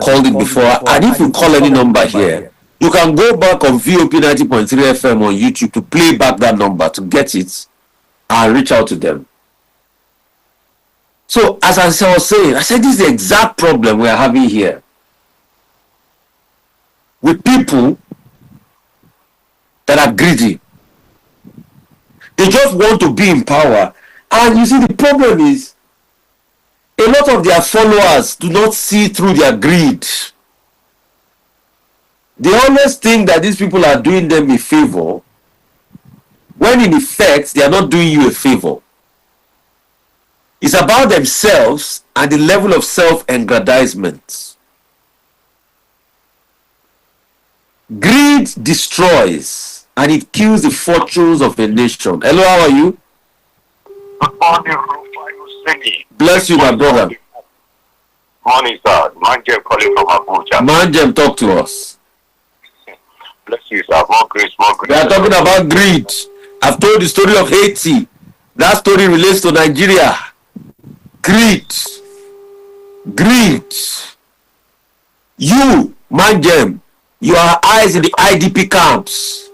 called it before. And if you call any number here, you can go back on VOP 90.3 FM on YouTube to play back that number to get it and reach out to them. So, as I was saying, I said this is the exact problem we are having here. With people that are greedy. They just want to be in power. And you see, the problem is, a lot of their followers do not see through their greed. They always think that these people are doing them a favor, when in effect, they are not doing you a favor. It's about themselves and the level of self-aggrandizement. Greed destroys and it kills the fortunes of a nation. Hello, how are you? Good morning, Rufai Oseni. Bless you, my brother. Morning, sir. Manjem calling from Abuja. Manjem, talk to us. Bless you, sir. More grace, more grace. We are talking about greed. I've told the story of Haiti. That story relates to Nigeria. Greed. Greed. You, Manjem, you are eyes in the IDP camps.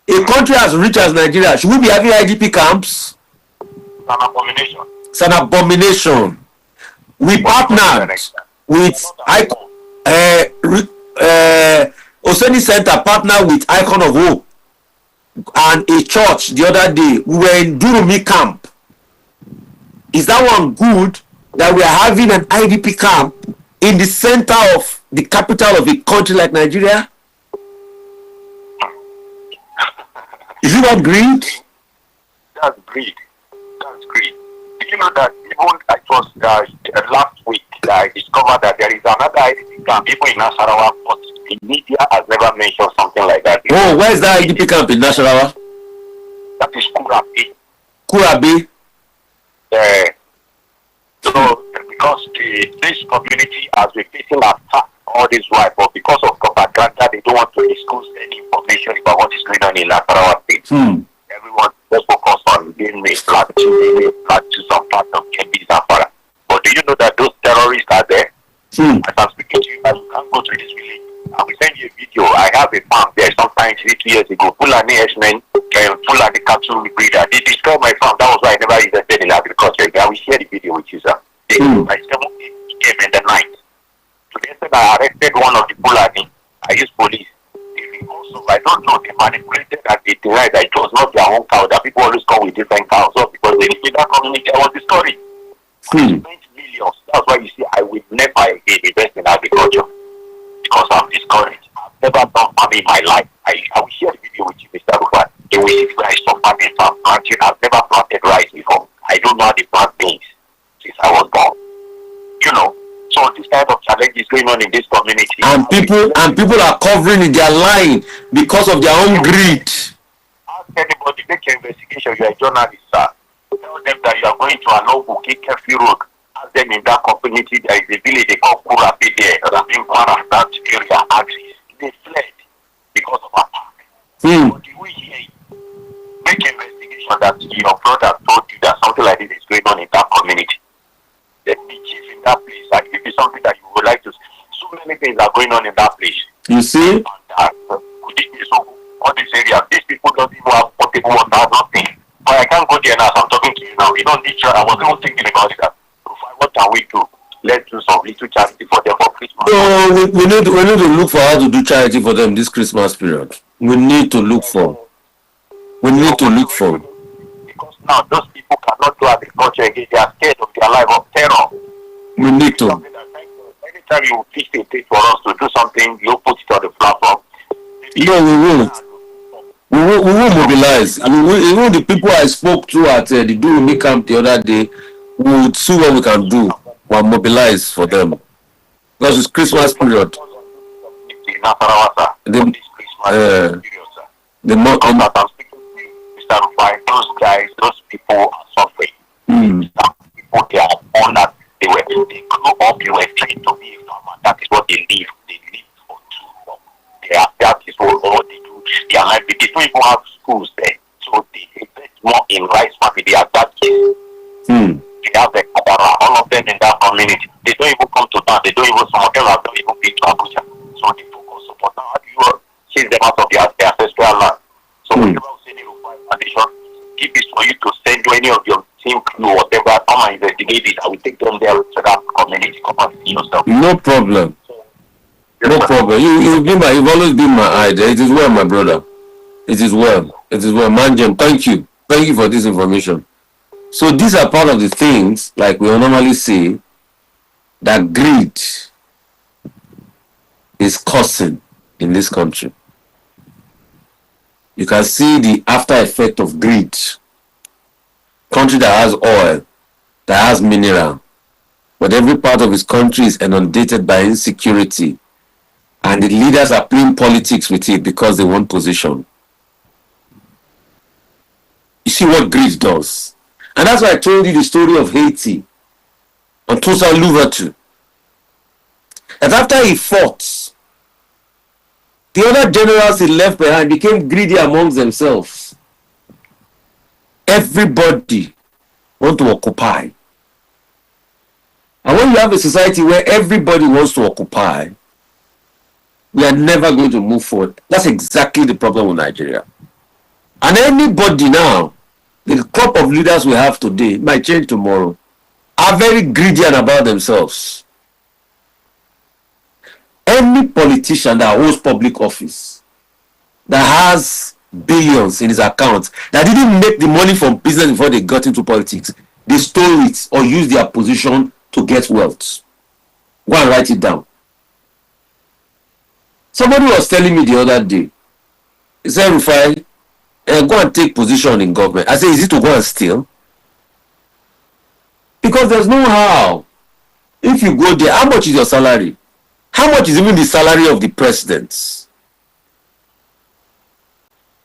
A country as rich as Nigeria, should we be having IDP camps? It's an abomination. It's an abomination. We partnered with Oseni Center partnered with Icon of Hope and a church the other day. We were in Durumi camp. Is that one good that we are having an IDP camp in the center of the capital of a country like Nigeria? Is it not greed? That's greed. That's greed. Do you know that even it was last week that I discovered that there is another IDP camp even in Nasarawa, but the media has never mentioned something like that. Oh, where is that IDP camp in Nasarawa? That is Kurabi. Kurabi? So, because this community has been facing attack all this while, but because of propaganda, they don't want to disclose any information about what is going on in Nasarawa State. Everyone just focus on being made flat to some part of Kebbi Zamfara. But do you know that those terrorists are there? As I'm speaking to you, you can't go to this village. I will send you a video. I have a farm there sometime 2 years ago. Fulani H9, Fulani cattle breeder. They destroyed my farm. That was why I never invested in agriculture. I will share the video with you, sir. They came in the night. To the extent I arrested one of the Fulani. I used police. Also, I don't know, they manipulated and they denied that it was not their own cow, that people always come with different cows, so because they live in that community. I was discouraged. I spent millions. That's why you see, I will never again invest in agriculture because I'm discouraged. I've never done farming in my life. I will share the video with you, Mr. Rufai. You will see where I saw farming from planting. I've never planted rice before. I don't know how to plant beans since I was born. You know. So this kind of challenge is going on in this community. And people are covering it, they are lying because of their own greed. Ask anybody, make your investigation, you're a journalist, sir. Tell them that you are going to Alobu, Kefi Road. Ask them in that community, there is a village they call Kurapi there, that area, actually. They fled because of attack. But do we hear you? Make an investigation that your brother told you that something like this is going on in that community. The chief in that place, and if it's something that you would like to see. So many things are going on in that place. You see? And so all this area, these people don't even have potable water, nothing. But I can't go there now, so I'm talking to you now. You don't need to. I was even thinking about it. What can we do? Let's do some little charity for them for Christmas. No, we need to look for how to do charity for them this Christmas period. We need to look for. Because now those people cannot do agriculture again. They are scared of their life, of terror. We need to. Anytime you fix a thing for us to do something, you put it on the platform. No, we won't. We will mobilize. I mean, even the people I spoke to at the Durumi camp the other day, we would see what we can do. We'll mobilize for them. Because it's Christmas period. Mr. Rufai, those guys, those people are suffering. People, they are honored. They grew up, they were trained to be a farmer. That is what they live. They live for two. That is what they do. They are like, they don't even have schools there. So they invest more in rice farming. They are that kids. They have the Kadara, all of them in that community. They don't even come to town. They don't even, some of them have not even any of your team crew or whatever, come and investigate it. I will take them there so that community come and see yourself. No problem. Yes, No sir. problem. You've always been my idol. It is well, my brother. It is well. It is well. Manjem, thank you. Thank you for this information. So these are part of the things, like we normally say, that greed is causing in this country. You can see the after effect of greed. Country that has oil, that has mineral, but every part of its country is inundated by insecurity, and the leaders are playing politics with it because they want position. You see what greed does. And that's why I told you the story of Haiti on Toussaint Louverture. That after he fought, the other generals he left behind became greedy amongst themselves. Everybody want to occupy. And when you have a society where everybody wants to occupy, we are never going to move forward. That's exactly the problem with Nigeria. And anybody now, the crop of leaders we have today, might change tomorrow, are very greedy and about themselves. Any politician that holds public office, that has billions in his account, that didn't make the money from business before they got into politics, they stole it or used their position to get wealth. Go and write it down. Somebody was telling me the other day, he said, Rufai, go and take position in government. I said, is it to go and steal? Because there's no how. If you go there, how much is your salary? How much is even the salary of the president?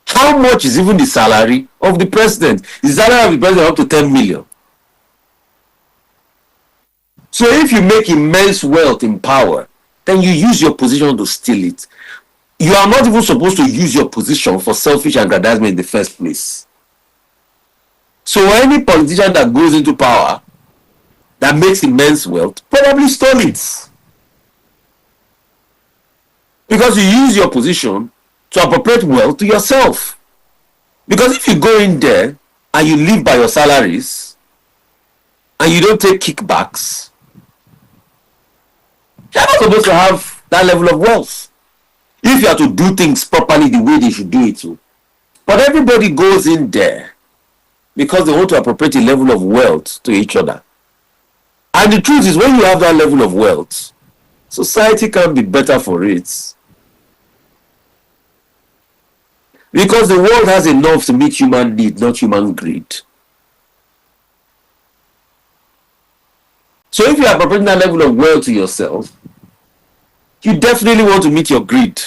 How much is even the salary of the president? The salary of the president up to 10 million. So if you make immense wealth in power, then you use your position to steal it. You are not even supposed to use your position for selfish aggrandizement in the first place. So any politician that goes into power, that makes immense wealth, probably stole it. Because you use your position to appropriate wealth to yourself. Because if you go in there and you live by your salaries and you don't take kickbacks, you're not supposed to have that level of wealth. If you have to do things properly the way they should do it too. But everybody goes in there because they want to appropriate a level of wealth to each other. And the truth is, when you have that level of wealth, society can be better for it. Because the world has enough to meet human need, not human greed. So if you are appropriating that level of wealth to yourself, you definitely want to meet your greed.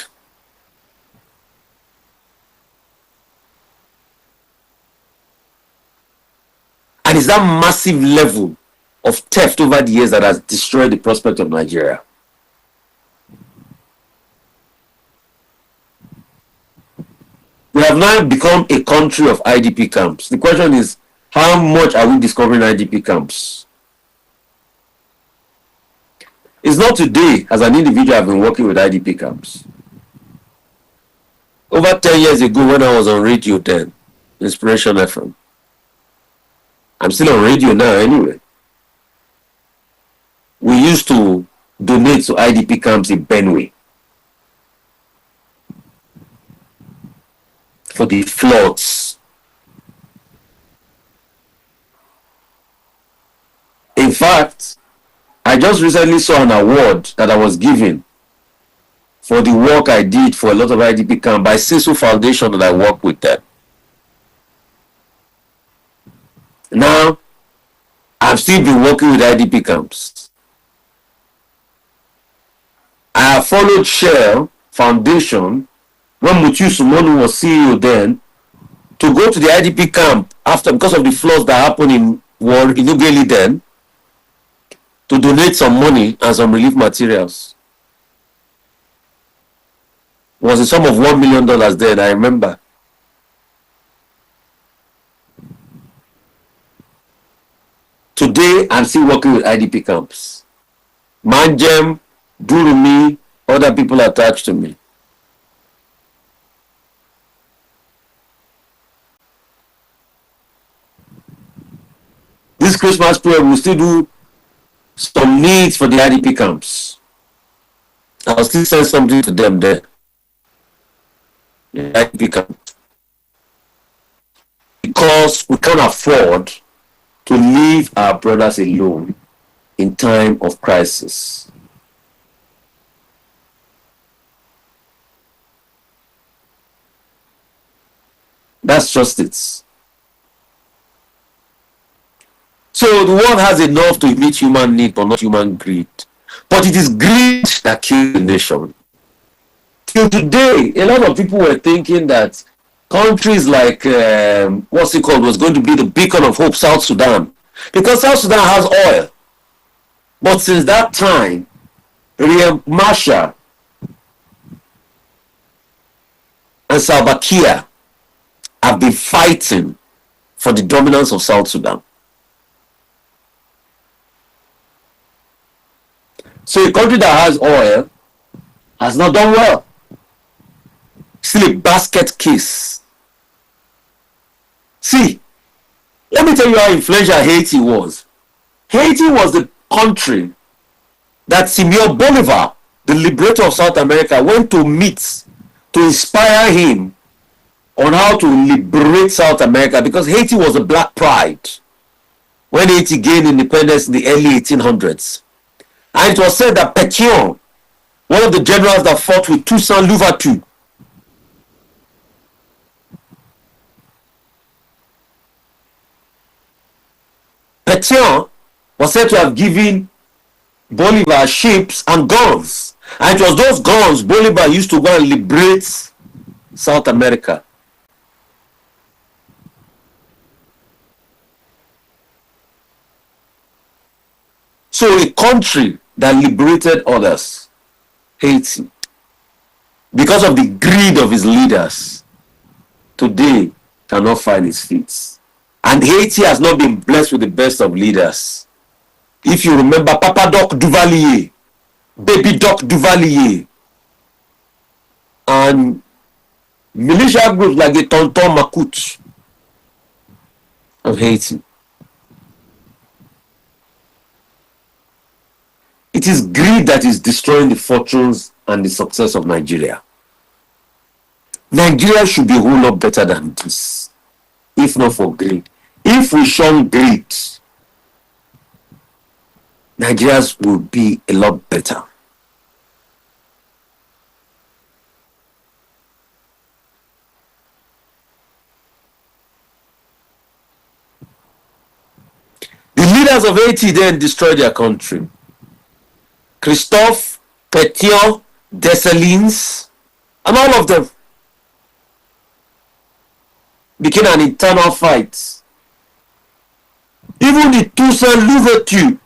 And it's that massive level of theft over the years that has destroyed the prospect of Nigeria. We have now become a country of IDP camps. The question is, how much are we discovering IDP camps? It's not today, as an individual, I've been working with IDP camps. Over 10 years ago, when I was on radio then, Inspiration FM. I'm still on radio now anyway. We used to donate to IDP camps in Benue for the floods. In fact, I just recently saw an award that I was given for the work I did for a lot of IDP camps by CISO Foundation that I work with them. Now, I've still been working with IDP camps. I have followed Shell Foundation when Mutiu Sumonu was CEO then to go to the IDP camp after because of the floods that happened in Ugeli then, to donate some money and some relief materials. It was a sum of $1 million then, I remember. Today, I'm still working with IDP camps. Manjem, Durumi, other people attached to me. Christmas period, we'll still do some needs for the IDP camps. I'll still send something to them there. The IDP camps. Because we can't afford to leave our brothers alone in time of crisis. That's just it. So the world has enough to meet human need, but not human greed. But it is greed that kills the nation. Till today, a lot of people were thinking that countries like, what's it called, was going to be the beacon of hope, South Sudan. Because South Sudan has oil. But since that time, Riek Machar and Salva Kiir have been fighting for the dominance of South Sudan. So a country that has oil has not done well. Still a basket case. See, let me tell you how influential Haiti was. Haiti was the country that Simón Bolivar, the liberator of South America, went to meet to inspire him on how to liberate South America, because Haiti was a black pride when Haiti gained independence in the early 1800s. And it was said that Pétion, one of the generals that fought with Toussaint Louverture, Pétion was said to have given Bolivar ships and guns. And it was those guns Bolivar used to go and liberate South America. So a country that liberated others, Haiti, because of the greed of his leaders, today cannot find its feet. And Haiti has not been blessed with the best of leaders. If you remember Papa Doc Duvalier, Baby Doc Duvalier, and militia groups like the Tonton Macoute of Haiti. It is greed that is destroying the fortunes and the success of Nigeria. Nigeria should be a whole lot better than this, if not for greed. If we shun greed, Nigeria will be a lot better. The leaders of Haiti then destroyed their country. Christophe, Pétion, Dessalines, and all of them became an internal fight. Even the Toussaint Louverture,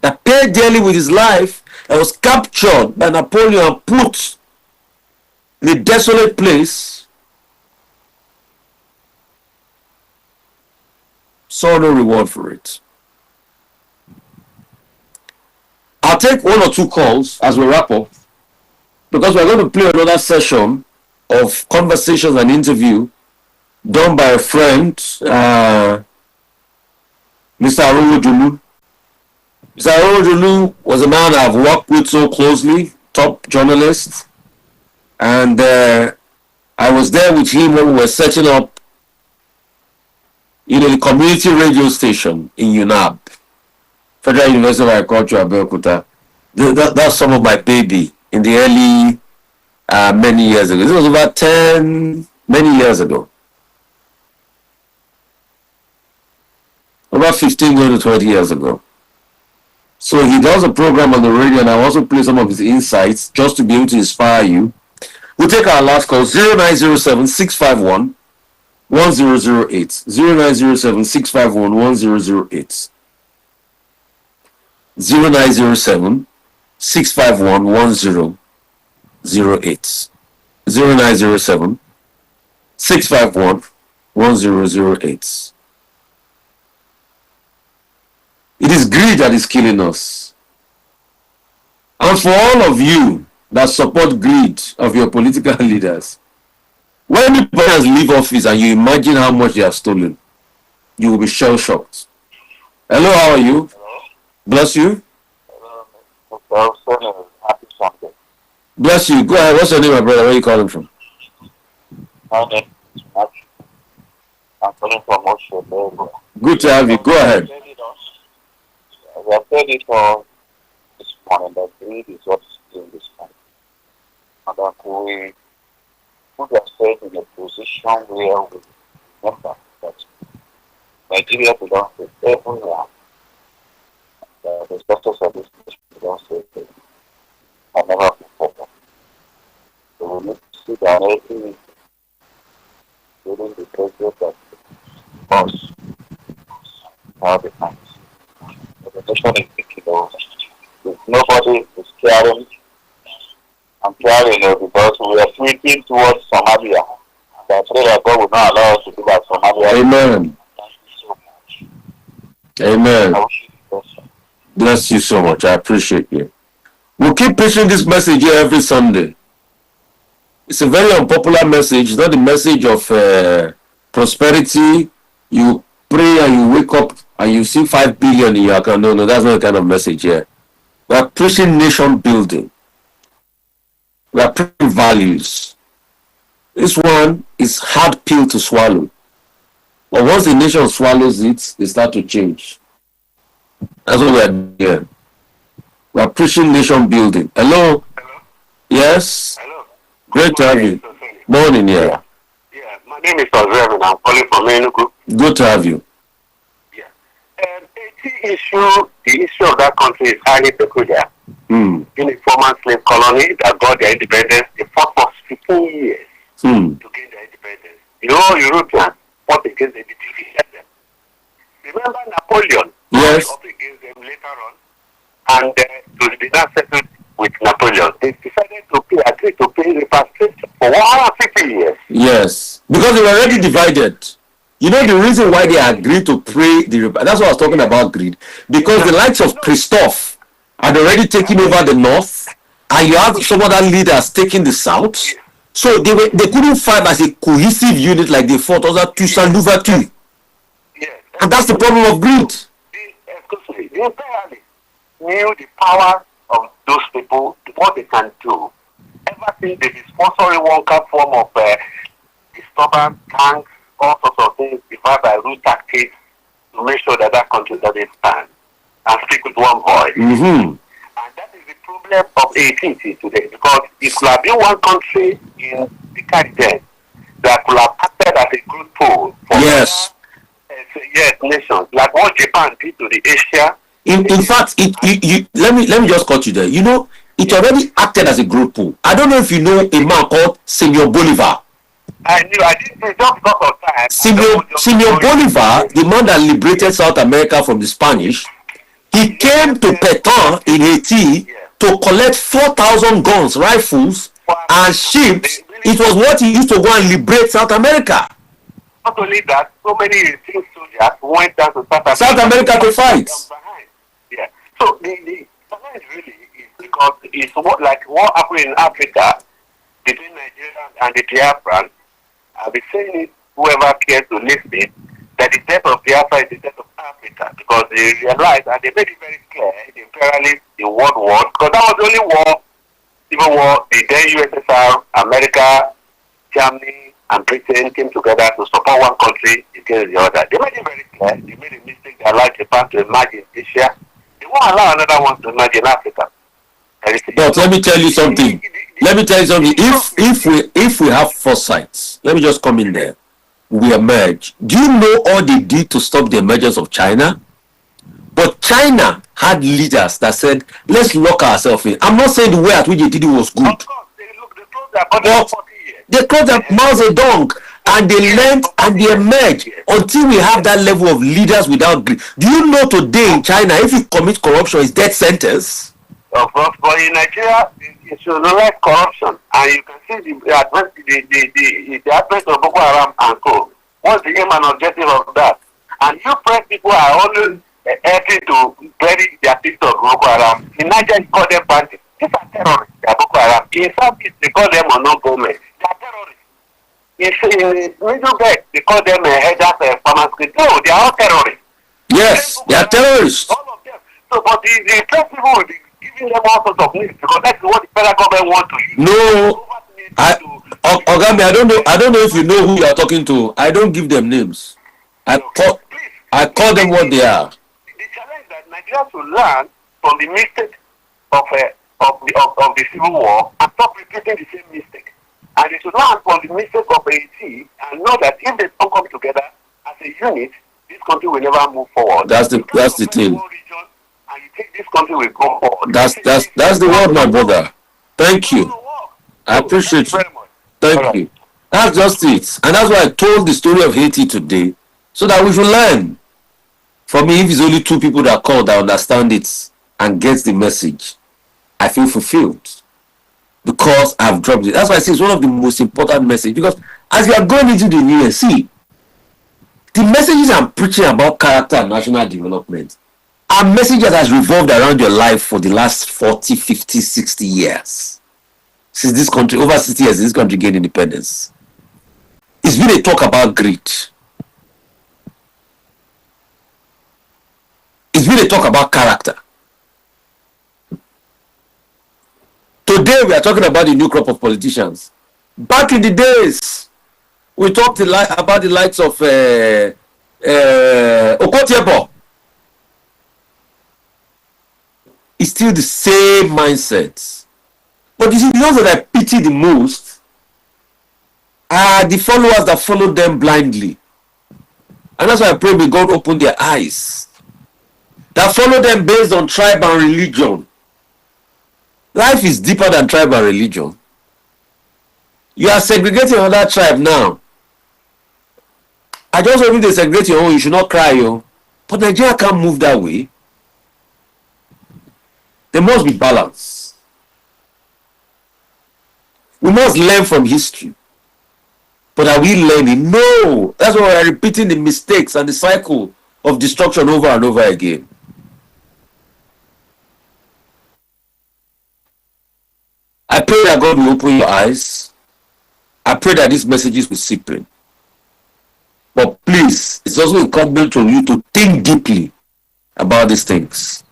that paid dearly with his life, that was captured by Napoleon and put in a desolate place, saw no reward for it. I'll take one or two calls as we wrap up, because we're going to play another session of conversations and interview done by a friend, Mr. Arolojolu. Mr. Arolojolu was a man I've worked with so closely, top journalist, and I was there with him when we were setting up, the community radio station in UNAB, Federal University of Agriculture, Abeokuta. That's some of my baby in the early, many years ago. This was about many years ago. About 15 going to 20 years ago. So he does a program on the radio, and I also play some of his insights just to be able to inspire you. We'll take our last call, 0907-651-1008. 0907-651-1008. 0907-651-1008. 0907-651-1008. It is greed that is killing us. And for all of you that support greed of your political leaders, when the leave office and you imagine how much they have stolen, you will be shell-shocked. Hello, how are you? Hello? Bless you. Hello, Mr. Oseni. Happy Sunday. Bless you. Go ahead. What's your name, my brother? Where are you calling from? My name is Matthew. I'm calling from Osho. Good to have you. Go ahead. We have said it all this morning that greed is what is doing this morning. And that we put ourselves in a position where we remember that Nigeria belongs to everyone. The success of this nation belongs to everyone. And never before. So we need to sit down every week during the pressure that us have the times. The nation is thinking of if nobody is caring. I'm caring because we are tweaking towards Somalia. And I pray that God will not allow us to do that Somalia. Amen. Thank you so much. Amen. I wish you the best. Bless you so much. I appreciate you. We'll keep preaching this message here every Sunday. It's a very unpopular message. It's not the message of prosperity. You pray and you wake up and you see 5 billion in your account. No, that's not the kind of message here. We are preaching nation building. We are preaching values. This one is hard pill to swallow. But once the nation swallows it, they start to change. That's what we are doing here. We are preaching nation building. Hello? Hello? Yes? Hello? Great to have you. Morning, yeah. Yeah, my name is Ozreven. I'm calling from Enugu. Good to have you. Yeah. The issue of that country is highly peculiar. In a former slave colony that got their independence, they fought for 15 years to gain their independence. Europeans fought against them, they defeated them. Remember Napoleon? Yes. Fought against them later on, and they now settled with Napoleon. They decided to agree to pay repatriation for 150 years. Yes. Because they were already divided. You know the reason why they agreed to pray that's what I was talking about greed. Because the likes of Christophe had already taken over the north, and you have some other leaders taking the south. So they couldn't fight as a cohesive unit like they fought under Toussaint Louverture. Yes. And that's the problem of greed. The imperialists knew the power of those people, what they can do. Ever since they been sponsoring one form of disturbance, gangs, all sorts of things, divided by root tactics to make sure that that country doesn't stand and speak with one voice. And that is the problem of 18th today, because it could have been one country in the Caribbean that could have acted as a group pool for nations, like what Japan did to the Asia. In fact, let me just cut you there. You know, it already acted as a group pool. I don't know if you know a man called Simon Bolivar. I didn't say just because of time. Simon Bolivar, the man that liberated South America from the Spanish, he came to Pétain in Haiti to collect 4,000 guns, rifles, and ships. It was what he used to go and liberate South America. Not only that, so many soldiers went down to South America to fight. Yeah. So the challenge really is because it's what happened in Africa between Nigeria and the Biafran. I'll be saying it, whoever cares to listen, that the death of Biafra is the death of Africa, because they realized and they made it very clear, the imperialists, the world war, because that was the only war, civil war, the then USSR, America, Germany, and Britain came together to support one country against the other. They made it very clear. They made a mistake. They allowed Japan to emerge in Asia. They won't allow another one to emerge in Africa. But let me tell you something. If we have foresight, let me just come in there. We emerge. Do you know all they did to stop the emergence of China? But China had leaders that said, let's lock ourselves in. I'm not saying the way at which they did it was good. Of course, they closed their borders for 40 years. They closed their Mao Zedong, and they learned and they emerged until we have that level of leaders without greed. Do you know today in China, if you commit corruption, it's death sentence? Of course, but in Nigeria, it should like corruption, and you can see the advent of Boko Haram and co. What's the aim and objective of that? And you press people are always helping to bury their picture of Boko Haram. In Nigeria, you call them bandits. These are terrorists. They are Boko Haram. In Southeast, they call them unknown government. They are terrorists. In the Middle Belt, they call them headers of farmers. No, they are all terrorists. Yes, they are terrorists. All of them. So, but the trust people will be giving them all sorts of names because that's what the federal government want to use. No, Ogami, I don't know if you know who you are talking to. I don't give them names. I call them what they are. The challenge that Nigeria should learn from the mistake of the Civil War and stop repeating the same mistake. And they should learn from the mistake of Haiti and know that if they don't come together as a unit, this country will never move forward. That's the thing. Region, and you think this country will go forward. That's the word, my brother. Thank you. I appreciate you. Thank you. That's just it. And that's why I told the story of Haiti today, so that we should learn. For me, if it's only 2 people that call that understand it and get the message, I feel fulfilled. Because I've dropped it. That's why I say it's one of the most important messages. Because as you are going into the new year, see, the messages I'm preaching about character and national development are messages that has revolved around your life for the last 40, 50, 60 years. Since this country, over 60 years, this country gained independence. It's been a talk about greed. It's been a talk about character. Today we are talking about the new crop of politicians. Back in the days, we talked about the likes of Okotiebo. It's still the same mindset. But you see, the ones that I pity the most are the followers that follow them blindly. And that's why I pray may God open their eyes. That follow them based on tribe and religion. Life is deeper than tribe and religion. You are segregating another tribe now. I just want you to segregate your own. You should not cry, yo. But Nigeria can't move that way. There must be balance. We must learn from history. But are we learning? No. That's why we are repeating the mistakes and the cycle of destruction over and over again. I pray that God will open your eyes. I pray that these messages will seep in. But please, it's also incumbent on you to think deeply about these things.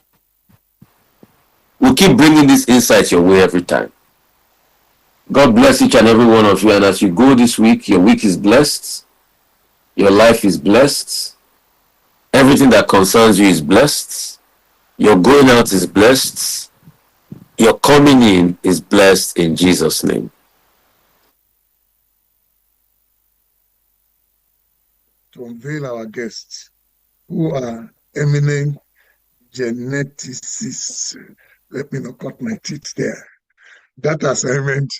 We'll keep bringing these insights your way every time. God bless each and every one of you. And as you go this week, your week is blessed. Your life is blessed. Everything that concerns you is blessed. Your going out is blessed. Your coming in is blessed in Jesus' name. To unveil our guests, who are eminent geneticists. Let me not cut my teeth there. That assignment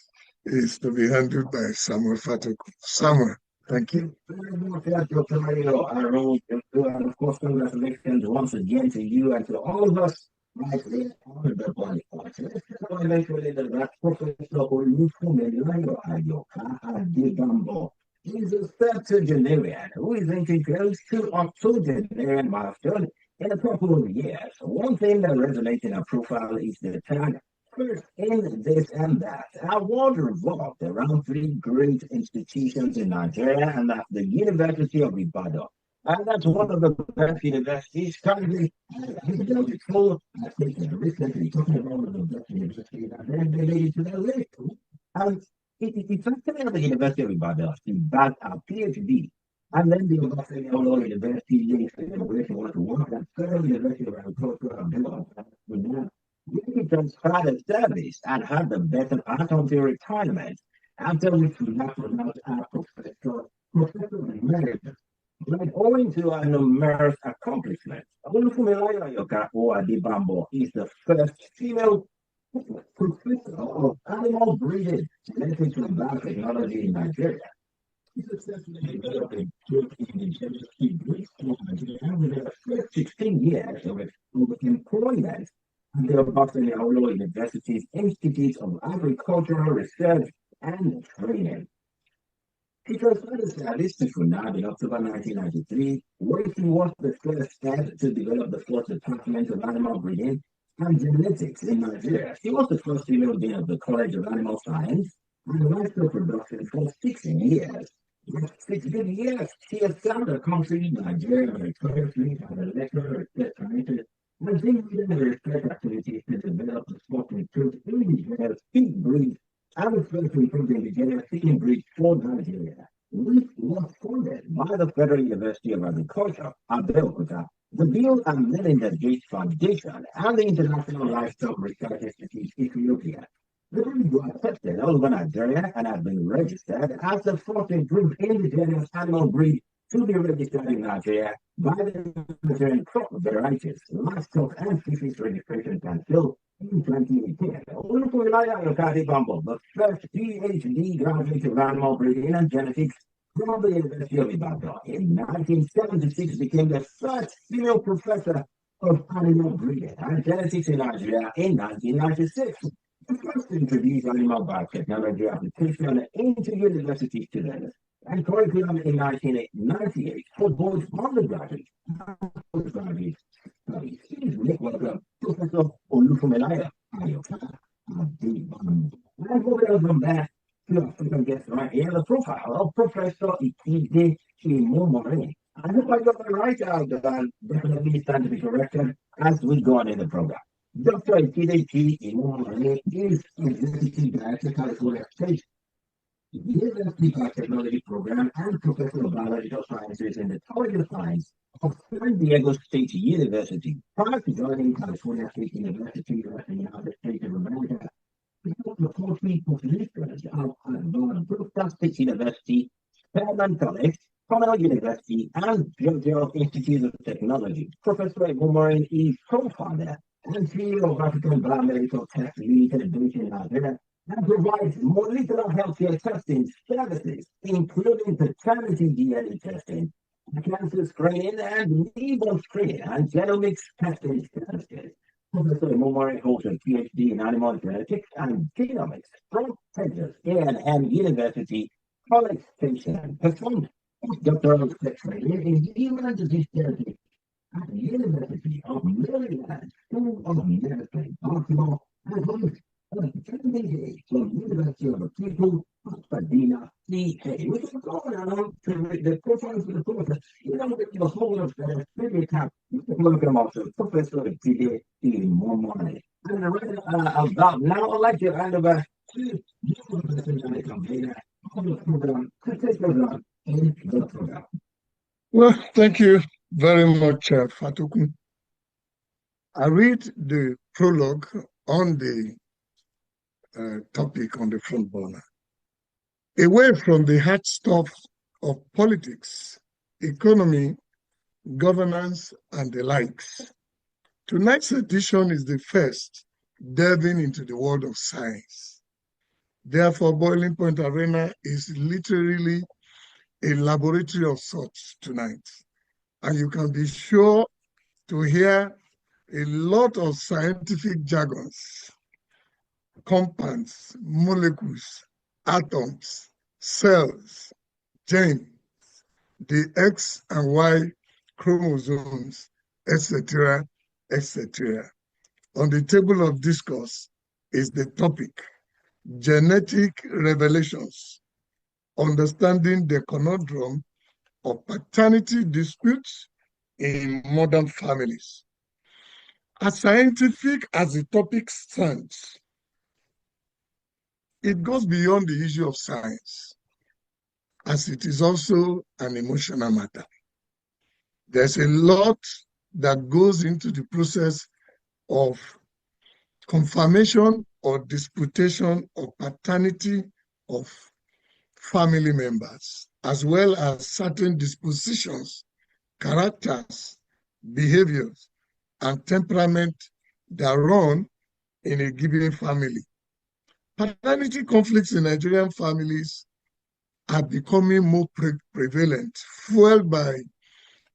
is to be handled by Samuel Fatoku. Samuel, thank you. And of course, congratulations once again to you and to all of us. Right there on the body part. Let's eventually that Professor Olufumelayo Ayoka Adegambo is a septuagenarian who is inching close to octogenarian milestone in a couple of years. One thing that resonates in our profile is the term first in this and that. Our world revolved around 3 great institutions in Nigeria, and that's the University of Ibadan. And that's one of the best universities currently. I think recently talking about one of the best universities that they're related to their list. And it's actually at the University of Ibadan to back our PhD. And then the University of University links in the way to want to work at Federal University of Agriculture and Development. We transferred the service and had the better part of their retirement, after which we have pronounced our professor emeritus. But owing to our numerous accomplishments, Olufumelayo Ayoka Adebambo is the first female professor of animal breeding, genetics and biotechnology in Nigeria. She successfully developed a field in the genetic breed for Nigeria with her first 16 years of employment at the Boston University's Institute of Agricultural Research and Training. She transferred the service to FUNAB in October 1993, where she was the first head to develop the first department of animal breeding and genetics in Nigeria. She was the first female dean of the College of Animal Science and livestock production for 6 years. 6 good years, she has found a country, Nigeria, currently has a letter designated as the respect activities to develop the sport recruit indigenous pig breed and respect to improve the indigenous pig breed for Nigeria. Which was funded by the Federal University of Agriculture, Abeokuta, the Bill and Melinda Gates Foundation, and the International Livestock Research Institute, Ethiopia. The breed was accepted all over Nigeria and has been registered as the first improved indigenous animal breed to be registered in Nigeria by the Nigerian Crop Varieties, Livestock and Fisheries Registration Council in 2018. Olufunmilayo Ayokade Bumble, the first PhD graduate of animal breeding and genetics from the University of Ibadan in 1976, became the first female professor of animal breeding and genetics in Nigeria in 1996. The first to introduce animal biotechnology application into university students and curriculum in 1998 for both undergraduate and postgraduate studies. Please welcome Professor Olufunmilayo Ayokade. And welcome back to African guest right here, the profile of Professor Ikide Imomore. I hope I got that right out, definitely stand to be corrected as we go on in the program. Dr. Ikide Imomore is Executive Director, California State University Biotechnology Program and Professor of Biological Sciences in the College of Science of San Diego State University. Prior to joining California State University in the United States of America, he took the 14 positions of Brooktown State University, Spelman College, Cornell University, and Georgia Institute of Technology. Professor Imomore is co-founder and CEO of African Biomedical Test Limited based in Nigeria, and provides molecular healthcare testing services, including paternity DNA testing, cancer screening, and newborn screening, and genomics testing services. Professor Imomore holds a PhD in animal genetics and genomics from Texas A&M University, College Station, performed doctoral training in human disease therapy at the University of Maryland School of Medicine, Baltimore, and holds a MBA from University of the People, Pasadena, CA. We can go on to the profiles of the professor. You know, the whole of the trivia camp, you can look at them also. Professor Ikide Imomore. And about now, I'd like to hand over to the professor of the program, to take over in the program. Well, thank you very much, Fatukun. I read the prologue on the topic on the front burner. Away from the hard stuff of politics, economy, governance, and the likes, tonight's edition is the first delving into the world of science. Therefore, Boiling Point Arena is literally a laboratory of sorts tonight. And you can be sure to hear a lot of scientific jargons, compounds, molecules, atoms, cells, genes, the X and Y chromosomes, etc., etc. On the table of discourse is the topic, genetic revelations, understanding the conundrum of paternity disputes in modern families. As scientific as the topic stands, it goes beyond the issue of science, as it is also an emotional matter. There's a lot that goes into the process of confirmation or disputation of paternity of family members, as well as certain dispositions, characters, behaviors, and temperament that run in a given family. Paternity conflicts in Nigerian families are becoming more prevalent, fueled by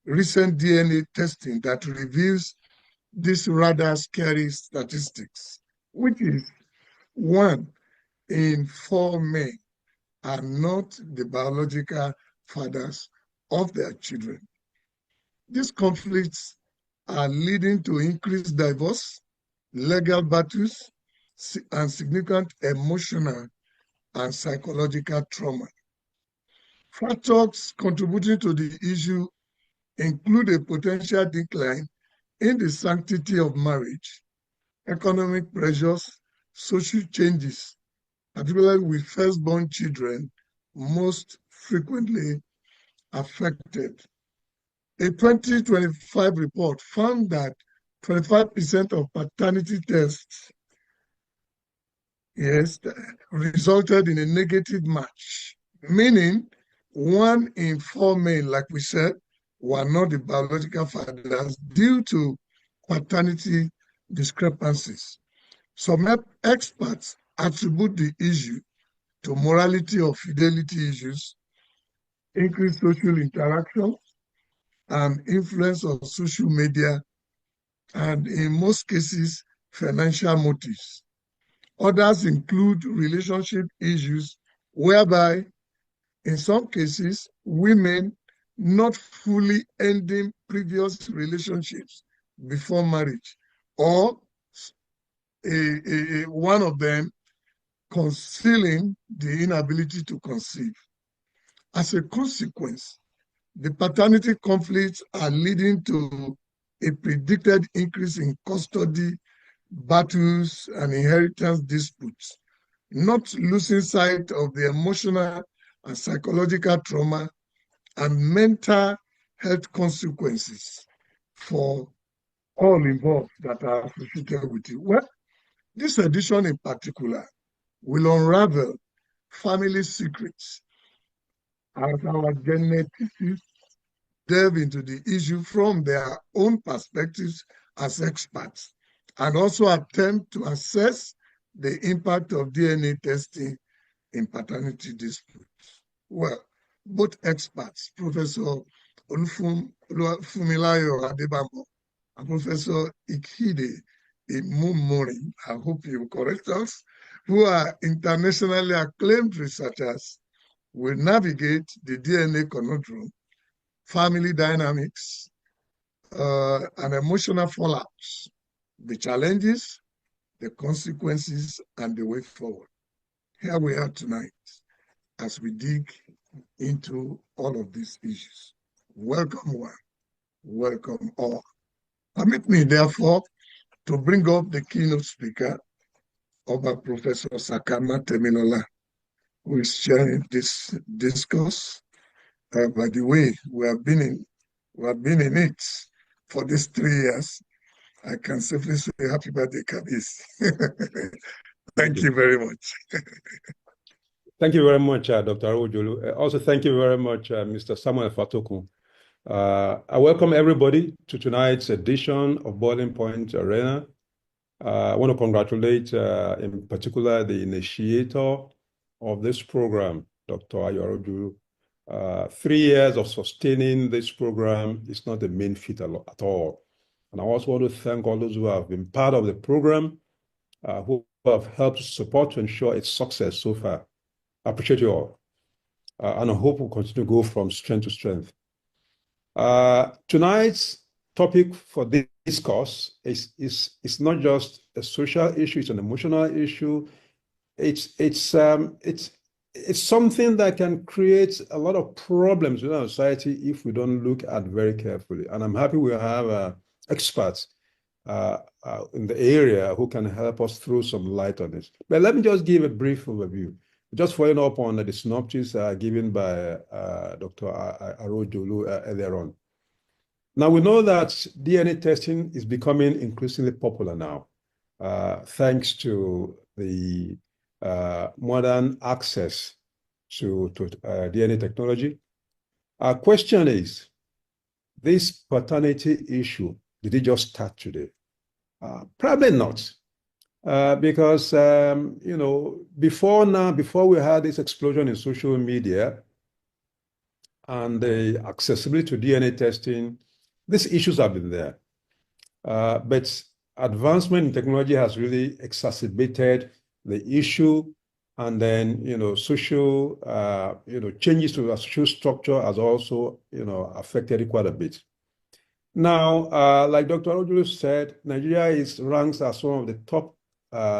recent DNA testing that reveals these rather scary statistics, which is 1 in 4 men are not the biological fathers of their children. These conflicts are leading to increased divorce, legal battles, and significant emotional and psychological trauma. Factors contributing to the issue include a potential decline in the sanctity of marriage, economic pressures, social changes, particularly with firstborn children most frequently affected. A 2025 report found that 25% of paternity tests, yes, resulted in a negative match, meaning 1 in 4 men, like we said, were not the biological fathers due to paternity discrepancies. Some experts attribute the issue to morality or fidelity issues, increased social interaction, and influence of social media, and in most cases, financial motives. Others include relationship issues, whereby, in some cases, women not fully ending previous relationships before marriage, or one of them concealing the inability to conceive. As a consequence, the paternity conflicts are leading to a predicted increase in custody battles and inheritance disputes, not losing sight of the emotional and psychological trauma and mental health consequences for all involved that are associated with it. Well, this edition in particular will unravel family secrets as our geneticists delve into the issue from their own perspectives as experts, and also attempt to assess the impact of DNA testing in paternity disputes. Well, both experts, Professor Olufumilayo Adebambo and Professor Ikide Imumori, I hope you correct us, who are internationally acclaimed researchers, will navigate the DNA conundrum, family dynamics, and emotional fallouts, the challenges, the consequences, and the way forward. Here we are tonight as we dig into all of these issues. Welcome one, welcome all. Permit me, therefore, to bring up the keynote speaker, Professor Sakama Temilola, who is sharing this discourse. By the way, we have been in it for these 3 years. I can safely say happy birthday, Kabis. Thank you very much. Thank you very much, Dr. Ojulu. Also, thank you very much, Mr. Samuel Fatoku. I welcome everybody to tonight's edition of Boiling Point Arena. I want to congratulate, in particular, the initiator of this program, Dr. Ayo Ojulu. 3 years of sustaining this program is not a mean feat at all. And I also want to thank all those who have been part of the program, who have helped support to ensure its success so far. I appreciate you all. And I hope we'll continue to go from strength to strength. Tonight's topic for this course is not just a social issue, it's an emotional issue. It's something that can create a lot of problems in our society if we don't look at very carefully. And I'm happy we have experts in the area who can help us throw some light on this. But let me just give a brief overview, just following up on the synopsis given by Dr. Arojolu earlier on. Now, we know that DNA testing is becoming increasingly popular now, thanks to the modern access to DNA technology. Our question is, this paternity issue, did it just start today? Probably not. Because, before we had this explosion in social media and the accessibility to DNA testing, these issues have been there. But advancement in technology has really exacerbated the issue, and then, social, changes to the social structure has also, affected it quite a bit. Now, like Dr. Ojulu said, Nigeria ranks as one of the top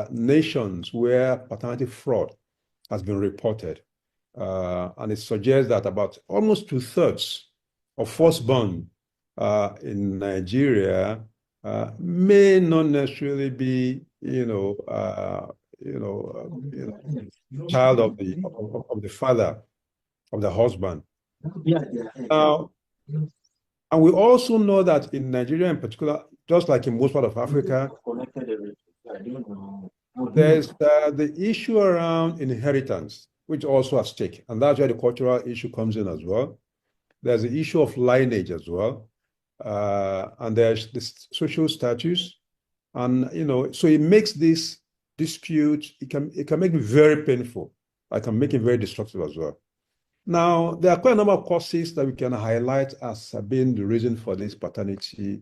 nations where paternity fraud has been reported. and it suggests that about almost 2/3 of firstborn in Nigeria may not necessarily be, child of the father, of the husband. Now, and we also know that in Nigeria in particular, just like in most part of Africa, there's the issue around inheritance, which also at stake, and that's where the cultural issue comes in as well. There's the issue of lineage as well, and there's the social status, and so it makes this dispute. It can make it very painful. It can make it very destructive as well. Now, there are quite a number of causes that we can highlight as being the reason for this paternity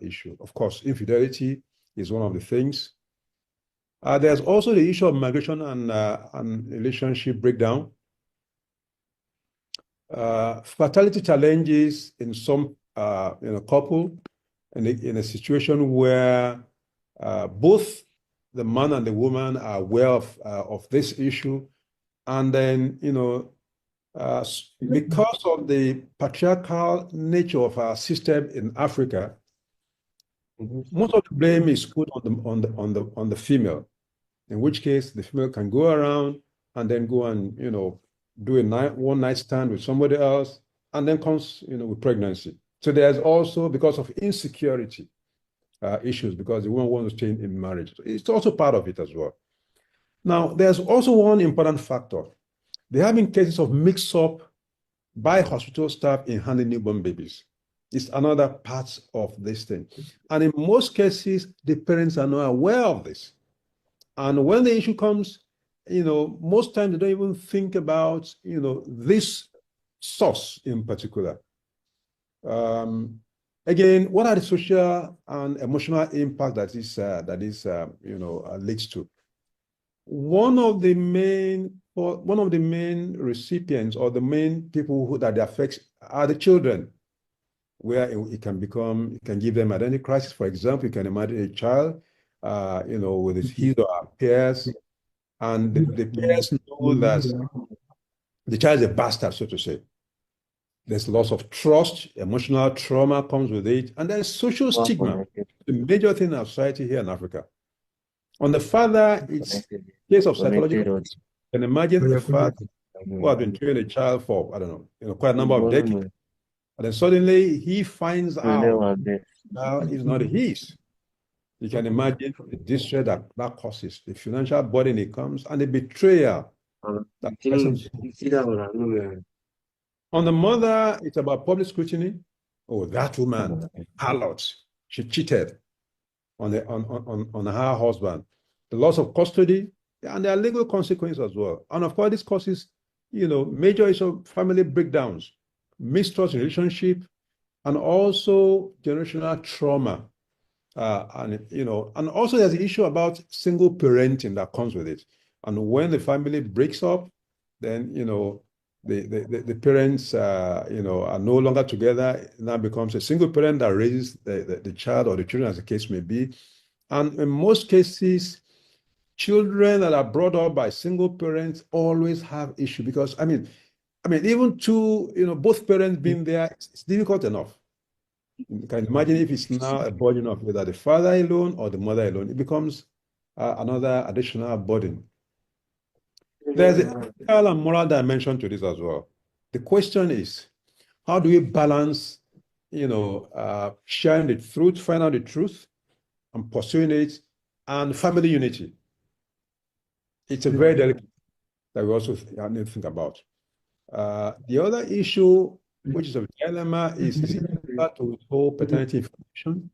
issue. Of course, infidelity is one of the things. There's also the issue of migration and relationship breakdown. Fertility challenges in some couple in a situation where both the man and the woman are aware of this issue, and then because of the patriarchal nature of our system in Africa, most of the blame is put on the female. In which case, the female can go around and then go and do a one night stand with somebody else, and then comes with pregnancy. So there's also, because of insecurity issues, because the woman wants to stay in marriage. So it's also part of it as well. Now, there's also one important factor. There have been cases of mix-up by hospital staff in handling newborn babies. It's another part of this thing. And in most cases, the parents are not aware of this. And when the issue comes, most times they don't even think about, this source in particular. Again, what are the social and emotional impact that this leads to? One of the main recipients, or the main people that it affects, are the children, where it can give them identity crisis. For example, you can imagine a child, with his or her peers, and the parents know that the child is a bastard, so to say. There's loss of trust, emotional trauma comes with it, and there's social stigma, the major thing in our society here in Africa. On the father, it's a case of psychological. You can imagine a father who has been training a child for, I don't know, quite a number of decades, and then suddenly he finds out now it's not his. You can imagine the distress that causes, the financial burden it comes, and the betrayal that person. On the mother, it's about public scrutiny. Oh, that woman, harlot, she cheated on her husband. The loss of custody, and there are legal consequences as well. And of course, this causes, major issue of family breakdowns, mistrust in relationship, and also generational trauma. And also there's the issue about single parenting that comes with it. And when the family breaks up, then, the parents, are no longer together. It now becomes a single parent that raises the child or the children, as the case may be. And in most cases, children that are brought up by single parents always have issue, because, I mean, even both parents being there, it's difficult enough. You can imagine if it's now a burden of either the father alone or the mother alone, it becomes another additional burden. There's a ethical and moral dimension to this as well. The question is, how do we balance, sharing the truth, find out the truth, and pursuing it, and family unity? It's a very delicate that we also need to think about. The other issue, which is a dilemma, is it better to withhold paternity information?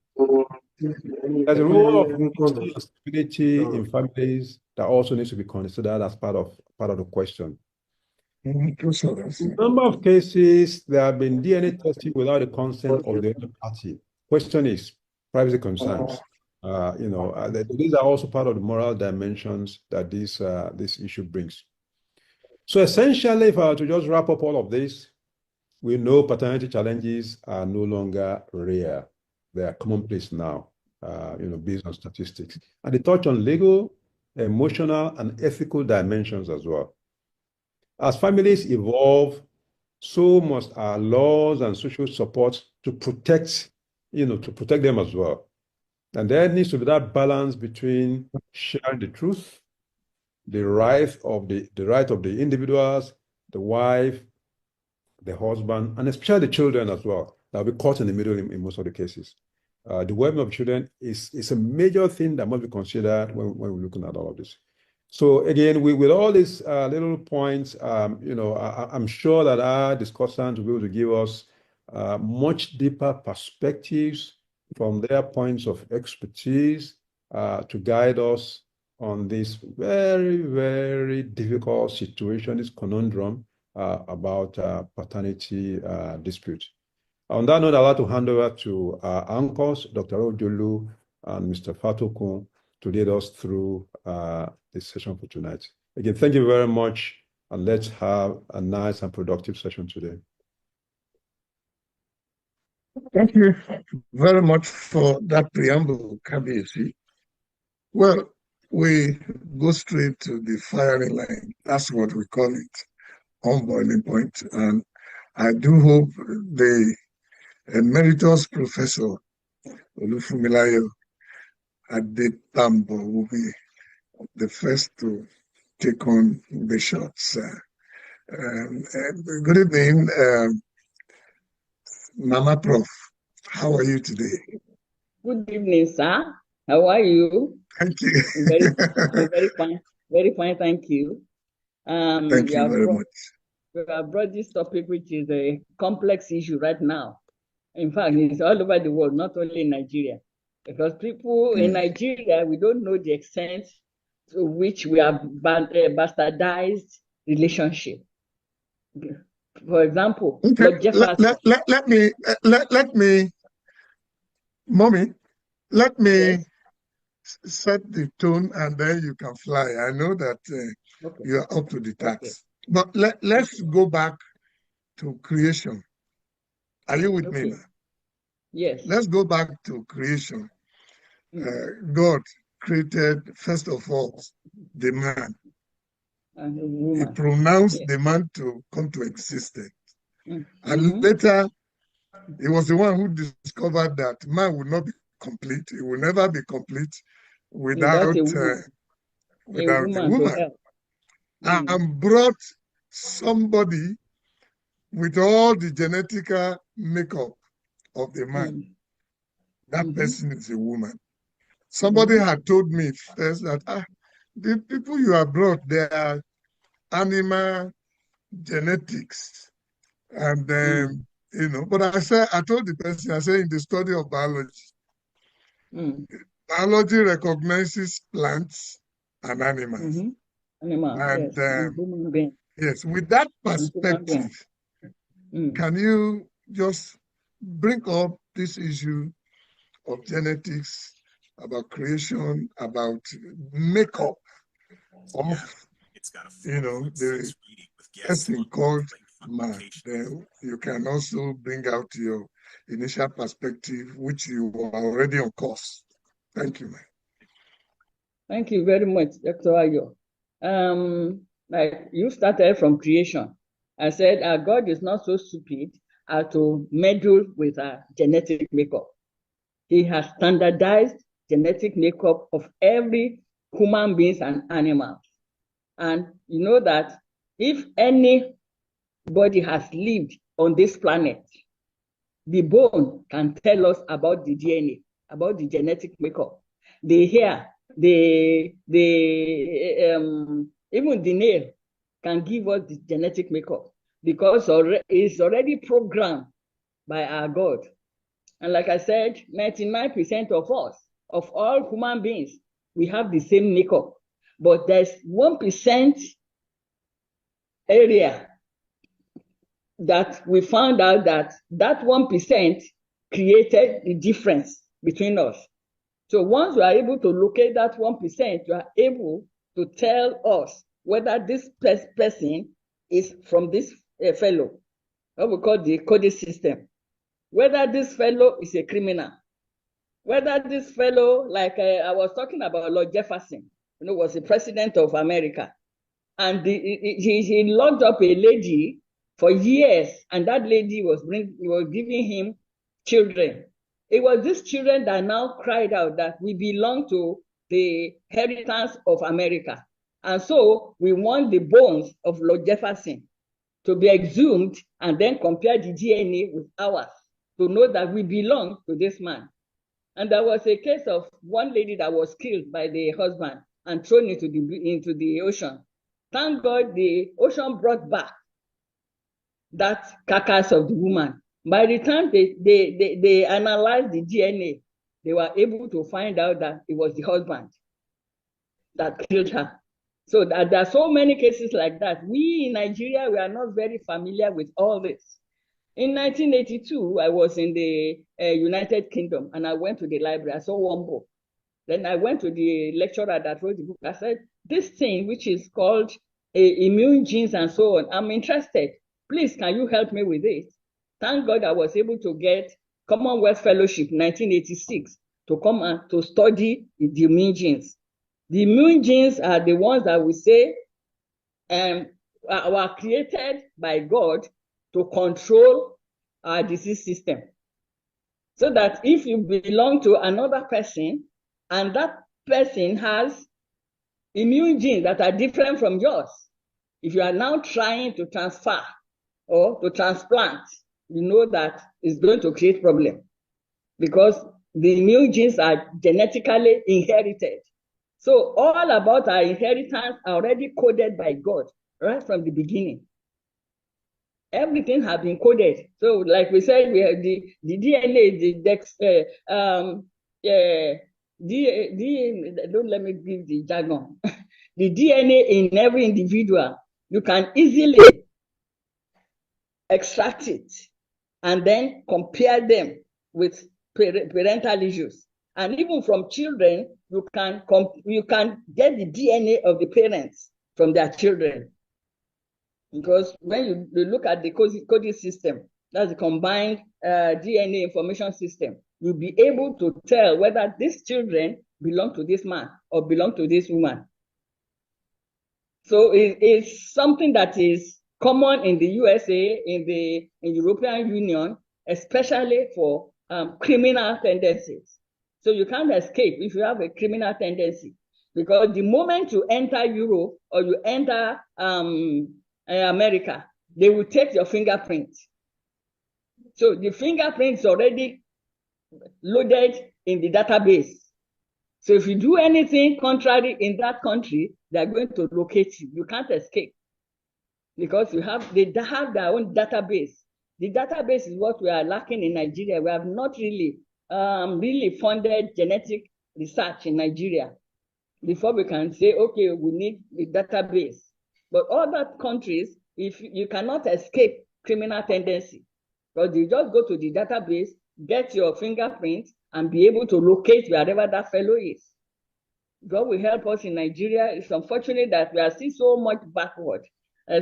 There's a role of stability in families that also needs to be considered as part of the question. In a number of cases, there have been DNA testing without the consent of the other party. Question is privacy concerns. These are also part of the moral dimensions that this issue brings. So essentially, if I were to just wrap up all of this, we know paternity challenges are no longer rare. They are commonplace now, based on statistics. And they touch on legal, emotional, and ethical dimensions as well. As families evolve, so must our laws and social support to protect, to protect them as well. And there needs to be that balance between sharing the truth, the right of the individuals, the wife, the husband, and especially the children as well. They'll be caught in the middle in most of the cases. The well-being of children is a major thing that must be considered when we're looking at all of this. So again, with all these little points, I'm sure that our discussants will be able to give us much deeper perspectives from their points of expertise to guide us on this very, very difficult situation, this conundrum about paternity dispute. On that note, I'd like to hand over to our anchors, Dr. Ojolu and Mr. Fatokun, to lead us through this session for tonight. Again, thank you very much, and let's have a nice and productive session today. Thank you very much for that preamble, Kabiyesi. Well, we go straight to the firing line. That's what we call it, on boiling point. And I do hope the emeritus professor Olufunmilayo Adetambo will be the first to take on the shots. Good evening, Mama Prof. How are you today? Good evening, sir. How are you? Thank you. Very fine. Very fine, thank you. Thank you very much. You have brought this topic, which is a complex issue right now. In fact, it's all over the world, not only in Nigeria. Because people in Nigeria, we don't know the extent to which we have bastardized relationship. For example, okay. Let me, Mommy, let me yes. set the tone and then you can fly. I know that Okay. you are up to the task. Okay. But let's go back to creation. Are you with me now? Yes. Let's go back to creation. God created, first of all, the man. And the woman. He pronounced the man to come to existence. And later, he was the one who discovered that man would not be complete. He will never be complete without a woman. And brought somebody with all the genetic makeup of the man. That person is a woman. Somebody had told me first that the people you have brought, they are animal genetics. And but I told the person, I said in the study of biology, biology recognizes plants and animals. And yes, yes, with that perspective, can you just bring up this issue of genetics, about creation, about makeup of the person called man? Then you can also bring out your initial perspective, which you were already on course. Thank you, man. Thank you very much, Dr. Ayo. Like you started from creation. I said God is not so stupid as to meddle with our genetic makeup. He has standardized genetic makeup of every human beings and animals. And you know that if anybody has lived on this planet, the bone can tell us about the DNA, about the genetic makeup. The hair, even the nail can give us the genetic makeup because it's already programmed by our God. And like I said, 99% of us, of all human beings, we have the same makeup. But there's 1% area that we found out that 1% created the difference between us. So once you are able to locate that 1%, you are able to tell us whether this person is from this fellow, what we call the coding system, whether this fellow is a criminal, whether this fellow, like I was talking about Lord Jefferson, was the president of America. And he locked up a lady for years, and that lady was giving him children. It was these children that now cried out that we belong to the inheritance of America. And so we want the bones of Lord Jefferson to be exhumed and then compare the DNA with ours to know that we belong to this man. And there was a case of one lady that was killed by the husband and thrown into the ocean. Thank God the ocean brought back that carcass of the woman. By the time they analyzed the DNA, they were able to find out that it was the husband that killed her. So that there are so many cases like that. We in Nigeria, we are not very familiar with all this. In 1982, I was in the United Kingdom, and I went to the library. I saw one book. Then I went to the lecturer that wrote the book. I said, this thing, which is called immune genes and so on, I'm interested. Please, can you help me with it? Thank God I was able to get Commonwealth Fellowship 1986 to come and to study the immune genes. The immune genes are the ones that we say were created by God to control our disease system. So that if you belong to another person and that person has immune genes that are different from yours, if you are now trying to transfer or to transplant, you know that it's going to create problem because the immune genes are genetically inherited. So all about our inheritance are already coded by God right from the beginning. Everything has been coded. So like we said, we have the DNA, don't let me give the jargon. The DNA in every individual, you can easily extract it and then compare them with parental issues. And even from children, you can get the DNA of the parents from their children. Because when you look at the coding system, that's the combined DNA information system, you'll be able to tell whether these children belong to this man or belong to this woman. So it's something that is common in the USA, in the European Union, especially for criminal tendencies. So you can't escape if you have a criminal tendency, because the moment you enter Europe or you enter America, they will take your fingerprint. So the fingerprint is already loaded in the database. So if you do anything contrary in that country, they're going to locate you. You can't escape because they have their own database. The database is what we are lacking in Nigeria. We have not really funded genetic research in Nigeria before we can say, okay, we need the database. But other countries, if you cannot escape criminal tendency, because you just go to the database, get your fingerprint, and be able to locate wherever that fellow is. God will help us in Nigeria. It's unfortunate that we are still so much backward.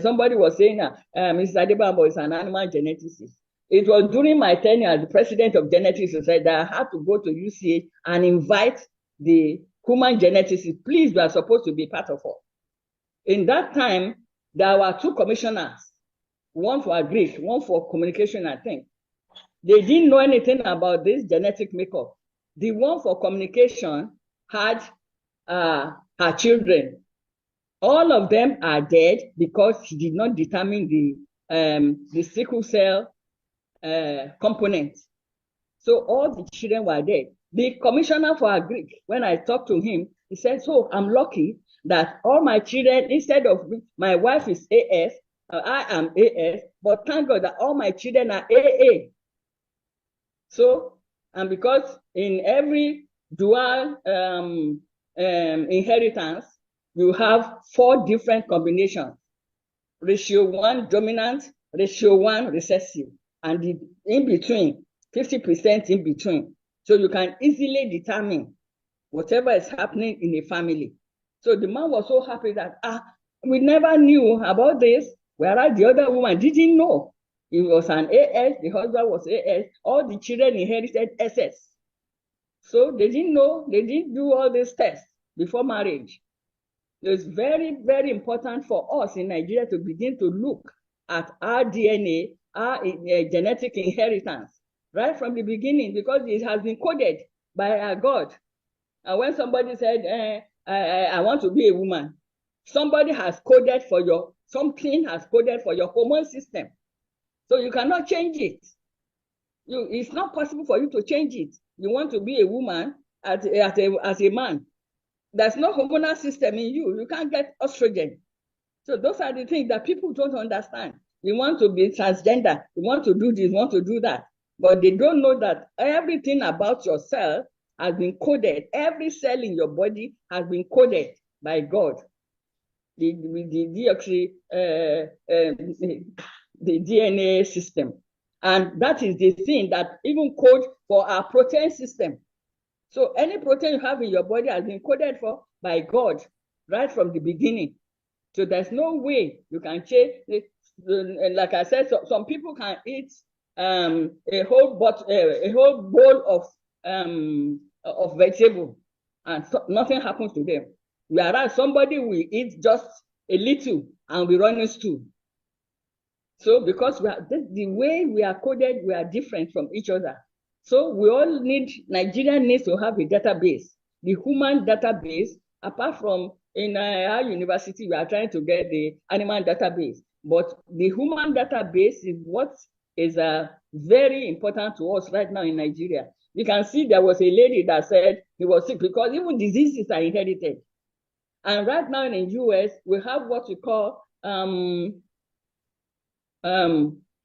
Somebody was saying, Mr. Adebambo is an animal geneticist. It was during my tenure as the president of Genetics Society that I had to go to UCH and invite the human geneticists. Please, we are supposed to be part of it. In that time, there were two commissioners, one for Greek, one for communication, I think. They didn't know anything about this genetic makeup. The one for communication had her children. All of them are dead because she did not determine the sickle cell component. So all the children were dead. The commissioner for Greek, when I talked to him, he said, so I'm lucky that all my children, instead of my wife is AS, I am AS, but thank God that all my children are AA. So, and because in every dual inheritance, you have 4 different combinations: ratio 1 dominant, ratio 1 recessive, and the in between, 50% in between. So you can easily determine whatever is happening in a family. So the man was so happy that, we never knew about this, whereas the other woman didn't know. He was an AS, the husband was AS, all the children inherited SS. So they didn't know, they didn't do all these tests before marriage. It's very, very important for us in Nigeria to begin to look at our DNA, our genetic inheritance, right from the beginning, because it has been coded by our God. And when somebody said, I want to be a woman, somebody has coded for your, something has coded for your hormone system. So you cannot change it. It's not possible for you to change it. You want to be a woman as a man. There's no hormonal system in you. You can't get estrogen. So those are the things that people don't understand. You want to be transgender. You want to do this, you want to do that. But they don't know that everything about your cell has been coded. Every cell in your body has been coded by God. The DNA system. And that is the thing that even code for our protein system. So any protein you have in your body has been coded for by God right from the beginning. So there's no way you can change it. Like I said, some people can eat a whole bowl of vegetable and nothing happens to them. Whereas somebody will eat just a little and we run stew. So because the way we are coded, we are different from each other. So we all Nigeria needs to have a database, the human database, apart from in our university, we are trying to get the animal database. But the human database is what is very important to us right now in Nigeria. You can see there was a lady that said he was sick because even diseases are inherited. And right now in the US, we have what we call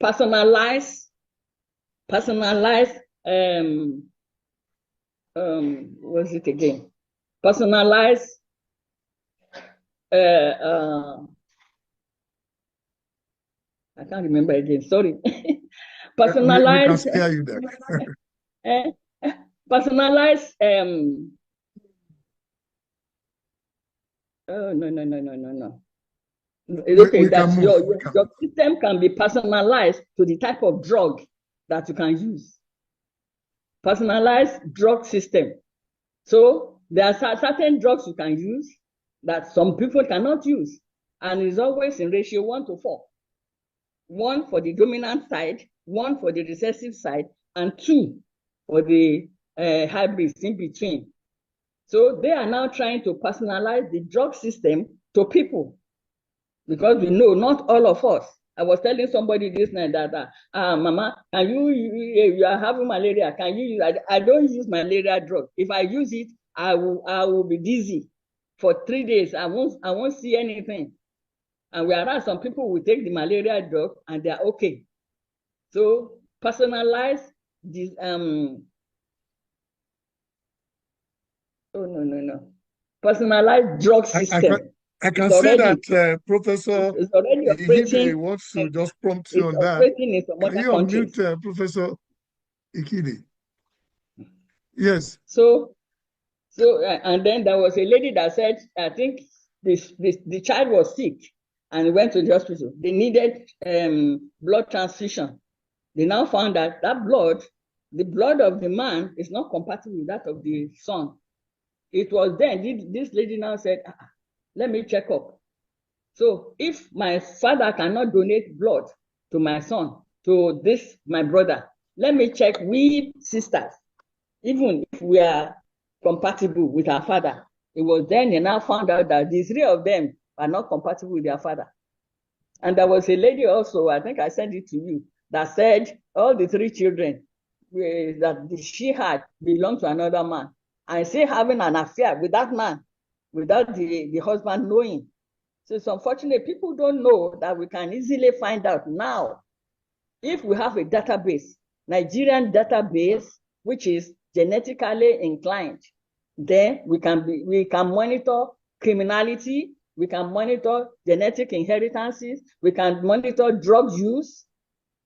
personalized what's it again? Personalized I can't remember again, sorry. Personalized we can scare you there. Personalized oh no. Okay, that your system can be personalized to the type of drug that you can use. Personalized drug system. So there are certain drugs you can use that some people cannot use. And it's always in ratio 1:4. 1 for the dominant side, 1 for the recessive side, and 2 for the hybrids in between. So they are now trying to personalize the drug system to people. Because we know not all of us. I was telling somebody this night that, Mama, can you are having malaria, can you use, I don't use malaria drug. If I use it, I will be dizzy for 3 days. I won't see anything. And whereas some people will take the malaria drug and they're okay. So personalize this, personalized drug system. I can say that Professor Ikide wants to just prompt you on that. Can you unmute Professor Ikide? Yes. So and then there was a lady that said, I think the child was sick and went to the hospital. They needed blood transfusion. They now found that blood, the blood of the man is not compatible with that of the son. It was then this lady now said, let me check up. So if my father cannot donate blood to my son, to my brother, let me check we sisters, even if we are compatible with our father. It was then they now found out that the 3 of them are not compatible with their father. And there was a lady also, I think I sent it to you, that said all the 3 children that she had belonged to another man. And still having an affair with that man, without the husband knowing. So it's unfortunate people don't know that we can easily find out now. If we have a database, Nigerian database, which is genetically inclined, then we can monitor criminality, we can monitor genetic inheritances, we can monitor drug use,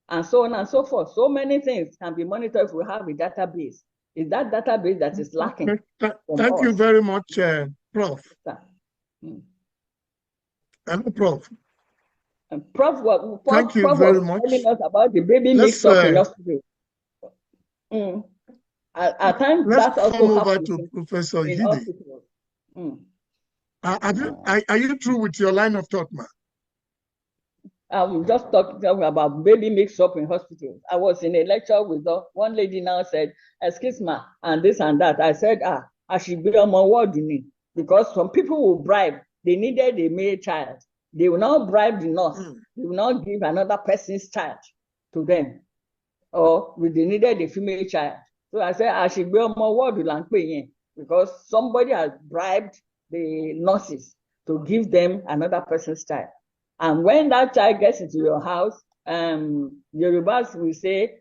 and so on and so forth. So many things can be monitored if we have a database. It's that database that is lacking. Thank you very much, Prof. Hello, Prof. Prof, thank you very much. Telling us about the baby mix-up in hospital. At times, let's that's also come over to Professor Ikide. Are you through with your line of thought, ma? I'm just talking about baby mix-up in hospitals. I was in a lecture with one lady now said, excuse me, and this and that. I said, I should be on my word in it. Because some people will bribe. They needed a male child. They will not bribe the nurse. They will not give another person's child to them. Or they needed a female child. So I said, I should be on my word because somebody has bribed the nurses to give them another person's child. And when that child gets into your house, Yorubas will say,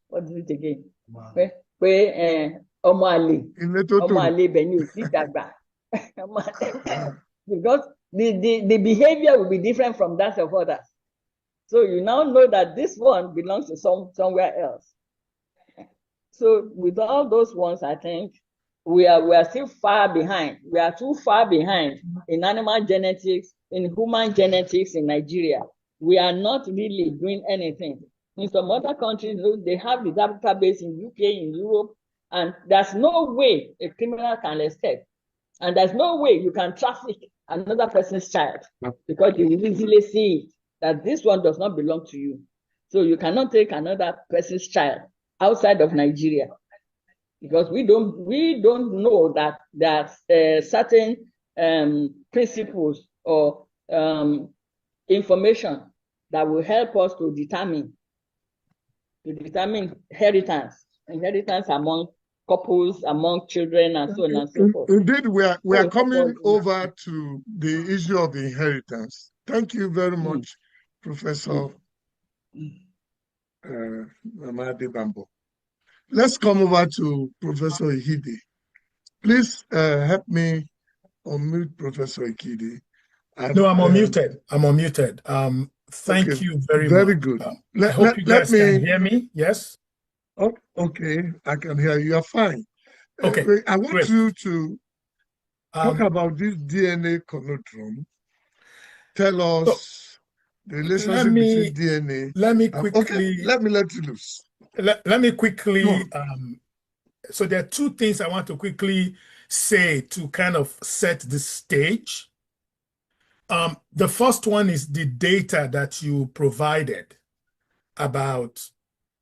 what is it again? Ọmọ àlè ibẹ̀ ni ò tí dàgbà. Because the behavior will be different from that of others. So you now know that this one belongs to somewhere else. So with all those ones, I think we are still far behind. We are too far behind in animal genetics, in human genetics in Nigeria. We are not really doing anything. In some other countries, they have the database in UK, in Europe, and there's no way a criminal can escape. And there's no way you can traffic another person's child because you will easily see that this one does not belong to you. So you cannot take another person's child outside of Nigeria because we don't know that there's certain principles or information that will help us to determine inheritance among couples, among children, and so on and so forth. Indeed, we are coming over to the issue of inheritance. Thank you very much, Professor Mamadi Bambo. Let's come over to Professor Ikide. Please help me unmute Professor Ikide. No, I'm unmuted. I'm unmuted. Thank you very much. Very good. I hope you guys can hear me. Yes? Oh, okay. I can hear you. You're fine. Okay. I want you to talk about this DNA conundrum. Tell us the relationship between DNA. Let me quickly. Okay, let me let you loose. Let me quickly. So there are two things I want to quickly say to kind of set the stage. The first one is the data that you provided about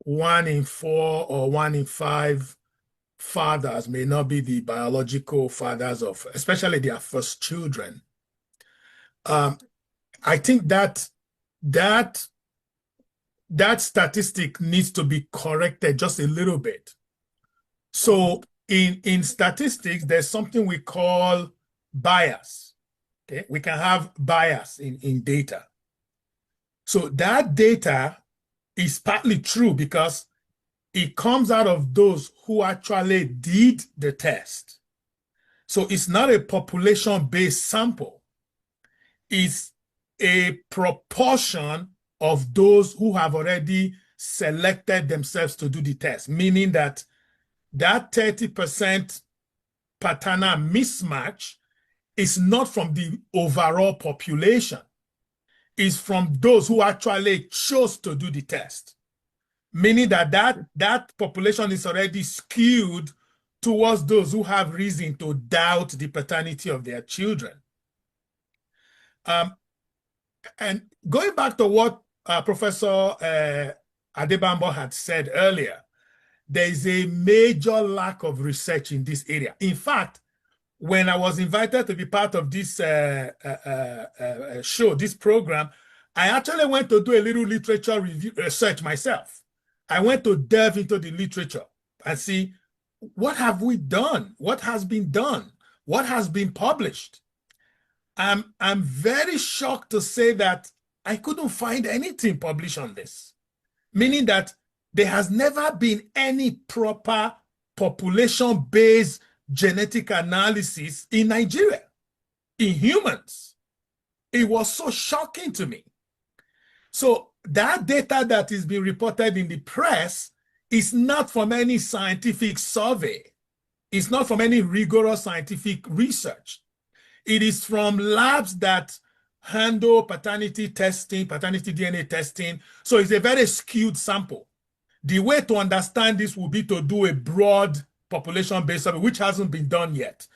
1 in 4 or 1 in 5 fathers may not be the biological fathers of, especially their first children. I think that statistic needs to be corrected just a little bit. So in statistics, there's something we call bias. Okay, we can have bias in data. So that data is partly true because it comes out of those who actually did the test. So it's not a population-based sample. It's a proportion of those who have already selected themselves to do the test, meaning that 30% paternal mismatch is not from the overall population. It's from those who actually chose to do the test, meaning that population is already skewed towards those who have reason to doubt the paternity of their children. And going back to what Professor Adebambo had said earlier, there is a major lack of research in this area. In fact, when I was invited to be part of this show, this program, I actually went to do a little literature research myself. I went to delve into the literature and see what have we done, what has been done, what has been published. I'm very shocked to say that I couldn't find anything published on this, meaning that there has never been any proper population-based genetic analysis in Nigeria, in humans. It was so shocking to me. So that data that is being reported in the press is not from any scientific survey. It's not from any rigorous scientific research. It is from labs that handle paternity testing, paternity DNA testing. So it's a very skewed sample. The way to understand this will be to do a broad population-based survey, which hasn't been done yet.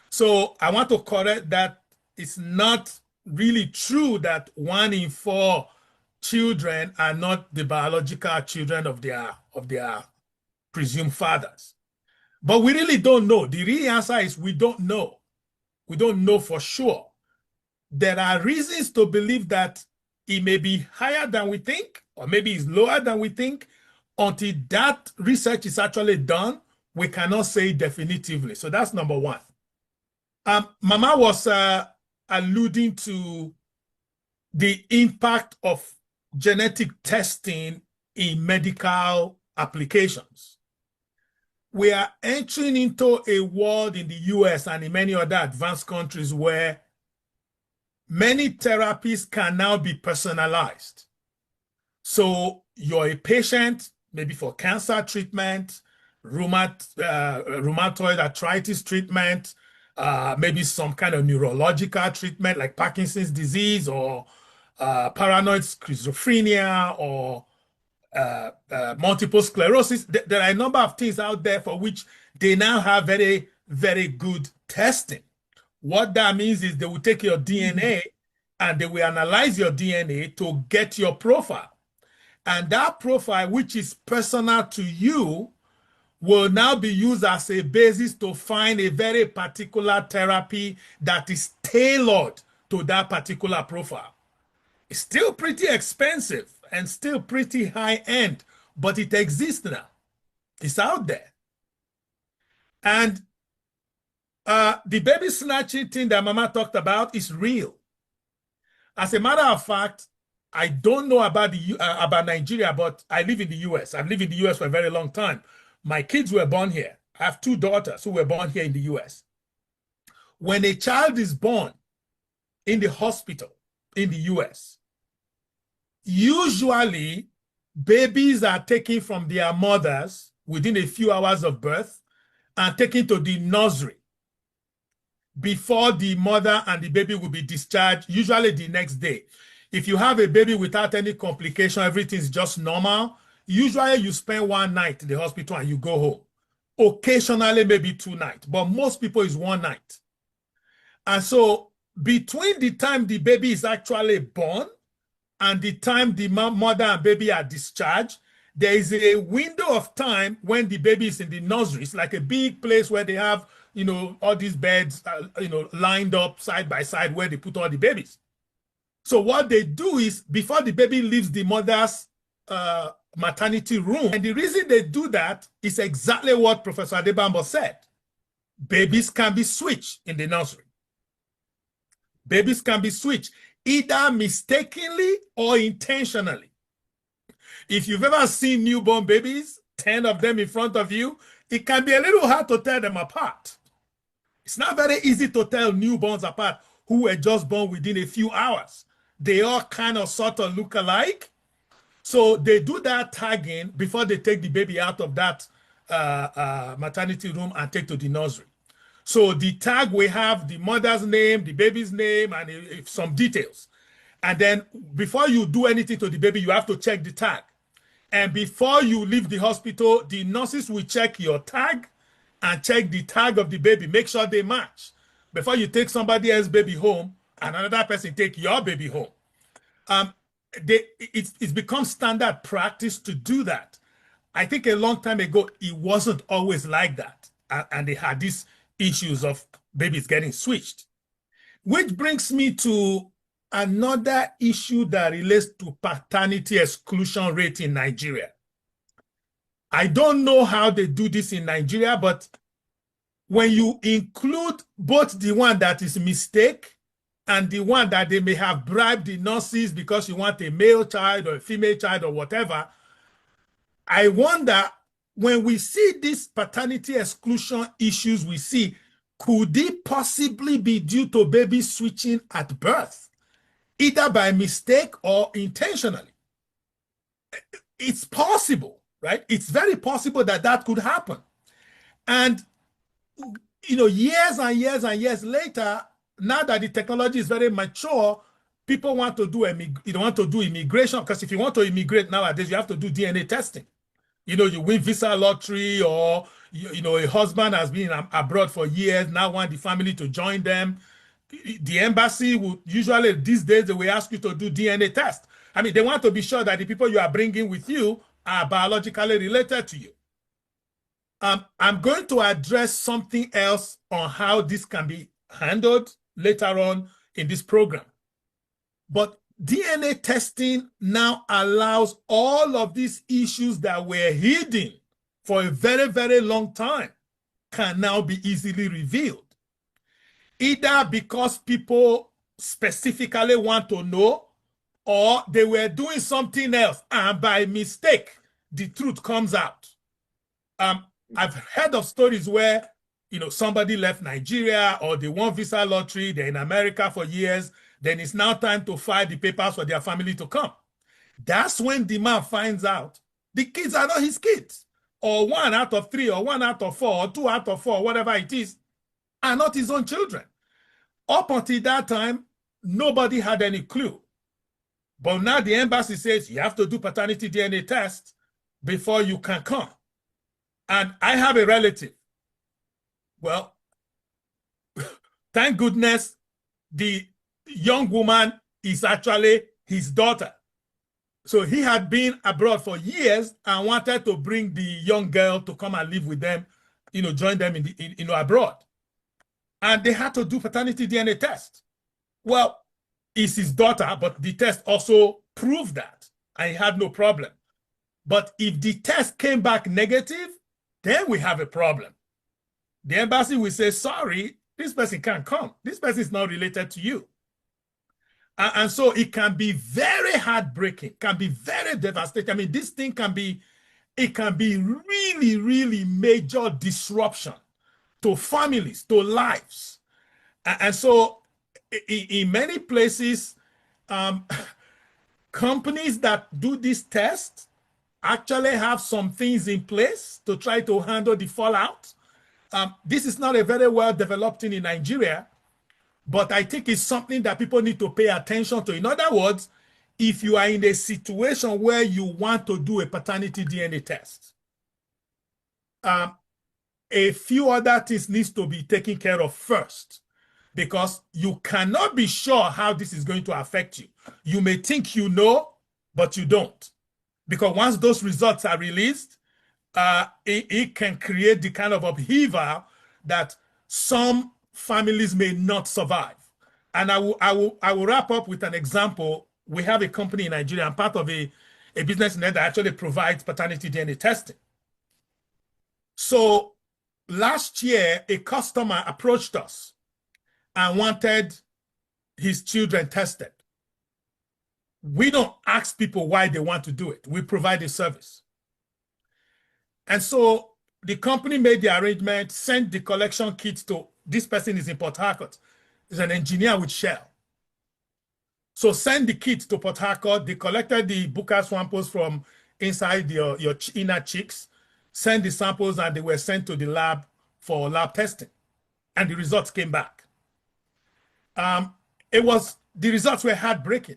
So I want to correct that. It's not really true that 1 in 4 children are not the biological children of their presumed fathers. But we really don't know. The real answer is we don't know. We don't know for sure. There are reasons to believe that it may be higher than we think, or maybe it's lower than we think. Until that research is actually done, we cannot say definitively. So that's number one. Mama was alluding to the impact of genetic testing in medical applications. We are entering into a world in the US and in many other advanced countries where many therapies can now be personalized. So you're a patient, maybe for cancer treatment, rheumatoid arthritis treatment, maybe some kind of neurological treatment like Parkinson's disease or paranoid schizophrenia or multiple sclerosis. There are a number of things out there for which they now have very, very good testing. What that means is they will take your DNA and they will analyze your DNA to get your profile. And that profile, which is personal to you, will now be used as a basis to find a very particular therapy that is tailored to that particular profile. It's still pretty expensive and still pretty high end, but it exists now. It's out there. And the baby snatching thing that Mama talked about is real. As a matter of fact, I don't know about Nigeria, but I live in the US. I've lived in the US for a very long time. My kids were born here. I have 2 daughters who were born here in the US. When a child is born in the hospital in the US, usually babies are taken from their mothers within a few hours of birth and taken to the nursery before the mother and the baby will be discharged, usually the next day. If you have a baby without any complication, everything's just normal, usually you spend 1 night in the hospital and you go home. Occasionally, maybe 2 nights, but most people is 1 night. And so between the time the baby is actually born and the time the mother and baby are discharged, there is a window of time when the baby is in the nursery. It's like a big place where they have, you know, all these beds, you know, lined up side by side where they put all the babies. So what they do is before the baby leaves the mother's maternity room, and the reason they do that is exactly what Professor Adebambo said. Babies can be switched in the nursery. Babies can be switched either mistakenly or intentionally. If you've ever seen newborn babies, 10 of them in front of you, it can be a little hard to tell them apart. It's not very easy to tell newborns apart who were just born within a few hours. They all kind of sort of look alike. So they do that tagging before they take the baby out of that maternity room and take to the nursery. So the tag, we have the mother's name, the baby's name, and some details. And then before you do anything to the baby, you have to check the tag. And before you leave the hospital, the nurses will check your tag and check the tag of the baby, make sure they match. Before you take somebody else's baby home and another person take your baby home. It's become standard practice to do that. I think a long time ago, it wasn't always like that. And they had these issues of babies getting switched. Which brings me to another issue that relates to paternity exclusion rate in Nigeria. I don't know how they do this in Nigeria, but when you include both the one that is mistake and the one that they may have bribed the nurses because you want a male child or a female child or whatever, I wonder, when we see these paternity exclusion issues we see, could it possibly be due to baby switching at birth, either by mistake or intentionally? It's possible, right? It's very possible that that could happen. And, you know, years and years and years later, now that the technology is very mature, people want to do immigration, because if you want to immigrate nowadays, you have to do DNA testing. You know, you win visa lottery, or you know, a husband has been abroad for years, now want the family to join them. The embassy would usually, these days, they will ask you to do DNA test. I mean, they want to be sure that the people you are bringing with you are biologically related to you. I'm going to address something else on how this can be handled later on in this program. But DNA testing now allows all of these issues that were hidden for a very, very long time can now be easily revealed. Either because people specifically want to know, or they were doing something else, and by mistake, the truth comes out. I've heard of stories where, you know, somebody left Nigeria, or they won visa lottery, they're in America for years, then it's now time to file the papers for their family to come. That's when the man finds out the kids are not his kids, or 1 out of 3, or 1 out of 4, or 2 out of 4, whatever it is, are not his own children. Up until that time, nobody had any clue. But now the embassy says you have to do paternity DNA test before you can come. And I have a relative. Well, thank goodness the young woman is actually his daughter. So he had been abroad for years and wanted to bring the young girl to come and live with them, you know, join them in abroad. And they had to do paternity DNA test. Well, it's his daughter, but the test also proved that, and he had no problem. But if the test came back negative, then we have a problem. The embassy will say, sorry, this person can't come. This person is not related to you. And so it can be very heartbreaking, can be very devastating. I mean, this thing can be, it can be really, really major disruption to families, to lives. And so in many places, companies that do this test actually have some things in place to try to handle the fallout. This is not a very well developed thing in Nigeria, but I think it's something that people need to pay attention to. In other words, if you are in a situation where you want to do a paternity DNA test, a few other things needs to be taken care of first, because you cannot be sure how this is going to affect you. You may think you know, but you don't. Because once those results are released, it can create the kind of upheaval that some families may not survive. And I will wrap up with an example. We have a company in Nigeria. I'm part of a business net that actually provides paternity DNA testing. So last year, a customer approached us and wanted his children tested. We don't ask people why they want to do it. We provide a service. And so the company made the arrangement, sent the collection kit to, this person is in Port Harcourt. He's an engineer with Shell. So send the kit to Port Harcourt. They collected the buccal samples from inside your inner cheeks, sent the samples, and they were sent to the lab for lab testing. And the results came back. The results were heartbreaking,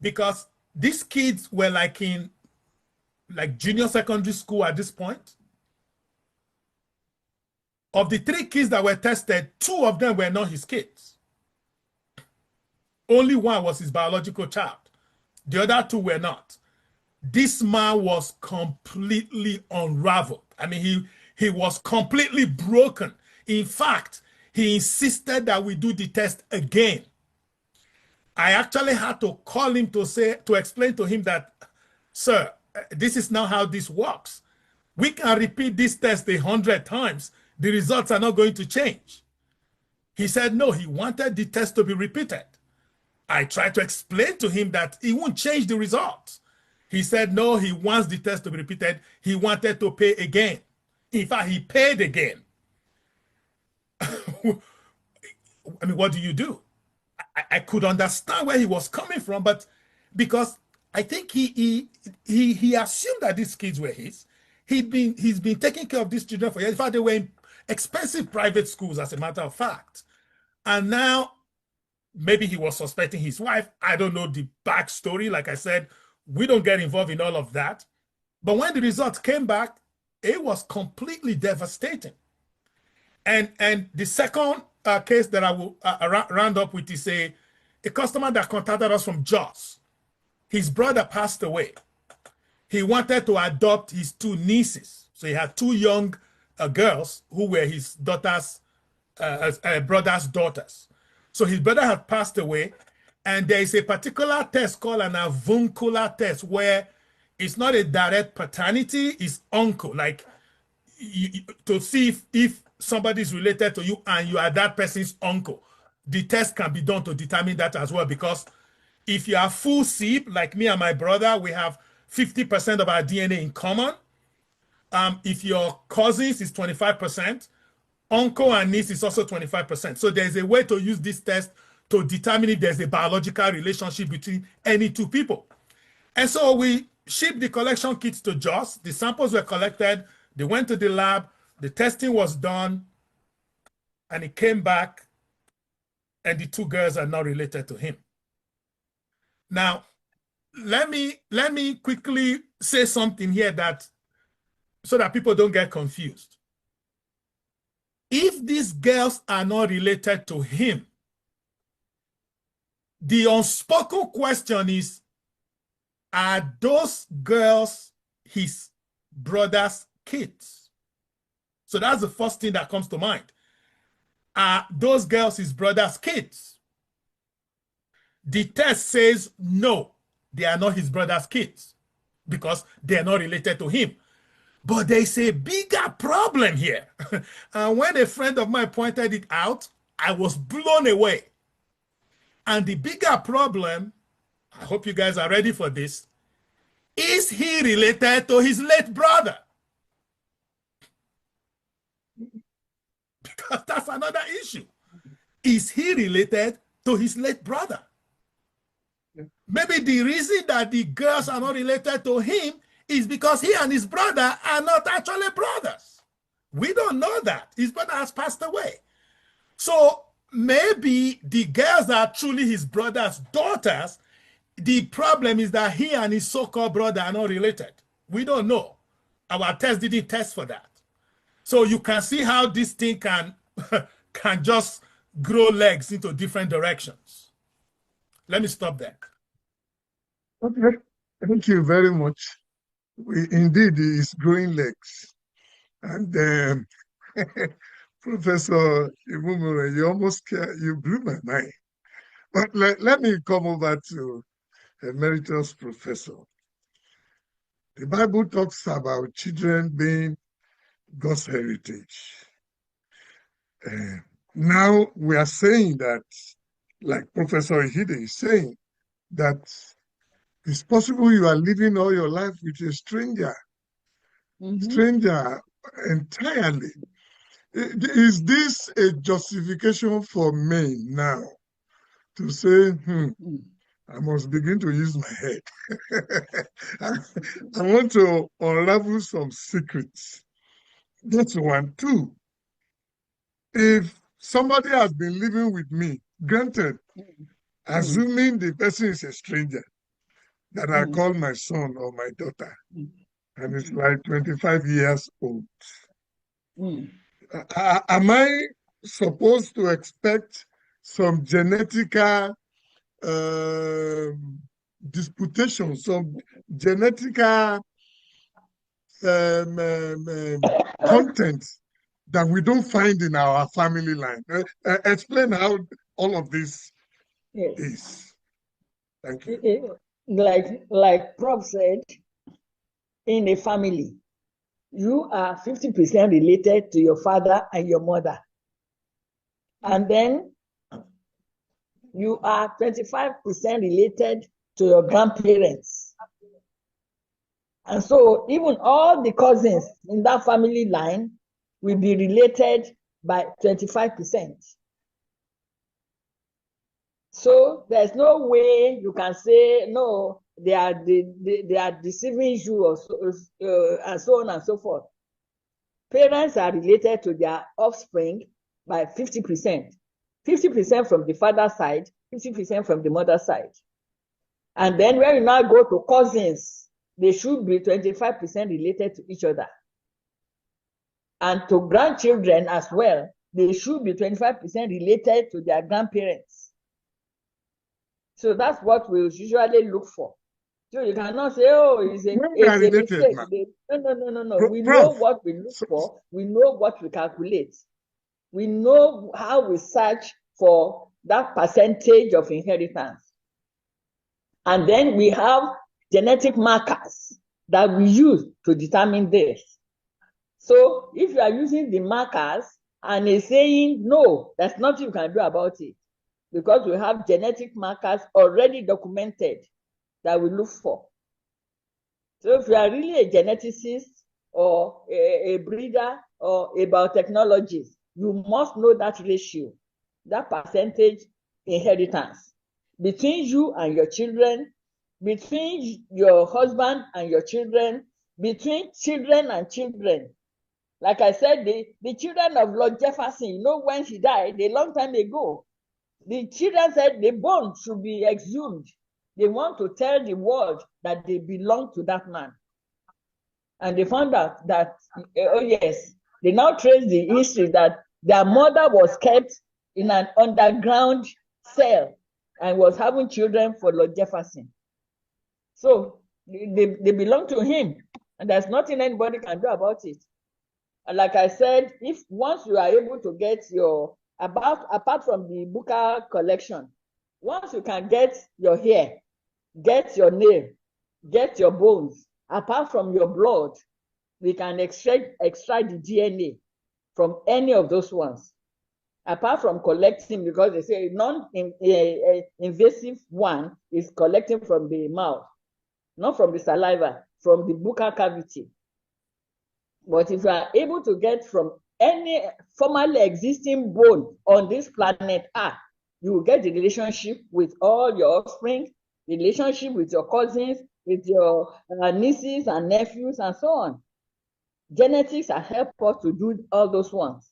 because these kids were like in junior secondary school at this point. Of the 3 kids that were tested, 2 of them were not his kids. Only one was his biological child. The other 2 were not. This man was completely unraveled. I mean, he was completely broken. In fact, he insisted that we do the test again. I actually had to call him to explain to him that, sir, this is not how this works. We can repeat this test 100 times. The results are not going to change. He said, no, he wanted the test to be repeated. I tried to explain to him that it won't change the results. He said, no, he wants the test to be repeated. He wanted to pay again. In fact, he paid again. I mean, what do you do? I could understand where he was coming from, but because I think he assumed that these kids were his. He's been taking care of these children for years. In fact, they were in expensive private schools, as a matter of fact. And now maybe he was suspecting his wife. I don't know the backstory. Like I said, we don't get involved in all of that. But when the results came back, it was completely devastating. And the second case that I will round up with is a customer that contacted us from Jos. His brother passed away. He wanted to adopt his two nieces. So he had two young girls who were his brother's daughters. So his brother had passed away, and there is a particular test called an avuncular test where it's not a direct paternity, it's uncle, like to see if somebody is related to you and you are that person's uncle. The test can be done to determine that as well, because if you are full SIB, like me and my brother, we have 50% of our DNA in common. If your cousins is 25%, uncle and niece is also 25%. So there's a way to use this test to determine if there's a biological relationship between any two people. And so we shipped the collection kits to Jos. The samples were collected. They went to the lab. The testing was done. And it came back. And the two girls are not related to him. Now, let me quickly say something here so that people don't get confused. If these girls are not related to him, the unspoken question is, are those girls his brother's kids? So that's the first thing that comes to mind. Are those girls his brother's kids? The test says no, they are not his brother's kids because they are not related to him. But there's a bigger problem here. And when a friend of mine pointed it out, I was blown away. And the bigger problem, I hope you guys are ready for this, is he related to his late brother? Because that's another issue. Is he related to his late brother? Maybe the reason that the girls are not related to him is because he and his brother are not actually brothers. We don't know that. His brother has passed away. So maybe the girls are truly his brother's daughters. The problem is that he and his so-called brother are not related. We don't know. Our test didn't test for that. So you can see how this thing can just grow legs into different directions. Let me stop there. Okay, thank you very much. Indeed, it's growing legs. And Professor Imumure, you blew my mind. But let me come over to Emeritus Professor. The Bible talks about children being God's heritage. Now we are saying that, like Professor Ihide is saying, that it's possible you are living all your life with a stranger, stranger entirely. Is this a justification for men now to say, I must begin to use my head? I want to unravel some secrets. That's one. Two, if somebody has been living with me, granted, assuming the person is a stranger that I call my son or my daughter, and it's like 25 years old, am I supposed to expect some genetical disputation, some genetical content that we don't find in our family line? Explain how all of this is. Thank you. Like Prof said, in a family, you are 50% related to your father and your mother. And then you are 25% related to your grandparents. And so even all the cousins in that family line will be related by 25%. So there's no way you can say, no, they are deceiving you or so, and so on and so forth. Parents are related to their offspring by 50%. 50% from the father's side, 50% from the mother's side. And then when you now go to cousins, they should be 25% related to each other. And to grandchildren as well, they should be 25% related to their grandparents. So that's what we usually look for. So you cannot say, oh, it's a mistake. No. We know what we look for. We know what we calculate. We know how we search for that percentage of inheritance. And then we have genetic markers that we use to determine this. So if you are using the markers and it's saying, no, there's nothing you can do about it, because we have genetic markers already documented that we look for. So if you are really a geneticist or a breeder or a biotechnologist, you must know that ratio, that percentage inheritance between you and your children, between your husband and your children, between children and children. Like I said, the children of Lord Jefferson, you know, when he died a long time ago, the children said the bone should be exhumed. They want to tell the world that they belong to that man. And they found out that, oh yes, they now trace the history that their mother was kept in an underground cell and was having children for Lord Jefferson. So they belong to him, and there's nothing anybody can do about it. And like I said, if once you are able to get your, apart from the Booker collection, once you can get your hair, get your nail, get your bones, apart from your blood, we can extract the DNA from any of those ones. Apart from collecting, because they say non-invasive one is collecting from the mouth, not from the saliva, from the buccal cavity. But if you are able to get from any formerly existing bone on this planet Earth, you will get the relationship with all your offspring, the relationship with your cousins, with your nieces and nephews, and so on. Genetics has helped us to do all those ones.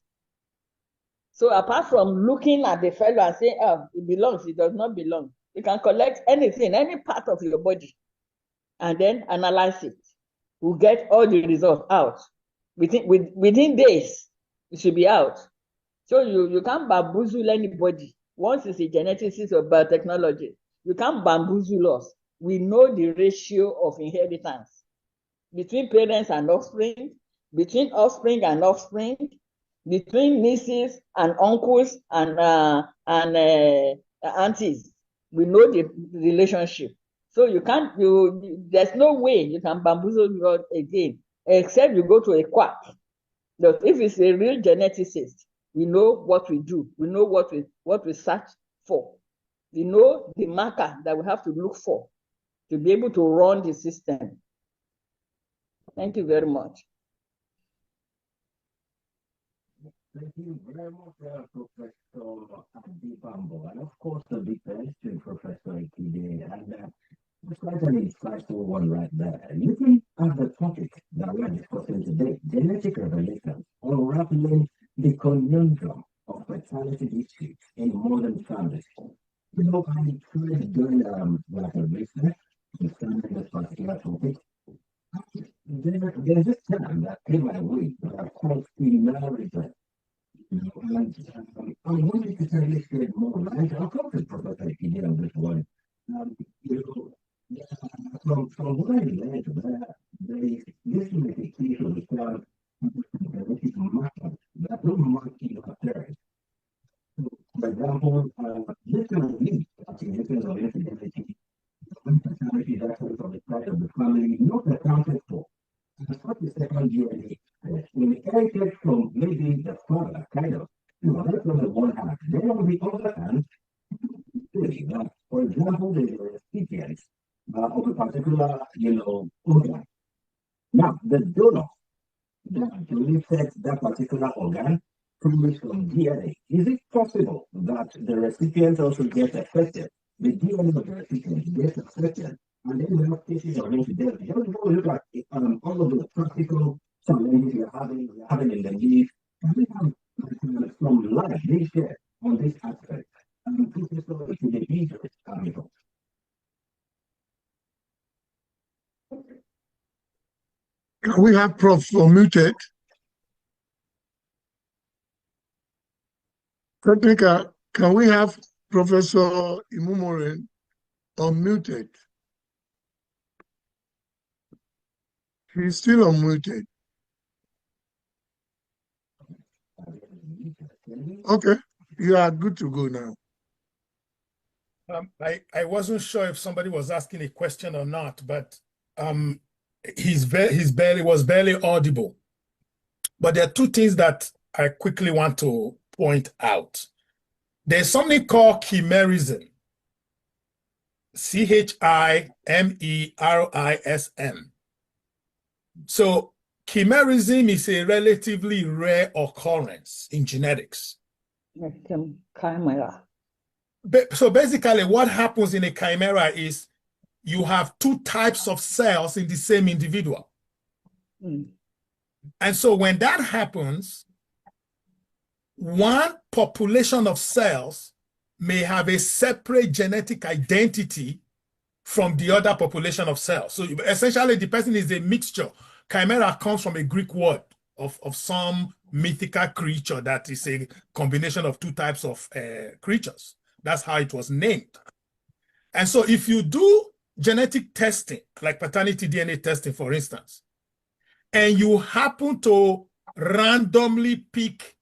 So apart from looking at the fellow and saying, oh, it belongs, it does not belong, you can collect anything, any part of your body, and then analyze it. We'll get all the results out. Within days, it should be out. So you can't bamboozle anybody. Once it's a geneticist or biotechnology, you can't bamboozle us. We know the ratio of inheritance between parents and offspring, between offspring and offspring, between nieces and uncles and aunties. We know the relationship. So there's no way you can bamboozle God again, except you go to a quack. But if it's a real geneticist, we know what we do. We know what we search for. We know the marker that we have to look for to be able to run the system. Thank you very much. Thank you very much, Professor Adibambo. And of course, the big thanks to Professor Ikide. And just like an insightful one right there. Looking at the topic that we're discussing today, genetic revelation, unraveling the conundrum of fertility disputes in modern families. You know, I tried doing like a research concerning this particular topic. There's this term that came my way called female. And I wanted to tell you straight more, right? I'll come to Professor Ikide on this one. From what I read, this is a case of the term that don't mark your appearance. So, for example, this can lead to significant of infidelity, uncertainty that comes from the side of the family, not accounted for. And what the second DNA inherited from maybe the father, kind of, that's on the one hand. Then on the other hand, for example, the recipient of a particular, organ. Now, the donor that donated that particular organ comes from DNA. Is it possible that the recipient also gets affected? The DNA of the recipient gets affected, and then we have cases of infidelity. Just look at all of the practical challenges you're having in the news. We have some light being shared on this aspect. And this is sort of the issues coming from. we have Prof. Unmuted? Technical, can we have Professor Imumore unmuted? He's still unmuted. Okay, you are good to go now. I wasn't sure if somebody was asking a question or not, but he was barely audible. But there are two things that I quickly want to point out. There's something called chimerism. Chimerism. So chimerism is a relatively rare occurrence in genetics. Chimera. So basically what happens in a chimera is you have two types of cells in the same individual. And so when that happens, one population of cells may have a separate genetic identity from the other population of cells. So essentially the person is a mixture. Chimera comes from a Greek word of some mythical creature that is a combination of two types of creatures. That's how it was named. And so if you do genetic testing, like paternity DNA testing, for instance, and you happen to randomly pick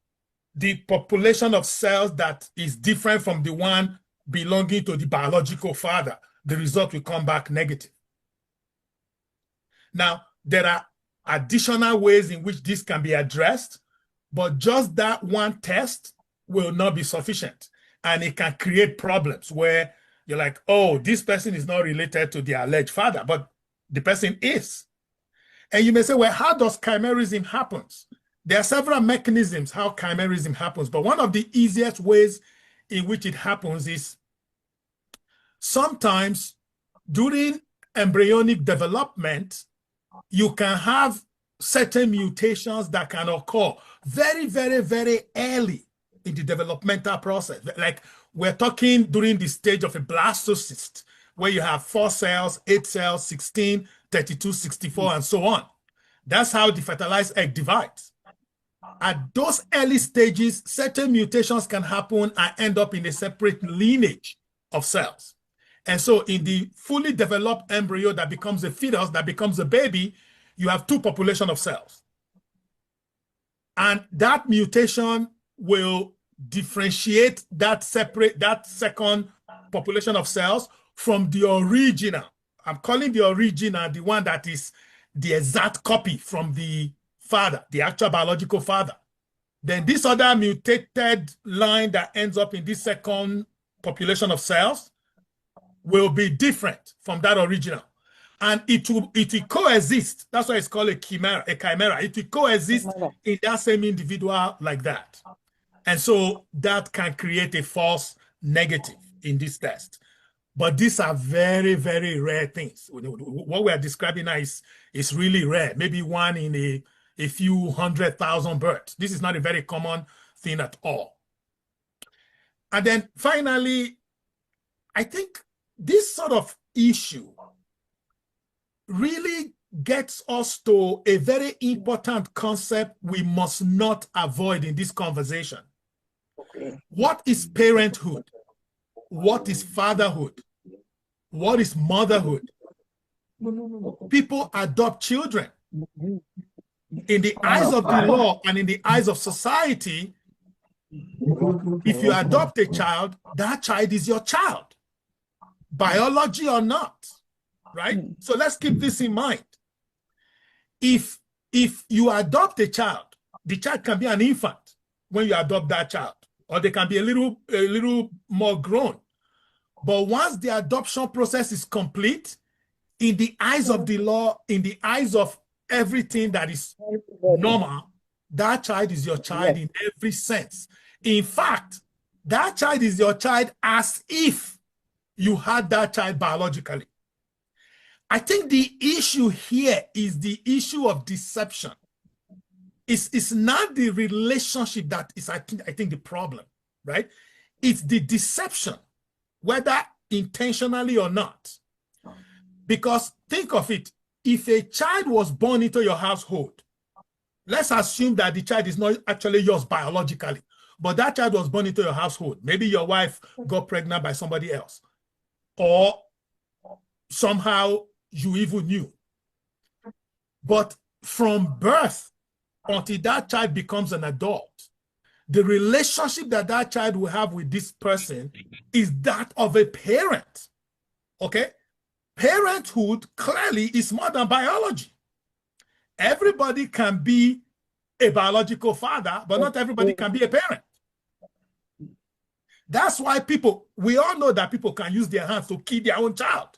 the population of cells that is different from the one belonging to the biological father, the result will come back negative. Now, there are additional ways in which this can be addressed, but just that one test will not be sufficient. And it can create problems where you're like, oh, this person is not related to the alleged father, but the person is. And you may say, well, how does chimerism happen? There are several mechanisms how chimerism happens, but one of the easiest ways in which it happens is sometimes during embryonic development, you can have certain mutations that can occur very, very, very early in the developmental process. Like we're talking during the stage of a blastocyst, where you have 4 cells, 8 cells, 16, 32, 64, and so on. That's how the fertilized egg divides. At those early stages, certain mutations can happen and end up in a separate lineage of cells. And so in the fully developed embryo that becomes a fetus, that becomes a baby, you have 2 populations of cells. And that mutation will differentiate that second population of cells from the original. I'm calling the original the one that is the exact copy from the father, the actual biological father. Then this other mutated line that ends up in this second population of cells will be different from that original. And it will coexist. That's why it's called a chimera. It will coexist in that same individual like that. And so that can create a false negative in this test. But these are very, very rare things. What we are describing now is really rare. Maybe one in a few 100,000 births. This is not a very common thing at all. And then finally, I think this sort of issue really gets us to a very important concept we must not avoid in this conversation. Okay. What is parenthood? What is fatherhood? What is motherhood? People adopt children. In the eyes of the law and in the eyes of society, if you adopt a child, that child is your child, biology or not, right? So let's keep this in mind. If you adopt a child, the child can be an infant when you adopt that child, or they can be a little more grown. But once the adoption process is complete, in the eyes of the law, in the eyes of everything that is normal, that child is your child in every sense. In fact, that child is your child as if you had that child biologically. I think the issue here is the issue of deception. It's not the relationship that is, I think the problem, right? It's the deception, whether intentionally or not. Because think of it, if a child was born into your household, let's assume that the child is not actually yours biologically, but that child was born into your household. Maybe your wife got pregnant by somebody else, or somehow you even knew. But from birth until that child becomes an adult, the relationship that that child will have with this person is that of a parent. Okay? Parenthood clearly is more than biology. Everybody can be a biological father, but not everybody can be a parent. That's why we all know that people can use their hands to kill their own child.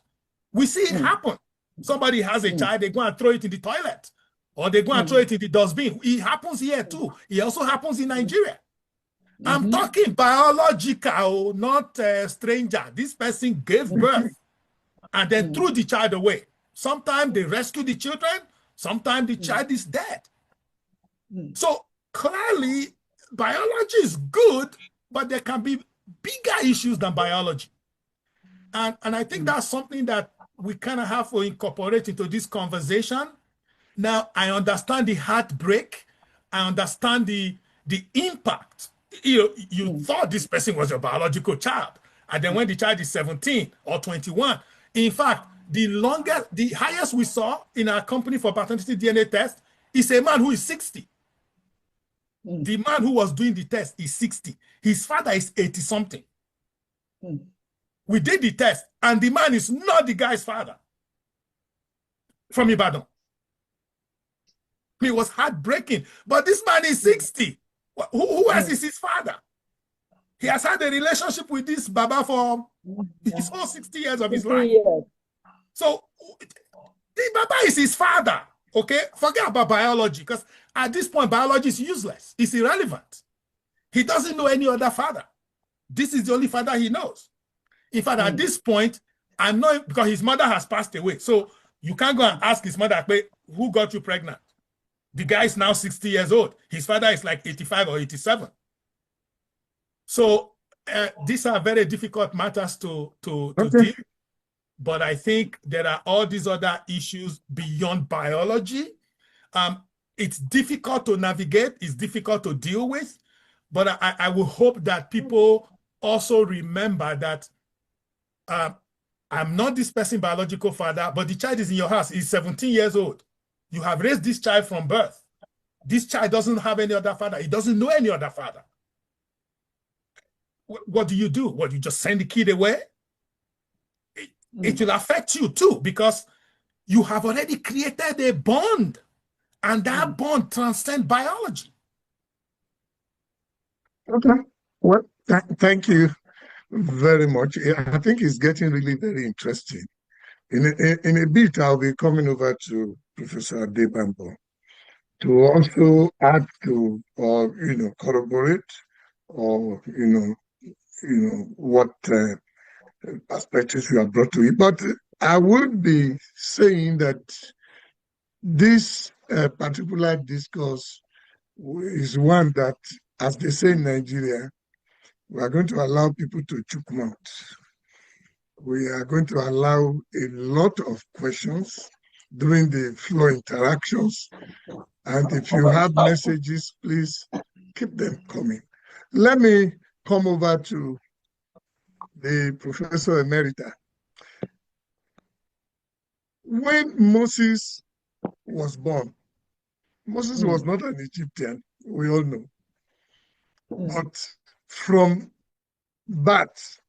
We see it happen. Somebody has a child, they go and throw it in the toilet, or they go and throw it in the dustbin. It happens here too. It also happens in Nigeria. I'm talking biological, not a stranger. This person gave birth and then threw the child away. Sometimes they rescue the children, sometimes the child is dead. So clearly, biology is good, but there can be bigger issues than biology. And I think that's something that we kind of have to incorporate into this conversation. Now, I understand the heartbreak. I understand the impact. You thought this person was your biological child. And then when the child is 17 or 21, in fact, the highest we saw in our company for paternity DNA test is a man who is 60. The man who was doing the test is 60. His father is 80-something. We did the test, and the man is not the guy's father from Ibadan. It was heartbreaking. But this man is 60. Who else is his father? He has had a relationship with this Baba for his whole 60 years of his life. So the Baba is his father. Okay? Forget about biology, because at this point, biology is useless. It's irrelevant. He doesn't know any other father. This is the only father he knows. In fact, at this point, I'm not, because his mother has passed away. So you can't go and ask his mother, who got you pregnant? The guy is now 60 years old. His father is like 85 or 87. So these are very difficult matters to deal. But I think there are all these other issues beyond biology. It's difficult to navigate. It's difficult to deal with. But I will hope that people also remember that I'm not this person's biological father, but the child is in your house. He's 17 years old. You have raised this child from birth. This child doesn't have any other father. He doesn't know any other father. What do? What, you just send the kid away? It will affect you too, because you have already created a bond, and that bond transcends biology. Okay. Well, thank you very much. I think it's getting really very interesting. In a bit, I'll be coming over to Professor Adebambo to also add to, or corroborate, or what perspectives you have brought to it. But I would be saying that this particular discourse is one that, as they say in Nigeria, we are going to allow people to chook mouth. We are going to allow a lot of questions during the floor interactions. And if you have messages, please keep them coming. Let me come over to the Professor Emerita. When Moses was born, Moses was not an Egyptian, we all know. But from birth,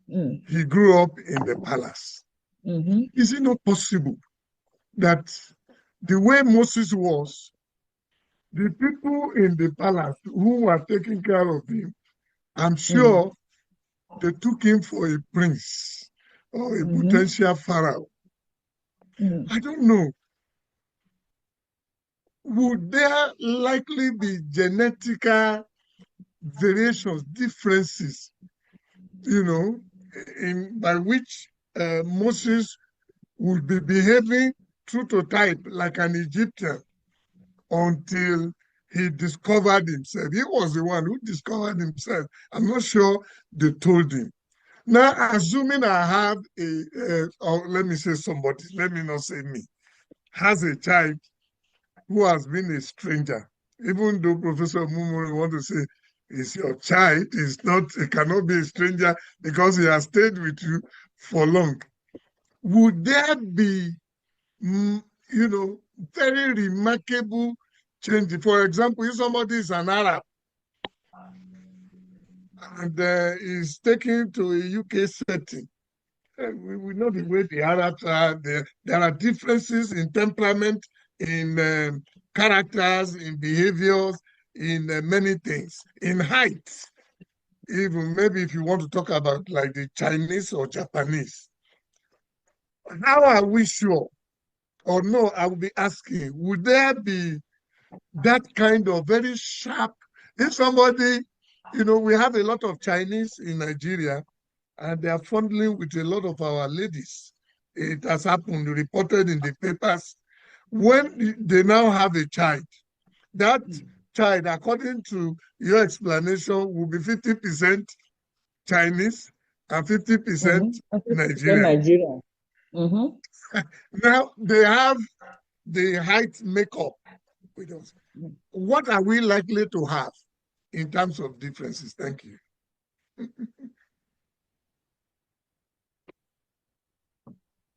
he grew up in the palace. Is it not possible that the way Moses was, the people in the palace who were taking care of him, I'm sure they took him for a prince or a potential pharaoh? I don't know. Would there likely be genetical variations, differences, by which Moses would be behaving true to type like an Egyptian until he discovered himself? He was the one who discovered himself. I'm not sure they told him. Now, assuming I have or let me say somebody, let me not say me. has a child who has been a stranger, even though Professor Mumori want to say is your child, it cannot be a stranger because he has stayed with you for long. Would there be, very remarkable change? For example, if somebody is an Arab and is taken to a UK setting, we know the way the Arabs are. There are differences in temperament, in characters, in behaviors, in many things, in height. Even maybe if you want to talk about like the Chinese or Japanese. How are we sure? Or no, I will be asking, would there be that kind of very sharp, if somebody, we have a lot of Chinese in Nigeria, and they are fondling with a lot of our ladies. It has happened, reported in the papers. When they now have a child, that child, according to your explanation, will be 50% Chinese and 50% Nigerian. Nigerian. Mm-hmm. Now they have the height makeup with us. What are we likely to have in terms of differences? Thank you.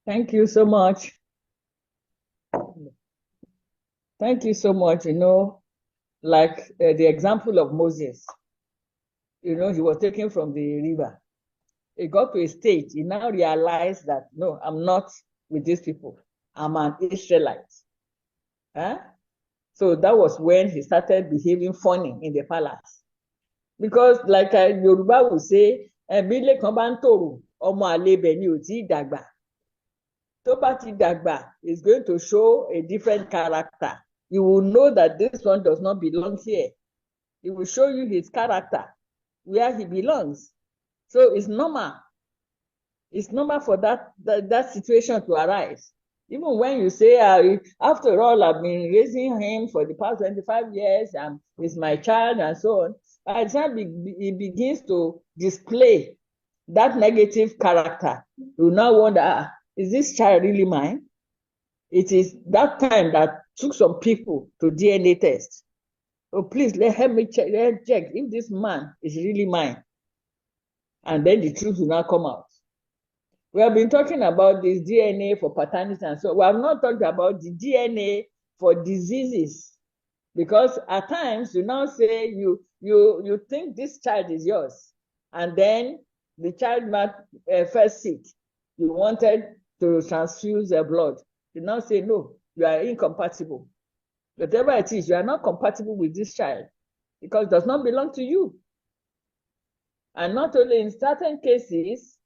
Thank you so much. Thank you so much. Like the example of Moses, he was taken from the river. He got to a stage, he now realized that, no, I'm not with these people. I'm an Israelite. Huh? So that was when he started behaving funny in the palace. Because like Yoruba would say, Bile kan ba n toro, ọmọ àlebẹ̀ ni ò tí dàgbà. Tó bá ti dàgbà is going to show a different character. You will know that this one does not belong here. He will show you his character, where he belongs. So it's normal. It's normal for that situation to arise. Even when you say, after all, I've been raising him for the past 25 years, and he's my child, and so on. By the time he begins to display that negative character, you now wonder, is this child really mine? It is that time that took some people to DNA test. Oh, please, let me check if this man is really mine. And then the truth will now come out. We have been talking about this DNA for paternity, and so we have not talked about the DNA for diseases, because at times you now say you think this child is yours, and then the child might first sick. You wanted to transfuse their blood. You now say no, you are incompatible. Whatever it is, you are not compatible with this child because it does not belong to you. And not only in certain cases,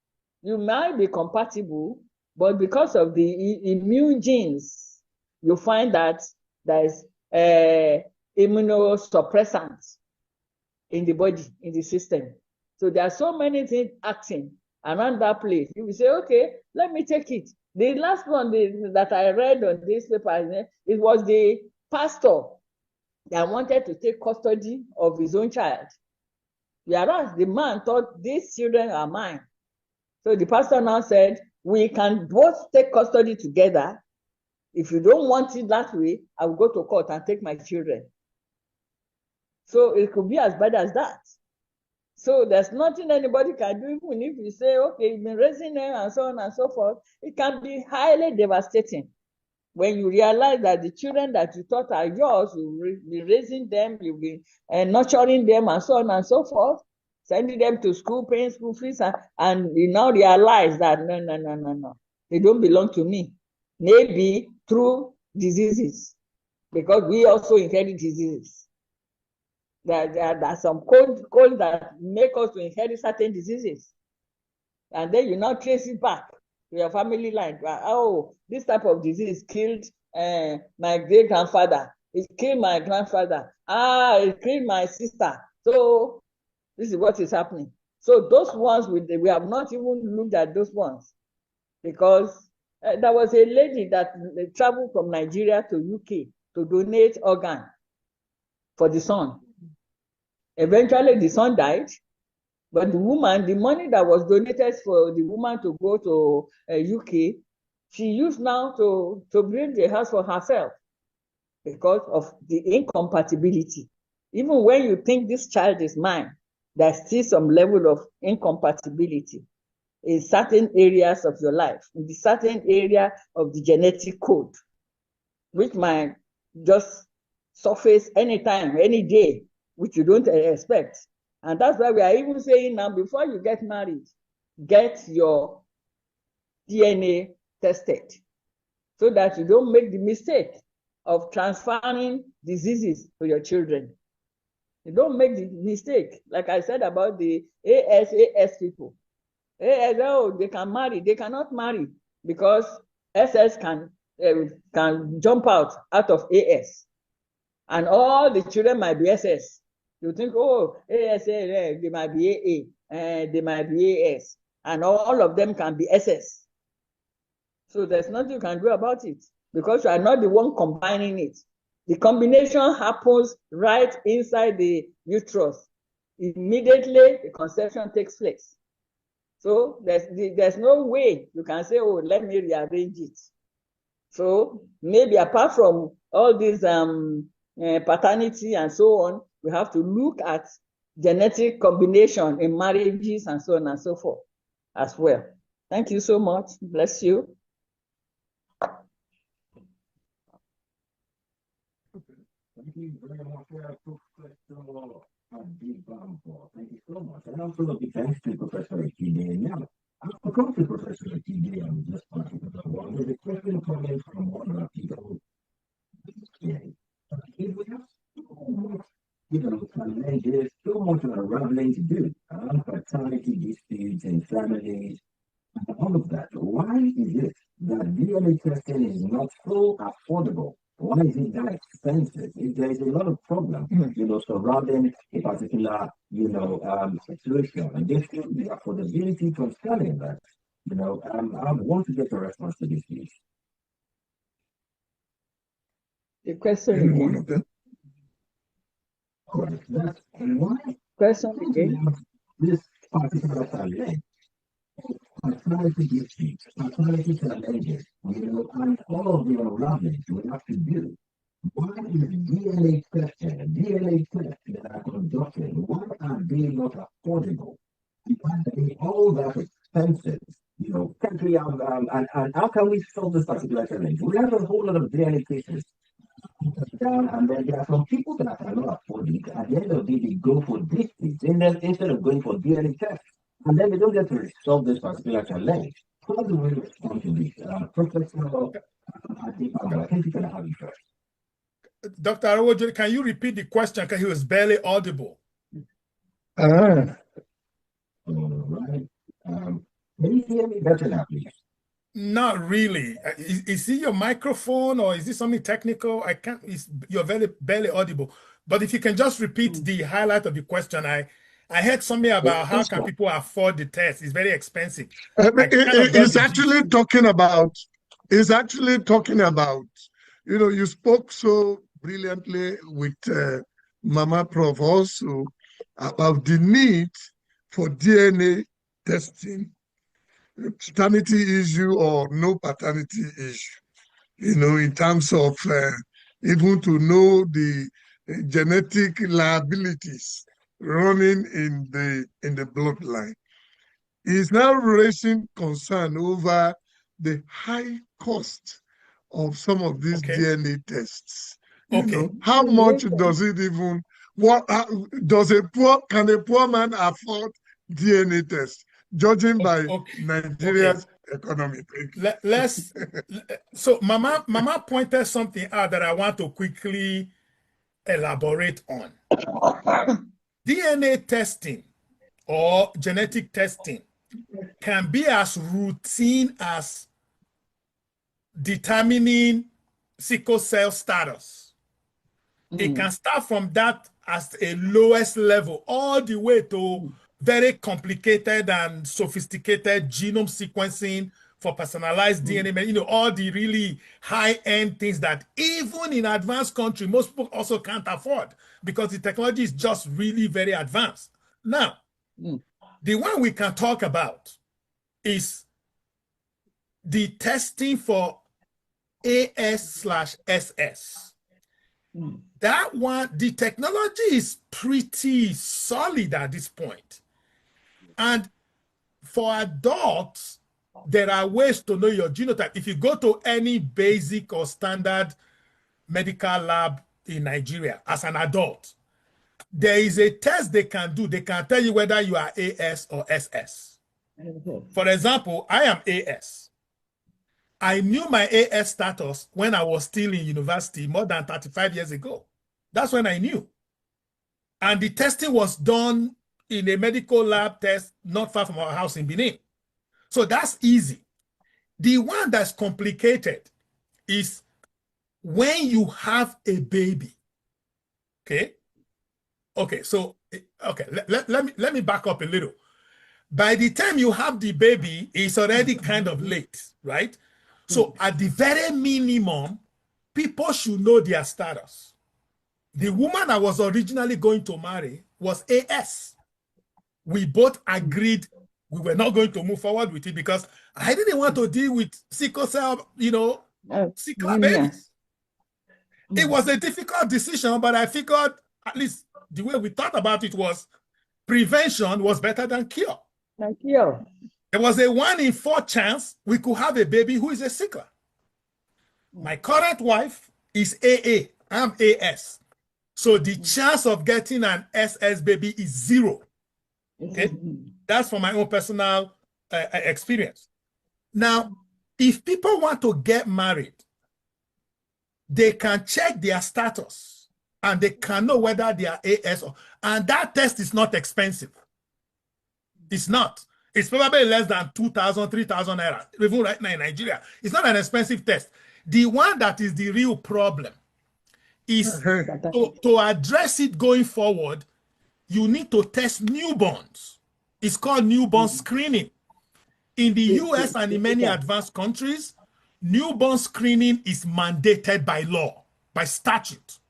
you might be compatible, but because of the immune genes, you find that there's immunosuppressants in the body, in the system. So there are so many things acting around that place. You will say, okay, let me take it. The last one that I read on this paper, it was the pastor that wanted to take custody of his own child. Whereas the man thought, these children are mine. So the pastor now said, we can both take custody together. If you don't want it that way, I will go to court and take my children. So it could be as bad as that. So there's nothing anybody can do, even if you say, okay, you've been raising them and so on and so forth. It can be highly devastating when you realize that the children that you thought are yours, you've been raising them, you've been nurturing them and so on and so forth, sending them to school, paying school fees, and you now realize that no, they don't belong to me. Maybe through diseases, because we also inherit diseases. There are some codes that make us to inherit certain diseases. And then you now trace it back to your family line. Oh, this type of disease killed my great-grandfather. It killed my grandfather. It killed my sister. So this is what is happening. So those ones, we have not even looked at those ones, because there was a lady that traveled from Nigeria to UK to donate organ for the son. Eventually, the son died, but the money that was donated for the woman to go to UK, she used now to build a house for herself because of the incompatibility. Even when you think this child is mine, there's still some level of incompatibility in certain areas of your life, in the certain area of the genetic code, which might just surface anytime, any day, which you don't expect. And that's why we are even saying now, before you get married, get your DNA tested so that you don't make the mistake of transferring diseases to your children. You don't make the mistake, like I said about the AS people. AS, oh, they can marry. They cannot marry because SS can jump out of AS. And all the children might be SS. You think, oh, AS, they might be AA, they might be AS. And all of them can be SS. So there's nothing you can do about it because you are not the one combining it. The combination happens right inside the uterus. Immediately, the conception takes place. So there's no way you can say, oh, let me rearrange it. So maybe apart from all these paternity and so on, we have to look at genetic combination in marriages and so on and so forth as well. Thank you so much. Bless you. Thank you very much, Professor Adibambo. Thank you so much. And also a big thanks to Professor Akide. Now, I'll come to Professor Akide on this particular one. There's a question coming from one of our people. If we have so much, challenges, so much unraveling to do, paternity disputes and families, and all of that, why is it that DNA testing is not so affordable? Why is it that expensive? There is a lot of problem, surrounding a particular, situation, and there should be affordability concerning that. I want to get a response to this, please. The question again. Correct. That's why. Question again. This particular challenge, paternity disputes, paternity challenges, and all of the unravelings we have to do. Why is DNA testing, DNA tests that are conducted, why are they not affordable? Why are they all that expensive? Can we and how can we solve this particular challenge? We have a whole lot of DNA cases. And then there are some people that cannot afford it. At the end of the day, they go for disputes instead of going for DNA tests. And then they don't get to resolve this particular challenge. How do we respond to this? Professor, I think you can have it first. Dr. Arowojo, can you repeat the question? Because he was barely audible. All right. Can you hear me better now, please? Not really. Is it your microphone or is this something technical? I can't. You're barely audible. But if you can just repeat the highlight of the question, I heard something about how can people afford the test. It's very expensive. It's actually talking about. You spoke so brilliantly with Mama Prof also about the need for DNA testing, paternity issue or no paternity issue, in terms of even to know the genetic liabilities running in the bloodline. Is now raising concern over the high cost of some of these DNA tests. How much does it even? Can a poor man afford DNA tests? Judging by Nigeria's economy. So Mama pointed something out that I want to quickly elaborate on. DNA testing or genetic testing can be as routine as determining sickle cell status. It can start from that as a lowest level all the way to very complicated and sophisticated genome sequencing for personalized DNA, all the really high-end things that even in advanced countries, most people also can't afford because the technology is just really very advanced. Now, the one we can talk about is the testing for AS/SS. That one, the technology is pretty solid at this point. And for adults, there are ways to know your genotype. If you go to any basic or standard medical lab in Nigeria as an adult, there is a test they can do. They can tell you whether you are AS or SS. For example, I am AS. I knew my AS status when I was still in university more than 35 years ago. That's when I knew. And the testing was done in a medical lab test not far from our house in Benin. So that's easy. The one that's complicated is when you have a baby. Okay? Okay, so, okay, let me back up a little. By the time you have the baby, it's already kind of late, right? So at the very minimum, people should know their status. The woman I was originally going to marry was AS. We both agreed we were not going to move forward with it because I didn't want to deal with sickle cell, sickle babies. It was a difficult decision, but I figured at least the way we thought about it was prevention was better than cure. Thank you. There was a 1 in 4 chance we could have a baby who is a sickler. My current wife is AA. I'm AS. So the chance of getting an SS baby is 0. Okay? That's from my own personal experience. Now, if people want to get married, they can check their status and they can know whether they are AS and that test is not expensive. It's not. It's probably less than 2,000, 3,000 naira, even right now in Nigeria. It's not an expensive test. The one that is the real problem is to address it going forward, you need to test newborns. It's called newborn screening. In the US and in many advanced countries, newborn screening is mandated by law, by statute.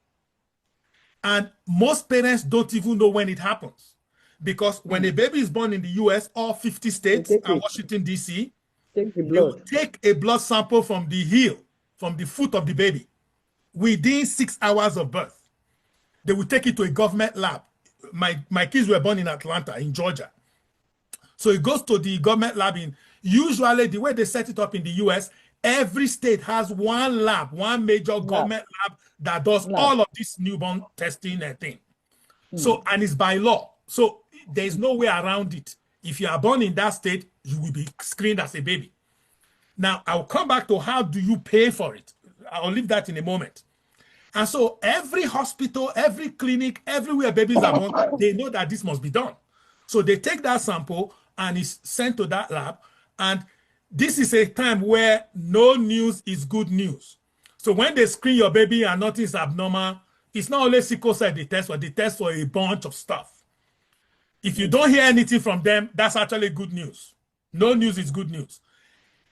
And most parents don't even know when it happens. Because when a baby is born in the US, all 50 states and Washington, D.C., they will take a blood sample from the heel, from the foot of the baby, within 6 hours of birth. They will take it to a government lab. My kids were born in Atlanta, in Georgia. So it goes to the government lab. Usually, the way they set it up in the US, every state has one lab, one major government lab that does all of this newborn testing and thing. So, and it's by law. So there's no way around it. If you are born in that state, you will be screened as a baby. Now, I'll come back to how do you pay for it. I'll leave that in a moment. And so every hospital, every clinic, everywhere babies are born, they know that this must be done. So they take that sample and it's sent to that lab. And this is a time where no news is good news. So when they screen your baby and nothing is abnormal, it's not only sickle cell they test, but they test for a bunch of stuff. If you don't hear anything from them, that's actually good news. No news is good news.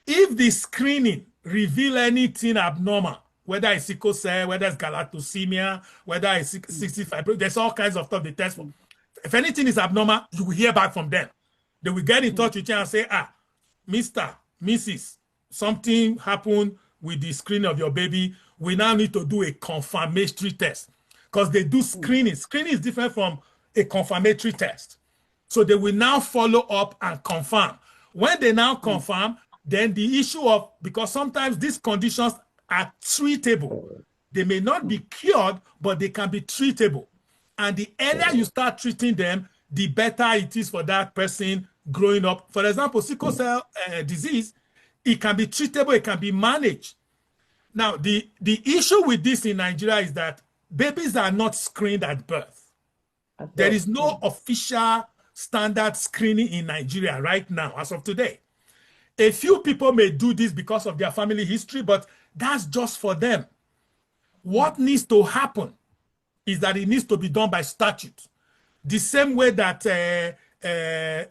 If the screening reveal anything abnormal, whether it's sickle cell, whether it's galactosemia, whether it's 65, there's all kinds of stuff they test for. If anything is abnormal, you will hear back from them. They will get in touch with you and say, Mr., Mrs., something happened with the screening of your baby. We now need to do a confirmatory test because they do screening. Screening is different from a confirmatory test. So they will now follow up and confirm. When they now confirm, then the issue of, because sometimes these conditions are treatable. They may not be cured, but they can be treatable. And the earlier you start treating them, the better it is for that person growing up. For example, sickle cell disease, it can be treatable, it can be managed. Now, the issue with this in Nigeria is that babies are not screened at birth. There is no official standard screening in Nigeria right now, as of today. A few people may do this because of their family history, but that's just for them. What needs to happen is that it needs to be done by statute. The same way that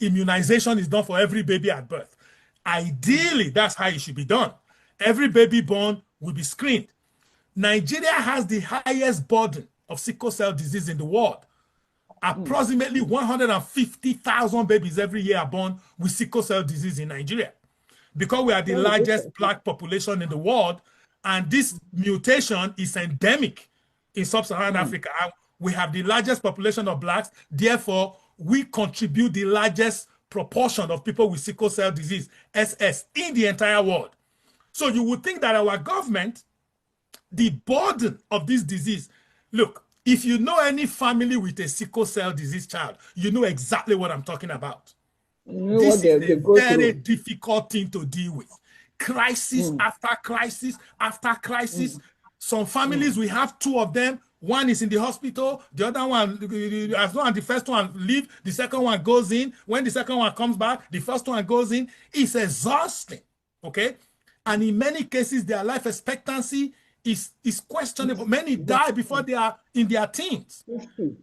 immunization is done for every baby at birth. Ideally, that's how it should be done. Every baby born will be screened. Nigeria has the highest burden of sickle cell disease in the world. Approximately 150,000 babies every year are born with sickle cell disease in Nigeria. because we are the largest black population in the world, and this mutation is endemic in sub-Saharan Africa. We have the largest population of blacks, therefore we contribute the largest proportion of people with sickle cell disease, SS, in the entire world. So you would think that our government, the burden of this disease, look, if you know any family with a sickle cell disease child, you know exactly what I'm talking about. This is a very difficult thing to deal with. Crisis after crisis after crisis. Some families, we have two of them. One is in the hospital, the other one, as long as the first one leaves, the second one goes in. When the second one comes back, the first one goes in. It's exhausting, okay? And in many cases, their life expectancy is questionable. Many die before they are in their teens.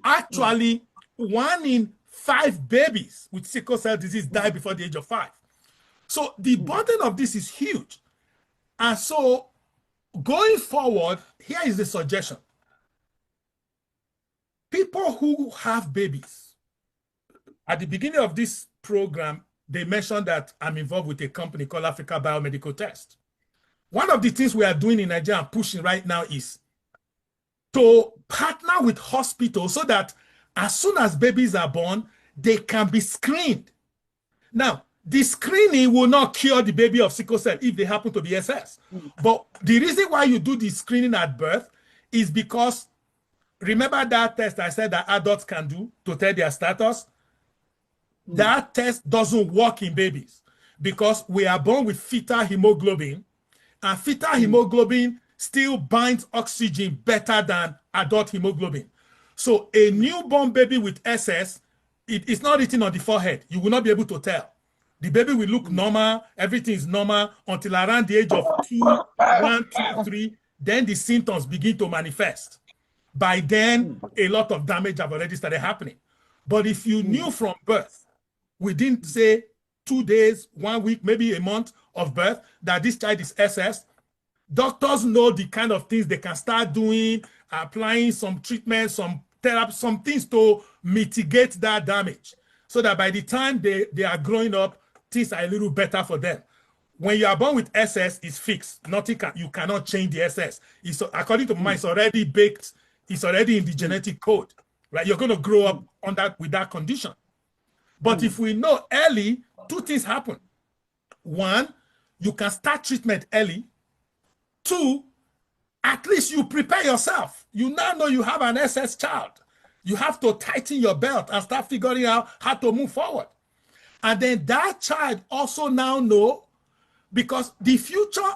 Actually, 1 in 5 babies with sickle cell disease die before the age of 5. So the burden of this is huge. And so going forward, here is the suggestion. People who have babies, at the beginning of this program, they mentioned that I'm involved with a company called Africa Biomedical Test. One of the things we are doing in Nigeria and pushing right now is to partner with hospitals so that as soon as babies are born, they can be screened. Now, the screening will not cure the baby of sickle cell if they happen to be SS. But the reason why you do the screening at birth is because, remember that test I said that adults can do to tell their status? That test doesn't work in babies because we are born with fetal hemoglobin, and fetal hemoglobin still binds oxygen better than adult hemoglobin. So a newborn baby with SS, it's not written on the forehead. You will not be able to tell. The baby will look normal, everything is normal until around the age of 1, 2, 3, then the symptoms begin to manifest. By then, a lot of damage have already started happening. But if you knew from birth, within, say, 2 days, 1 week, maybe a month of birth, that this child is SS, doctors know the kind of things they can start doing, applying some treatment, some therapy, some things to mitigate that damage. So that by the time they are growing up, things are a little better for them. When you are born with SS, it's fixed. Nothing you cannot change the SS. It's, according to mine, it's already baked. It's already in the genetic code, right? You're going to grow up on that with that condition. But if we know early, 2 things happen. 1, you can start treatment early. 2, at least you prepare yourself. You now know you have an SS child. You have to tighten your belt and start figuring out how to move forward. And then that child also now know, because the future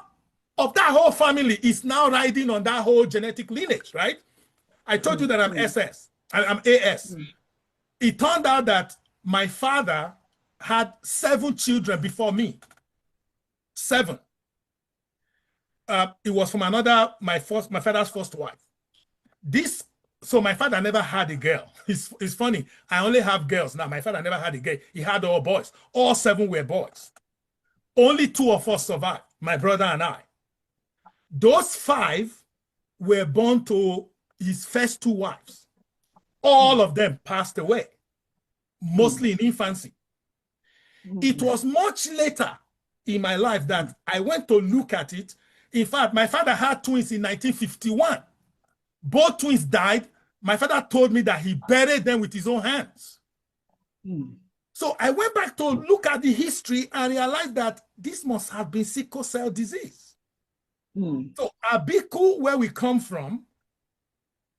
of that whole family is now riding on that whole genetic lineage, right? I told you that I'm SS, I'm AS. It turned out that my father had 7 children before me. 7. It was from my father's first wife. So my father never had a girl. It's funny. I only have girls now. My father never had a girl. He had all boys. All 7 were boys. Only 2 of us survived, my brother and I. Those 5 were born to his first 2 wives. All of them passed away, mostly in infancy. It was much later in my life that I went to look at it. In fact, my father had twins in 1951. Both twins died. My father told me that he buried them with his own hands. So I went back to look at the history and realized that this must have been sickle cell disease. So Abiku, where we come from,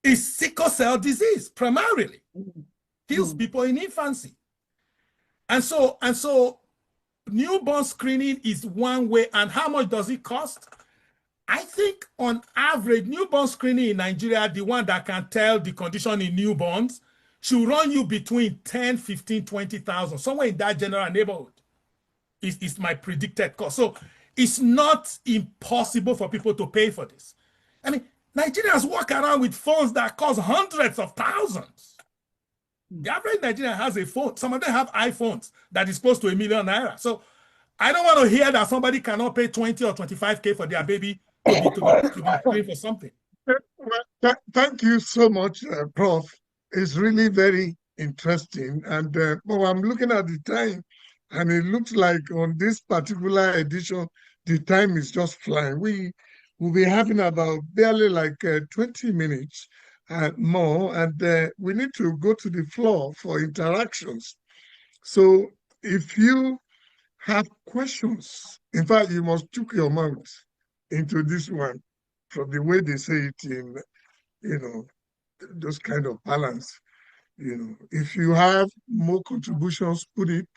is sickle cell disease primarily. Kills people in infancy. And so newborn screening is one way. And how much does it cost? I think on average, newborn screening in Nigeria, the one that can tell the condition in newborns, should run you between 10, 15, 20,000, somewhere in that general neighborhood is my predicted cost. So it's not impossible for people to pay for this. I mean, Nigerians walk around with phones that cost hundreds of thousands. The average Nigerian has a phone. Some of them have iPhones that is close to ₦1 million. So I don't want to hear that somebody cannot pay 20 or 25K for their baby to be screened for something. Thank you so much, Prof. It's really very interesting. And well, I'm looking at the time, And it looks like on this particular edition, the time is just flying. We will be having about barely like 20 minutes more, and we need to go to the floor for interactions. So if you have questions, in fact, you must took your mouth into this one from the way they say it in, those kind of balance. If you have more contributions, put it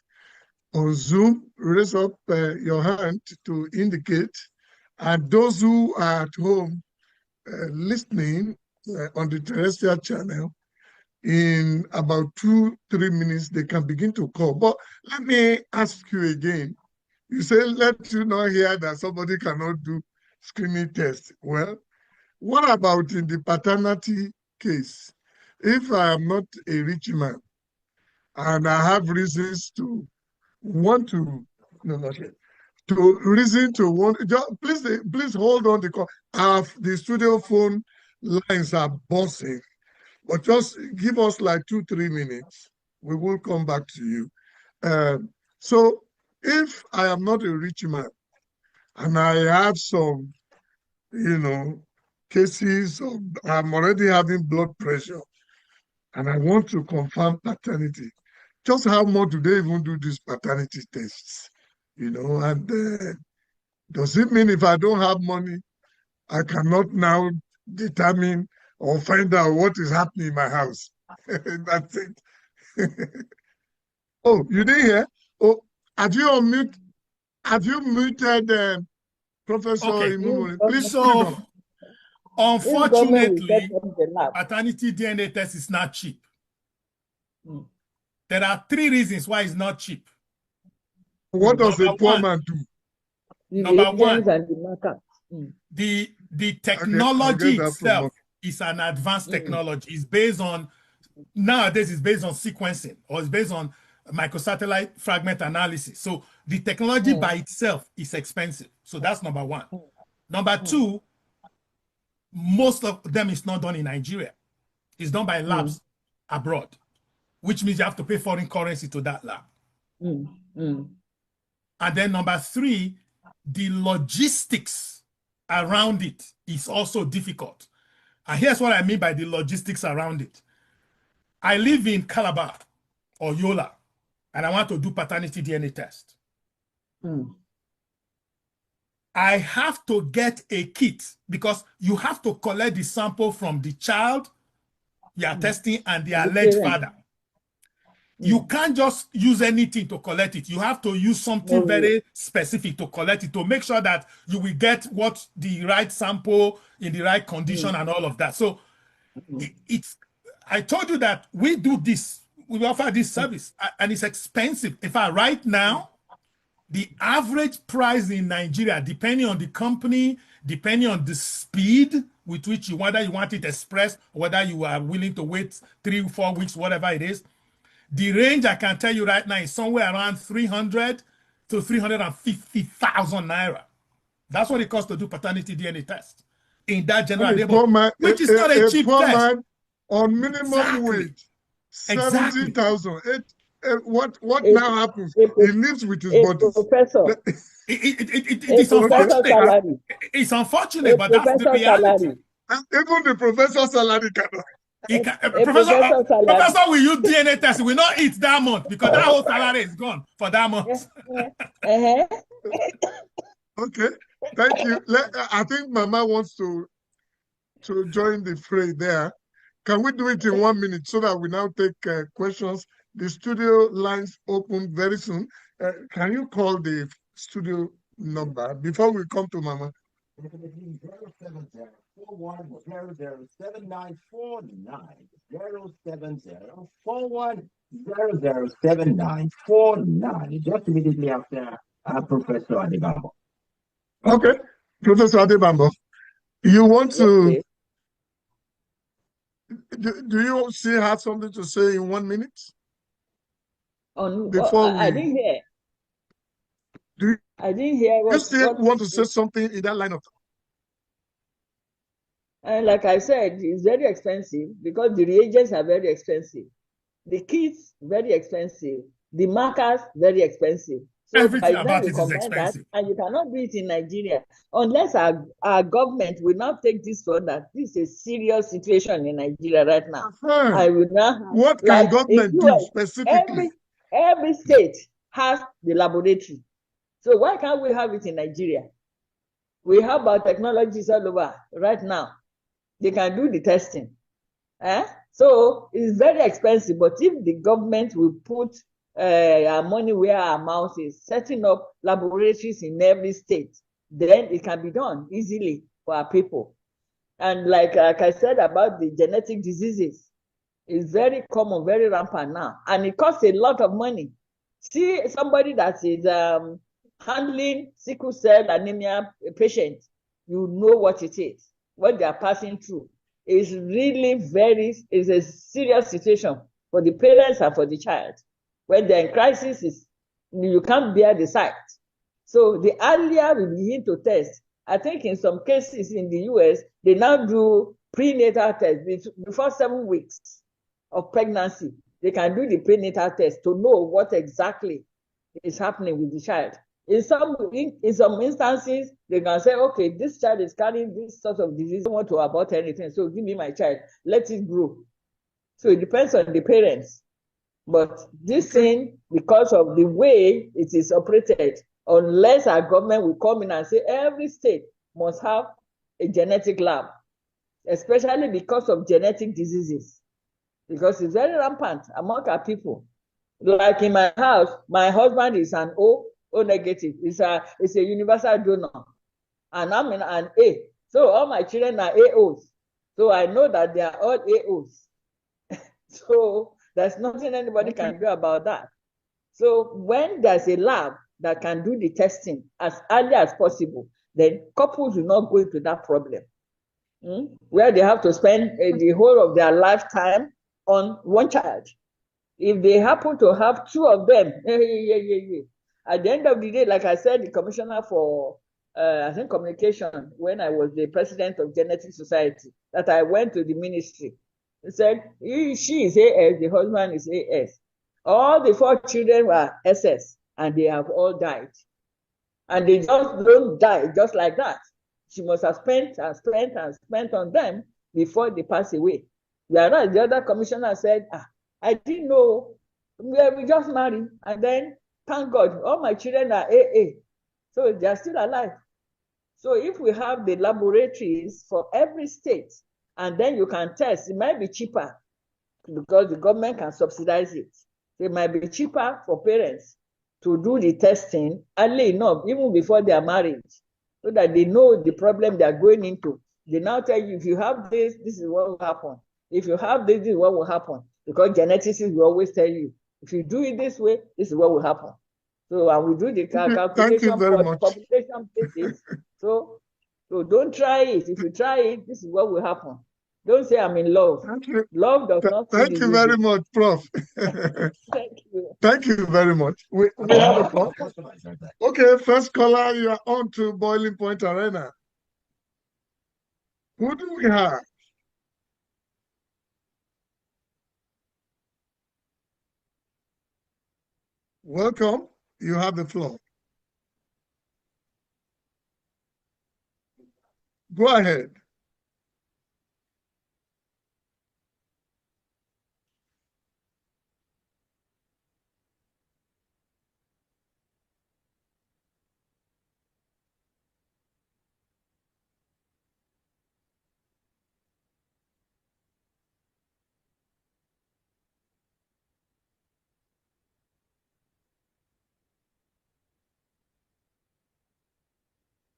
on Zoom, raise up your hand to indicate. And those who are at home listening on the terrestrial channel, in about 2-3 minutes, they can begin to call. But let me ask you again. You say, let you not hear that somebody cannot do screening tests. Well, what about in the paternity case? If I am not a rich man and I have reasons to want to, no, not yet, to reason to want, please hold on the call. The studio phone lines are buzzing, but just give us like 2-3 minutes. We will come back to you. So if I am not a rich man and I have some, cases of, I'm already having blood pressure and I want to confirm paternity, just how much do they even do these paternity tests? And does it mean if I don't have money, I cannot now determine or find out what is happening in my house? That's it. Oh, you didn't hear? Oh, have you muted Professor Okay. Imumori? Please So, put it on. unfortunately, paternity DNA test is not cheap. There are 3 reasons why it's not cheap. What does a poor man do? Number one, the technology itself is an advanced technology. It's based on, nowadays it's based on sequencing, or it's based on microsatellite fragment analysis. So the technology by itself is expensive. So that's number one. Number two, most of them is not done in Nigeria. It's done by labs abroad, which means you have to pay foreign currency to that lab. And then number three, the logistics around it is also difficult. And here's what I mean by the logistics around it. I live in Calabar or Yola, and I want to do paternity DNA test. I have to get a kit because you have to collect the sample from the child you are testing and the alleged father. You can't just use anything to collect it. You have to use something very specific to collect it, to make sure that you will get what the right sample in the right condition and all of that. So I told you that we do this, we offer this service, and it's expensive. In fact, right now, the average price in Nigeria, depending on the company, depending on the speed with which whether you want it express, or whether you are willing to wait 3-4 weeks, whatever it is, the range I can tell you right now is somewhere around 300 to 350,000 naira. That's what it costs to do paternity DNA test in that general neighborhood, which is not a cheap test. Man on minimum wage, 70,000. What now happens? He lives with his body. Professor. It's unfortunate. It's unfortunate, but that's the reality. Even the professor's salary cannot. Professor will use DNA test. We not eat that month because that whole salary is gone for that month. Okay, thank you. I think Mama wants to join the fray there. Can we do it in 1 minute so that we now take questions? The studio lines open very soon. Can you call the studio number before we come to Mama? 070-4100-7949. Just immediately after Professor Adebambo. Okay, Professor Adebambo, you want to? Do you still have something to say in 1 minute? Before I didn't hear. I didn't hear what. You still want to say something in that line of thought? And like I said, it's very expensive because the reagents are very expensive. The kits very expensive. the markers very expensive. So Everything by the time about you it is combine expensive. that, and you cannot do it in Nigeria unless our government will not take this one, that this is a serious situation in Nigeria right now. I will not have, what can like government do specifically? Every state has the laboratory. So why can't we have it in Nigeria? We have biotechnologies all over right now. They can do the testing. So it's very expensive, but if the government will put our money where our mouth is, setting up laboratories in every state, then it can be done easily for our people. And like I said about the genetic diseases, it's very common, very rampant now, and it costs a lot of money. See somebody that is handling sickle cell anemia patient, you know what it is, what they are passing through. It's really it's a serious situation for the parents and for the child. When they're in crisis, you can't bear the sight. So the earlier we begin to test, I think in some cases in the US, they now do prenatal tests before 7 weeks of pregnancy. They can do the prenatal test to know what exactly is happening with the child. In some instances, they can say, okay, this child is carrying this sort of disease. I don't want to abort anything, so give me my child. Let it grow. So it depends on the parents. But this thing, because of the way it is operated, unless our government will come in and say every state must have a genetic lab, especially because of genetic diseases, because it's very rampant among our people. Like in my house, my husband is an O negative. It's a universal donor, and I'm an A. So all my children are AOs. So I know that they are all AOs. So there's nothing anybody can do about that. So when there's a lab that can do the testing as early as possible, then couples will not go into that problem, where they have to spend the whole of their lifetime on one child. If they happen to have two of them, at the end of the day, like I said, the commissioner for I think communication, when I was the president of Genetic Society, that I went to the ministry. He said, she is AS, the husband is AS. All the 4 children were SS, and they have all died. And they just don't die just like that. She must have spent and spent and spent on them before they pass away. Whereas the other commissioner said, I didn't know. We just married, and then thank God, all my children are AA, so they are still alive. So if we have the laboratories for every state, and then you can test, it might be cheaper because the government can subsidize it. It might be cheaper for parents to do the testing early enough, even before their marriage, so that they know the problem they are going into. They now tell you, if you have this, this is what will happen. If you have this, this is what will happen. Because geneticists will always tell you, if you do it this way, this is what will happen. So I will do the calculation for population basis. So don't try it. If you try it, this is what will happen. Don't say I'm in love. Love does not. Thank you very much, Prof. Thank you. Thank you very much. We have a call. Okay, first caller, you are on to Boiling Point Arena. Who do we have? Welcome. You have the floor. Go ahead.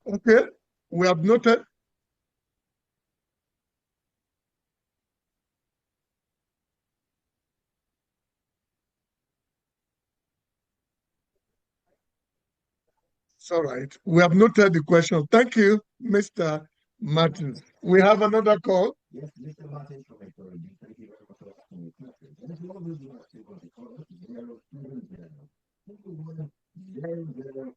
Okay, we have noted. It's all right. We have noted the question. Thank you, Mr. Martin. We have another call. Yes, Mr. Martin from Ecuador. Thank you very much for asking the question. There's one who's going to take on the call. 0000049.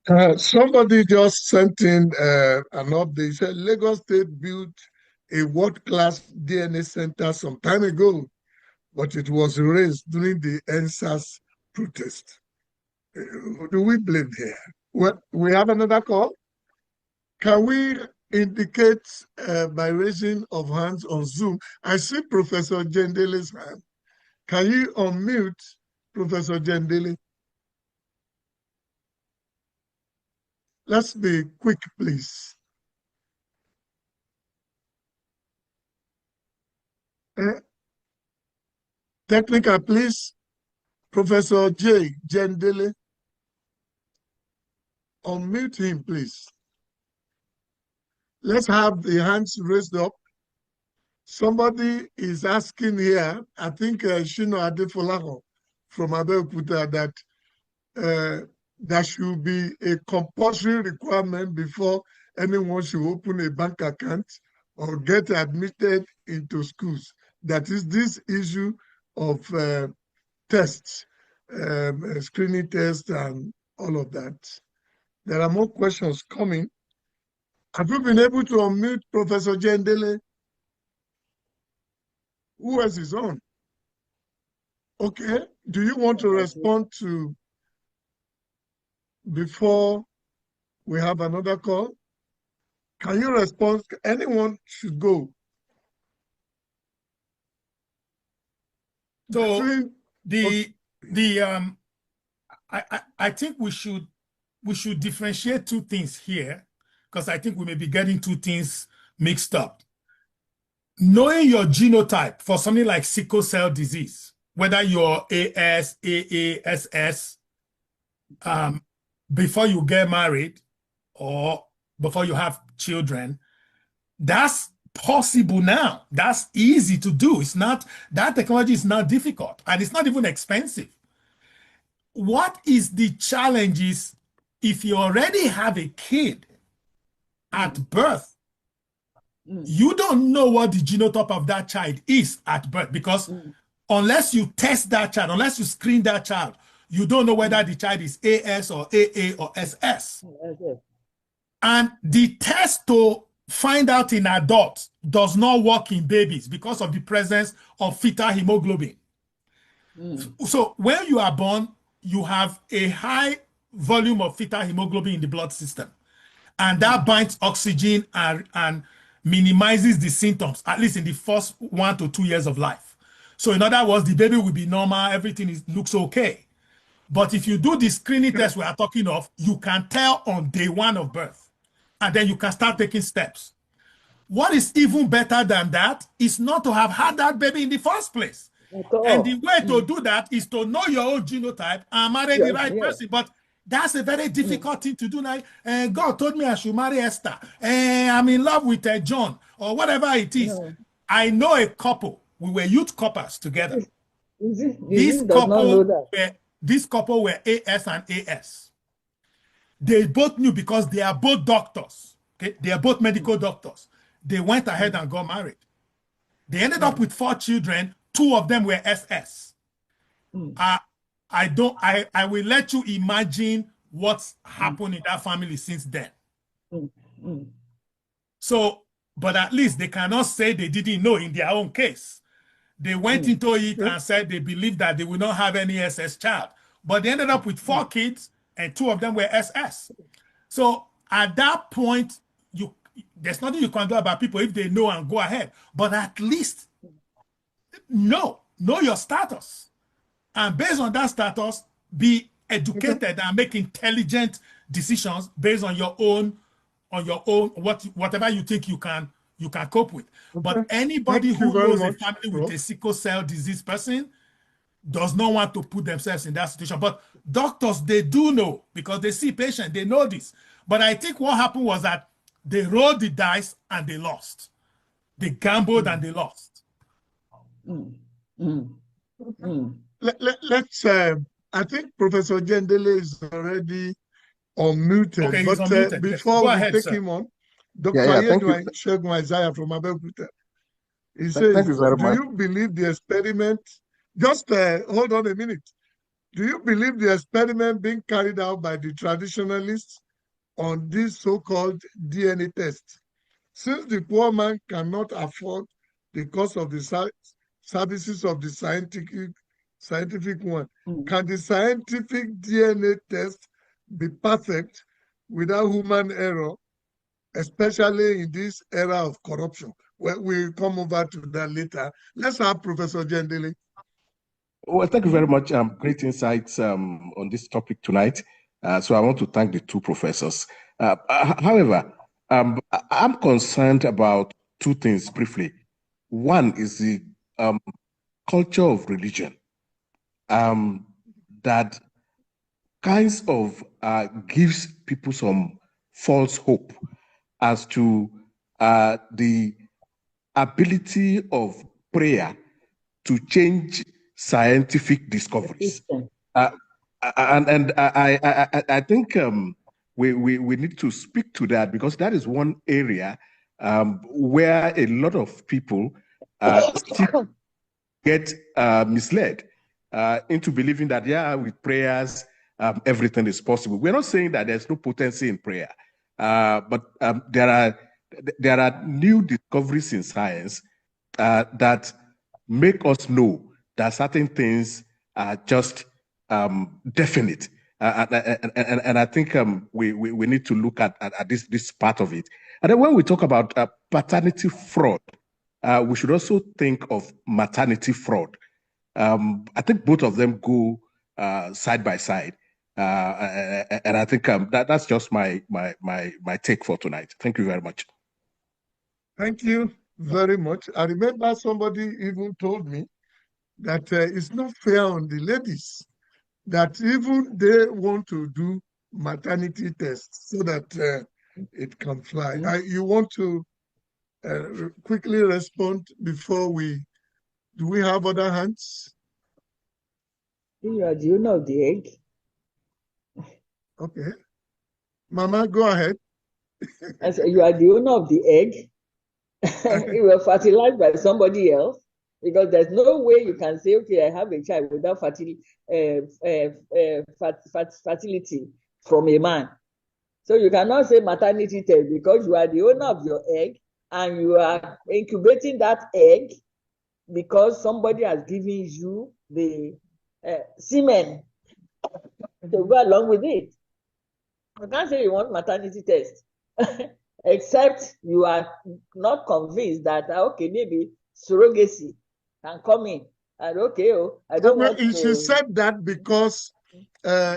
Somebody Somebody just sent in an update. Said Lagos State built a world-class DNA center some time ago, but it was erased during the NSAS protest. Who do we blame here? Well, we have another call. Can we indicate by raising of hands on Zoom? I see Professor Jendele's hand. Can you unmute Professor Jendele? Let's be quick, please. Technical, please. Professor Jendele. Unmute him, please. Let's have the hands raised up. Somebody is asking here, I think Shino Adefolaho from Abeokuta, that there should be a compulsory requirement before anyone should open a bank account or get admitted into schools. That is this issue of tests, screening tests and all of that. There are more questions coming. Have you been able to unmute Professor Jendele? Who else is on? Okay. Do you want to respond to before we have another call? Can you respond? Anyone should go. So I think we should differentiate two things here, because I think we may be getting two things mixed up. Knowing your genotype for something like sickle cell disease, whether you're AS, AA, SS, before you get married or before you have children, that's possible now. That's easy to do. It's not, that technology is not difficult, and it's not even expensive. What is the challenge is if you already have a kid at birth, you don't know what the genotype of that child is at birth, because unless you test that child, unless you screen that child, you don't know whether the child is AS or AA or SS. And the test to find out in adults does not work in babies because of the presence of fetal hemoglobin. So when you are born, you have a high volume of fetal hemoglobin in the blood system, and that binds oxygen and minimizes the symptoms, at least in the first 1 to 2 years of life. So in other words, the baby will be normal, everything looks okay. But if you do the screening test we are talking of, you can tell on day 1 of birth, and then you can start taking steps. What is even better than that is not to have had that baby in the first place. And the way to do that is to know your own genotype and marry the right person. But that's a very difficult thing to do now. God told me I should marry Esther. I'm in love with John, or whatever it is. I know a couple. We were youth couples together. This couple were AS and AS. They both knew because they are both doctors. Okay? They are both medical doctors. They went ahead and got married. They ended up with 4 children. 2 of them were SS. I will let you imagine what's happened in that family since then. So, but at least they cannot say they didn't know in their own case. They went into it and said they believed that they would not have any SS child. But they ended up with 4 kids, and 2 of them were SS. So at that point, there's nothing you can do about people if they know and go ahead. But at least know your status. And based on that status, be educated and make intelligent decisions based on your own, whatever you think you can cope with. But anybody who knows a family with a sickle cell disease person does not want to put themselves in that situation. But doctors, they do know, because they see patients, they know this. But I think what happened was that they rolled the dice and they lost. They gambled and they lost. Let's, I think Professor Jendele is already unmuted. Okay, but unmuted. Before we take him on, Dr. Shegun Isaiah from Abeokuta, he says, do you believe the experiment, just hold on a minute, do you believe the experiment being carried out by the traditionalists on this so-called DNA test Since the poor man cannot afford the cost of the services of the scientific one, can the scientific DNA test be perfect without human error, especially in this era of corruption? Well, we'll come over to that later. Let's have Professor Jendele. Well, thank you very much. Great insights on this topic tonight. So I want to thank the two professors. However, I'm concerned about two things briefly. One is the culture of religion that kinds of gives people some false hope as to the ability of prayer to change scientific discoveries. And I think we need to speak to that, because that is one area where a lot of people still get misled into believing that, yeah, with prayers, everything is possible. We're not saying that there's no potency in prayer, but there are new discoveries in science that make us know that certain things are just definite. And I think we need to look at this part of it. And then when we talk about paternity fraud, we should also think of maternity fraud. I think both of them go side by side. And I think that's just my take for tonight. Thank you very much. Thank you very much. I remember somebody even told me that it's not fair on the ladies, that even they want to do maternity tests so that it can fly. You want to quickly respond before do we have other hands? You are the owner of the egg. Okay. Mama, go ahead. I said, you are the owner of the egg. It was fertilized by somebody else, because there's no way you can say, okay, I have a child without fertility from a man. So you cannot say maternity test, because you are the owner of your egg and you are incubating that egg because somebody has given you the semen to go along with it. You can't say you want maternity test. Except you are not convinced that, okay, maybe surrogacy can come in. And okay, I don't want to... She said that because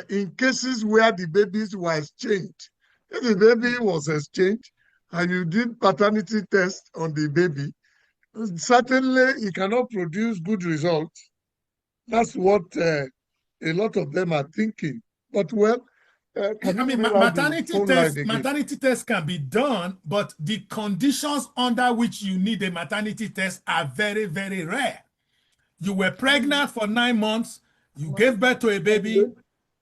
in cases where the babies were exchanged, if the baby was exchanged and you did paternity test on the baby, certainly it cannot produce good results. That's what a lot of them are thinking. But well, maternity test can be done, but the conditions under which you need a maternity test are very, very rare. You were pregnant for 9 months, you gave birth to a baby.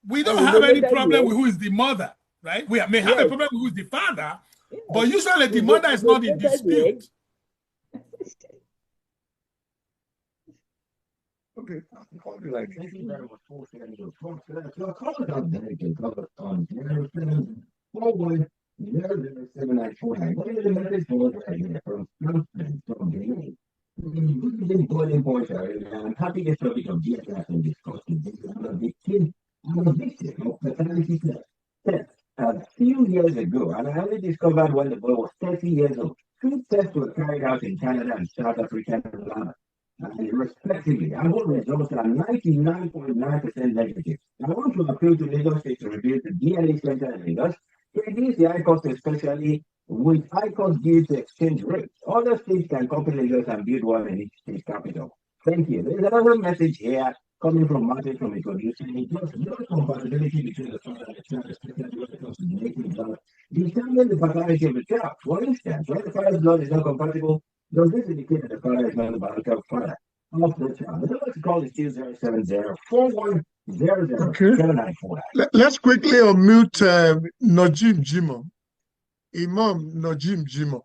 We don't have any problem with who is the mother, right? We may have a problem with who is the father, but usually the mother is not in dispute. Okay. Thank you very much for sharing your thoughts. So call it out there. You can call it on 074100794. What is the message for right here from the important points are, I'm happy this topic of GSS and discussing this. I'm a victim of paternity test. A few years ago, and I only discovered when the boy was 30 years old. 2 tests were carried out in Canada and South Africa and Ghana. Respectively, and all results are 99.9% negative. I want to appeal to Lagos State to rebuild the DNA Center in Lagos, to reduce the high cost, especially with high cost due to exchange rates. Other states can copy Lagos and build one in each state capital. Thank you. There's another message here coming from Martin from Ikodu saying there's no compatibility between the father and the child, especially when it comes to genetic blood. Determine the paternity of the child. For instance, when the father's blood is not compatible, does this indicate that the father is not the biological father of the child? The number to call is 2070-4100-7949. Let's quickly unmute Najim Jimo, Imam Najim Jimo.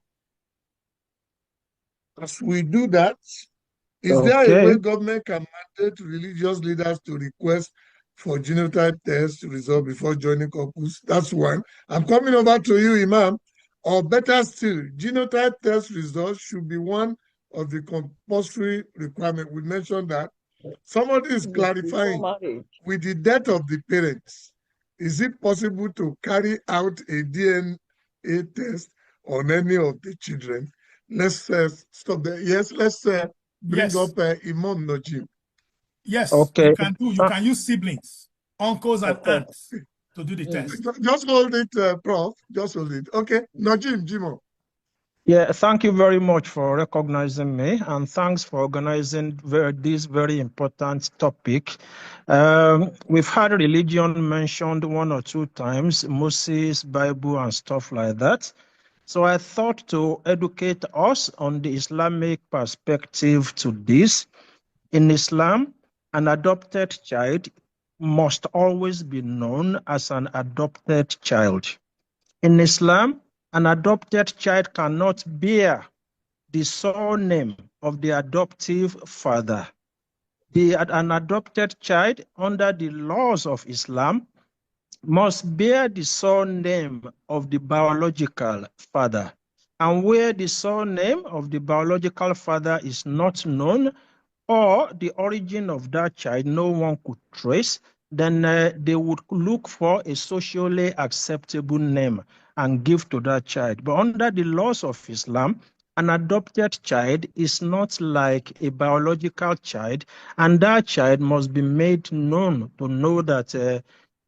As we do that, is there a way government can mandate religious leaders to request for genotype test result before joining couples? That's one. I'm coming over to you, Imam. Or better still, genotype test results should be one of the compulsory requirements. We mentioned that. Somebody is clarifying, with the death of the parents, is it possible to carry out a DNA test on any of the children? Let's stop there. Yes, let's bring up Imam Najib. Yes, okay. You can use siblings, uncles and aunts to do the test. Just hold it, Prof. Just hold it. Okay, Najib, Jimo. Yeah, thank you very much for recognizing me, and thanks for organizing this very important topic. We've had religion mentioned one or two times, Moses, Bible, and stuff like that. So I thought to educate us on the Islamic perspective to this. In Islam, an adopted child must always be known as an adopted child. In Islam, an adopted child cannot bear the surname of the adoptive father. An adopted child, under the laws of Islam, must bear the surname of the biological father. And where the surname of the biological father is not known, or the origin of that child no one could trace, then they would look for a socially acceptable name and give to that child. But under the laws of Islam, an adopted child is not like a biological child, and that child must be made known to know that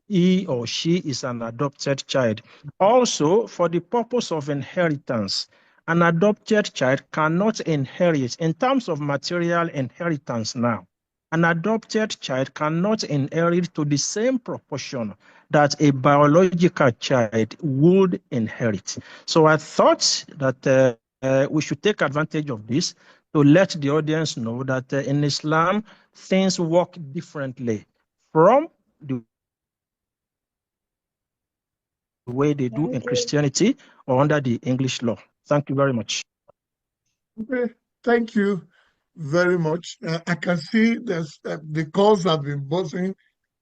he or she is an adopted child. Also, for the purpose of inheritance, an adopted child cannot inherit in terms of material inheritance now. An adopted child cannot inherit to the same proportion that a biological child would inherit. So I thought that we should take advantage of this to let the audience know that in Islam, things work differently from the way they do in Christianity or under the English law. Thank you very much. Okay, thank you very much. I can see there's the calls have been buzzing.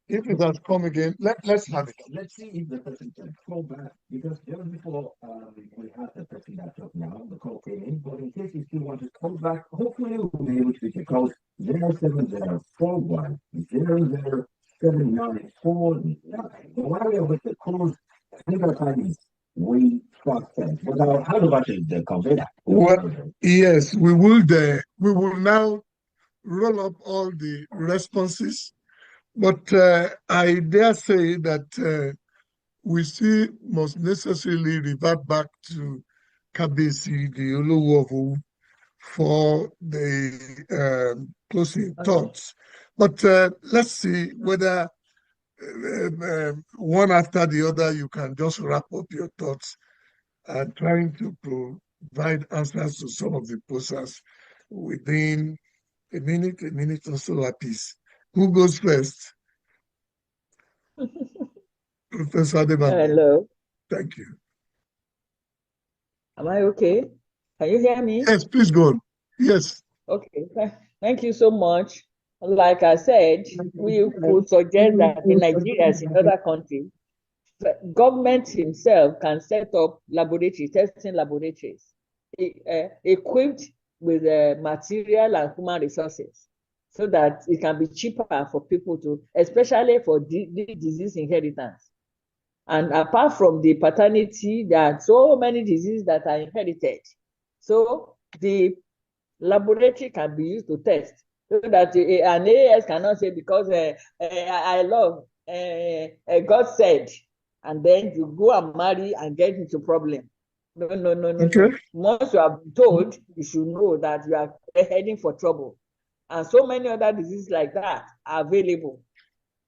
If it has come again, let's have it. Let's see if the person can call back, because just before we have the person that's up now, the call came in, but in case you still want to call back, hopefully we'll be able to take your calls 07041 007949. While we're with the calls, I think our time is way fast spent. But how about the convener? Well, yes, we will now roll up all the responses, but I dare say that we still must necessarily revert back to Kabesi, the Oluwovu, for the closing thoughts. But let's see whether one after the other you can just wrap up your thoughts and trying to provide answers to some of the posters within a minute or so apiece. Who goes first? Professor Adebayo. Hello. Thank you. Am I okay? Can you hear me? Yes, please go on. Yes. Okay. Thank you so much. Like I said, we could suggest that in Nigeria, as in other countries, the government himself can set up testing laboratories, equipped with material and human resources, so that it can be cheaper for people to, especially for disease inheritance. And apart from the paternity, there are so many diseases that are inherited. So the laboratory can be used to test, so that an AS cannot say, because I love, God said, and then you go and marry and get into problem. No. Okay. Once you have been told, you should know that you are heading for trouble. And so many other diseases like that are available.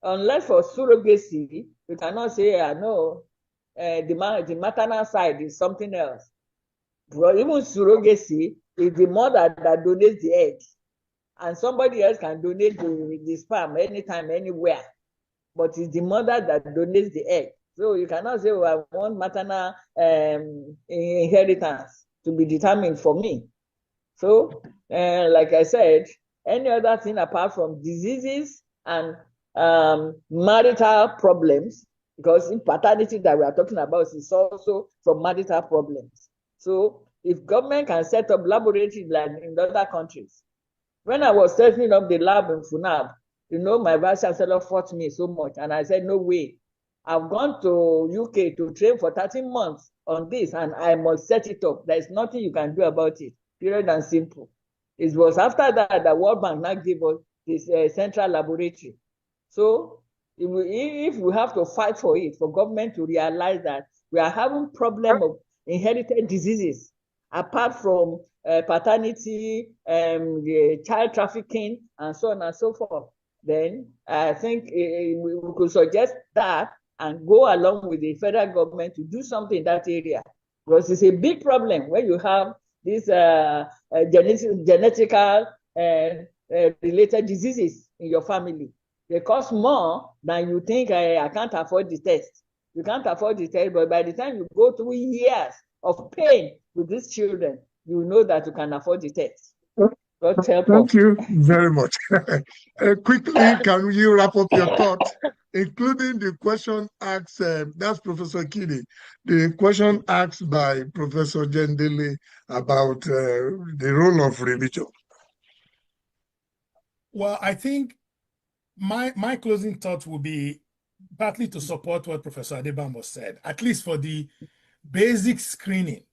Unless for surrogacy, you cannot say, no, the maternal side is something else. But even surrogacy is the mother that donates the egg, and somebody else can donate the sperm anytime, anywhere. But it's the mother that donates the egg. So you cannot say, I want maternal inheritance to be determined for me. So, like I said, any other thing apart from diseases and marital problems because paternity that we are talking about is also from marital problems. So if government can set up laboratories like in other countries, when I was setting up the lab in Funab, my vice chancellor fought me so much, and I said, no way. I've gone to UK to train for 13 months on this, and I must set it up. There's nothing you can do about it, period and simple. It was after that the World Bank now gave us this central laboratory. So if we have to fight for it, for government to realize that we are having problem of inherited diseases, apart from paternity, the child trafficking, and so on and so forth, then I think we could suggest that and go along with the federal government to do something in that area, because it's a big problem when you have these genetical related diseases in your family. They cost more than you think. I can't afford the test. You can't afford the test, but by the time you go through years of pain with these children, you know that you can afford the test. God help us. Thank you very much. Quickly, can you wrap up your thoughts, including the question asked, that's Professor Kidi, the question asked by Professor Jendele about the role of religion? Well, I think my closing thought will be partly to support what Professor Adebambo said, at least for the basic screening.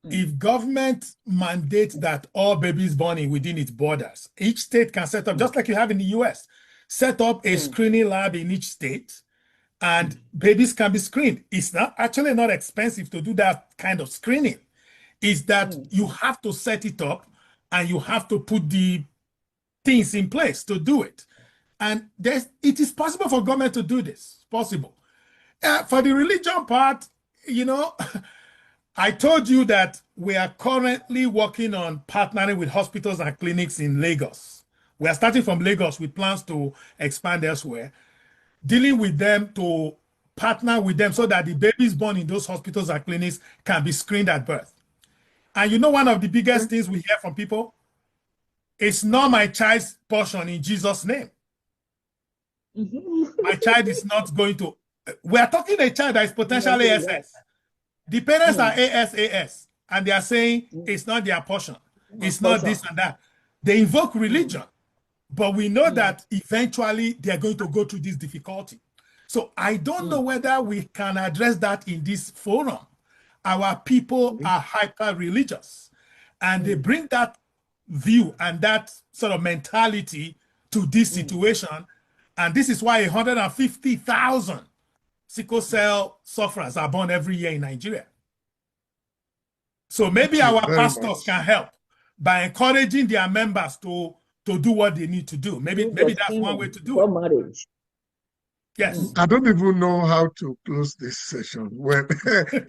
If government mandates that all babies born within its borders, each state can set up, just like you have in the US, set up a screening lab in each state, and babies can be screened. It's not actually not expensive to do that kind of screening. It's that you have to set it up and you have to put the things in place to do it. And it is possible for government to do this. It's possible. For the religion part, I told you that we are currently working on partnering with hospitals and clinics in Lagos. We are starting from Lagos with plans to expand elsewhere, dealing with them to partner with them so that the babies born in those hospitals and clinics can be screened at birth. And one of the biggest things we hear from people, it's not my child's portion in Jesus' name. My child is not going to, we are talking a child that is potentially ASS. The parents are ASAS, and they are saying it's not their portion. It's not this and that. They invoke religion, but we know that eventually they're going to go through this difficulty. So I don't know whether we can address that in this forum. Our people are hyper-religious, and they bring that view and that sort of mentality to this situation. And this is why 150,000 sickle cell sufferers are born every year in Nigeria. So maybe our pastors can help by encouraging their members to do what they need to do. Maybe that's one way to do it. Yes. I don't even know how to close this session when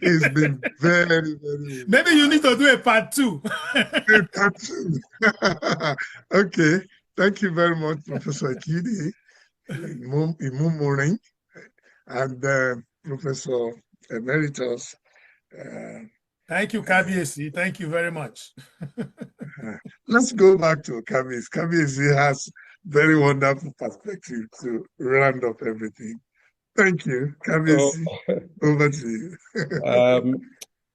it's been very, very. Maybe you need to do a part 2. Part 2. Okay. Thank you very much, Professor Kidi, Imumuring, and Professor Emeritus. Thank you, Kabiesi. Thank you very much. Let's go back to Kabiesi. Kabiesi has very wonderful perspective to round up everything. Thank you, Kabiesi. Over to you.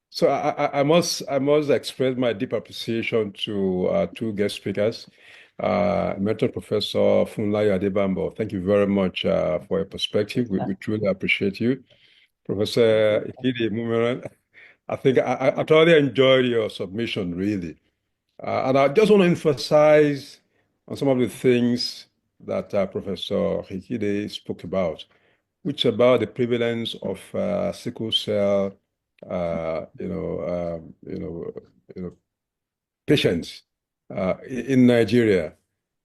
So I must express my deep appreciation to two guest speakers. Emeritus Professor Funlayo Adebambo, thank you very much for your perspective. We truly appreciate you. Professor Ikidi Mumeran, I think I thoroughly enjoyed your submission, really. And I just want to emphasize on some of the things that Professor Ikidi spoke about, which is about the prevalence of sickle cell, patients in Nigeria.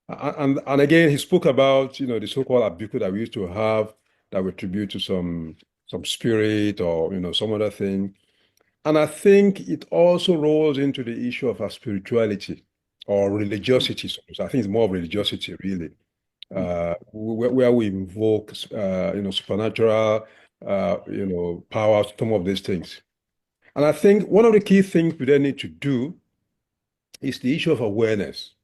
And again, he spoke about, the so-called abuku that we used to have that we attribute to some spirit or, some other thing. And I think it also rolls into the issue of our spirituality or religiosity. So I think it's more of religiosity, really, where we invoke, supernatural, powers, some of these things. And I think one of the key things we then need to do is the issue of awareness.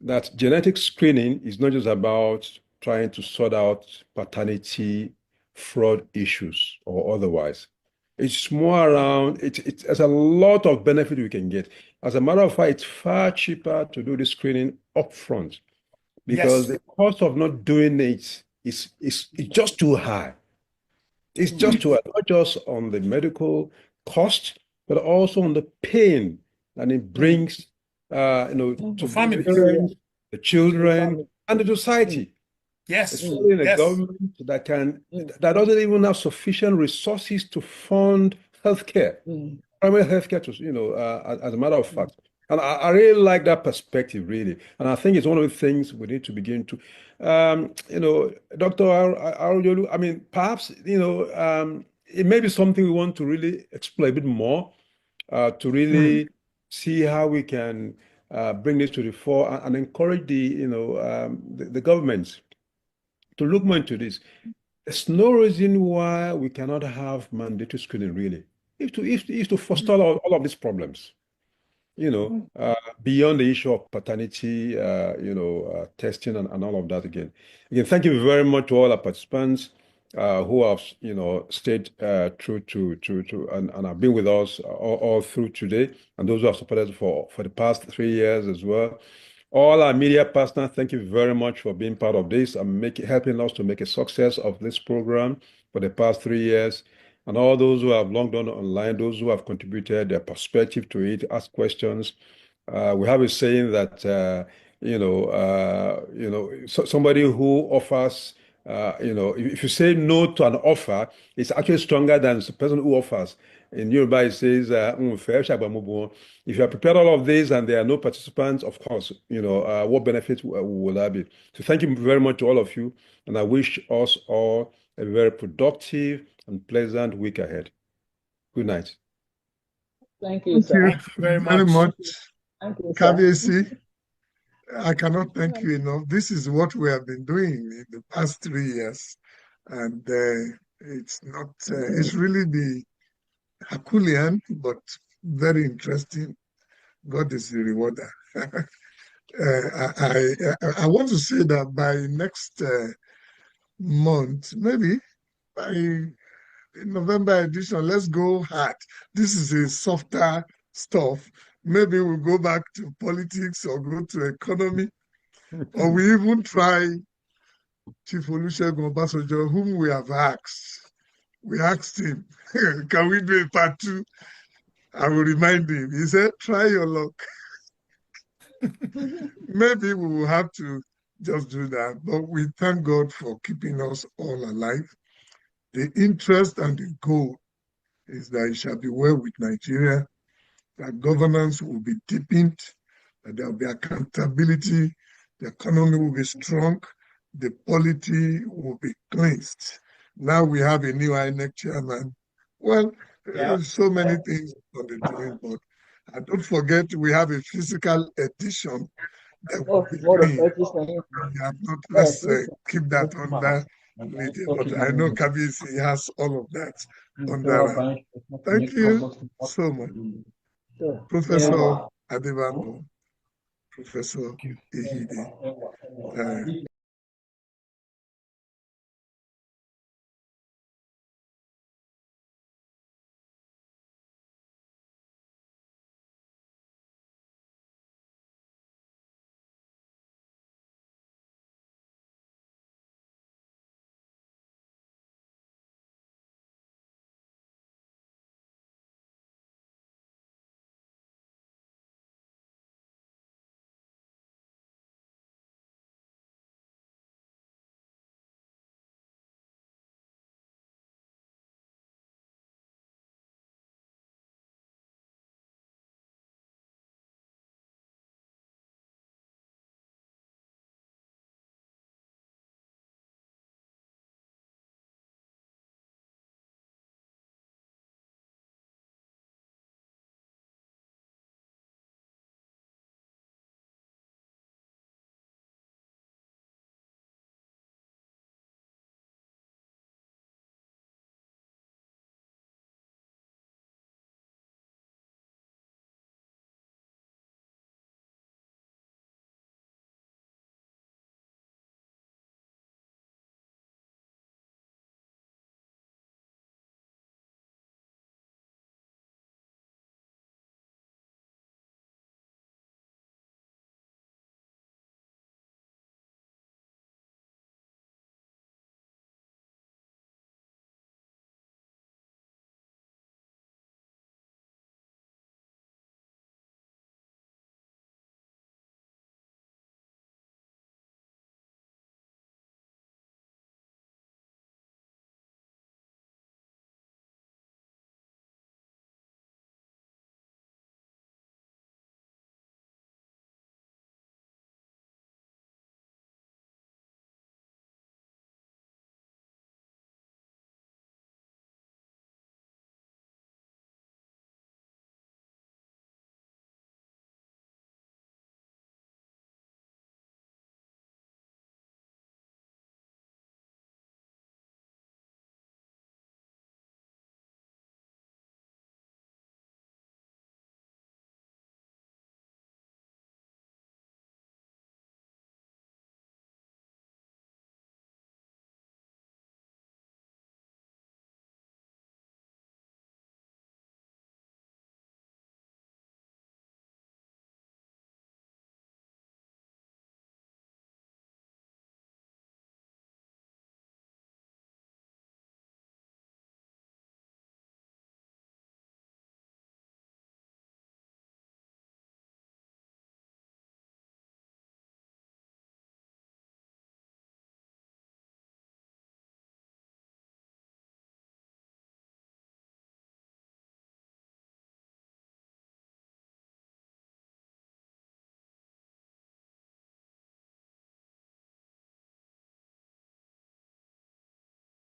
That genetic screening is not just about trying to sort out paternity fraud issues or otherwise. It's more around, there's a lot of benefit we can get. As a matter of fact, it's far cheaper to do the screening upfront because the cost of not doing it is just too high. It's just too high, not just on the medical cost, but also on the pain that it brings, to families, the children, and the society. Yes. Especially in a government that doesn't even have sufficient resources to fund healthcare, primary healthcare, as a matter of fact. And I really like that perspective, really. And I think it's one of the things we need to begin to, Dr. Arojolu, I mean, perhaps, it may be something we want to really explore a bit more, to really see how we can bring this to the fore and encourage the governments to look more into this. There's no reason why we cannot have mandatory screening, really. If to forestall all of these problems, beyond the issue of paternity, testing and all of that again. Again, thank you very much to all our participants who have, stayed true to and have been with us all through today, and those who have supported us for the past 3 years as well. All our media partners, thank you very much for being part of this and helping us to make a success of this program for the past 3 years. And all those who have logged on online, those who have contributed their perspective to it, ask questions. We have a saying that, somebody who offers, if you say no to an offer, it's actually stronger than the person who offers. In Yoruba, it says, if you have prepared all of this and there are no participants, of course, what benefits will that be? So thank you very much to all of you. And I wish us all a very productive and pleasant week ahead. Good night. Thank you, sir. Thank you very much. Thank you, KBC, I cannot thank you enough. This is what we have been doing in the past 3 years. And it's really the Herculean, but very interesting. God is the rewarder. I want to say that by next month, maybe by November edition, let's go hard. This is a softer stuff. Maybe we'll go back to politics or go to economy, or we even try Chief Olusegun Obasanjo, whom we have asked. We asked him, can we do a part 2? I will remind him. He said, try your luck. Maybe we will have to just do that. But we thank God for keeping us all alive. The interest and the goal is that it shall be well with Nigeria, that governance will be deepened, that there will be accountability, the economy will be strong, the polity will be cleansed. Now we have a new INEC chairman. Well, so many things on the drawing board. And don't forget, we have a physical edition that will be let's keep that under media. But I know Kabisi has all of that under. Thank you so much. Professor Adebanbo, Professor Ihide.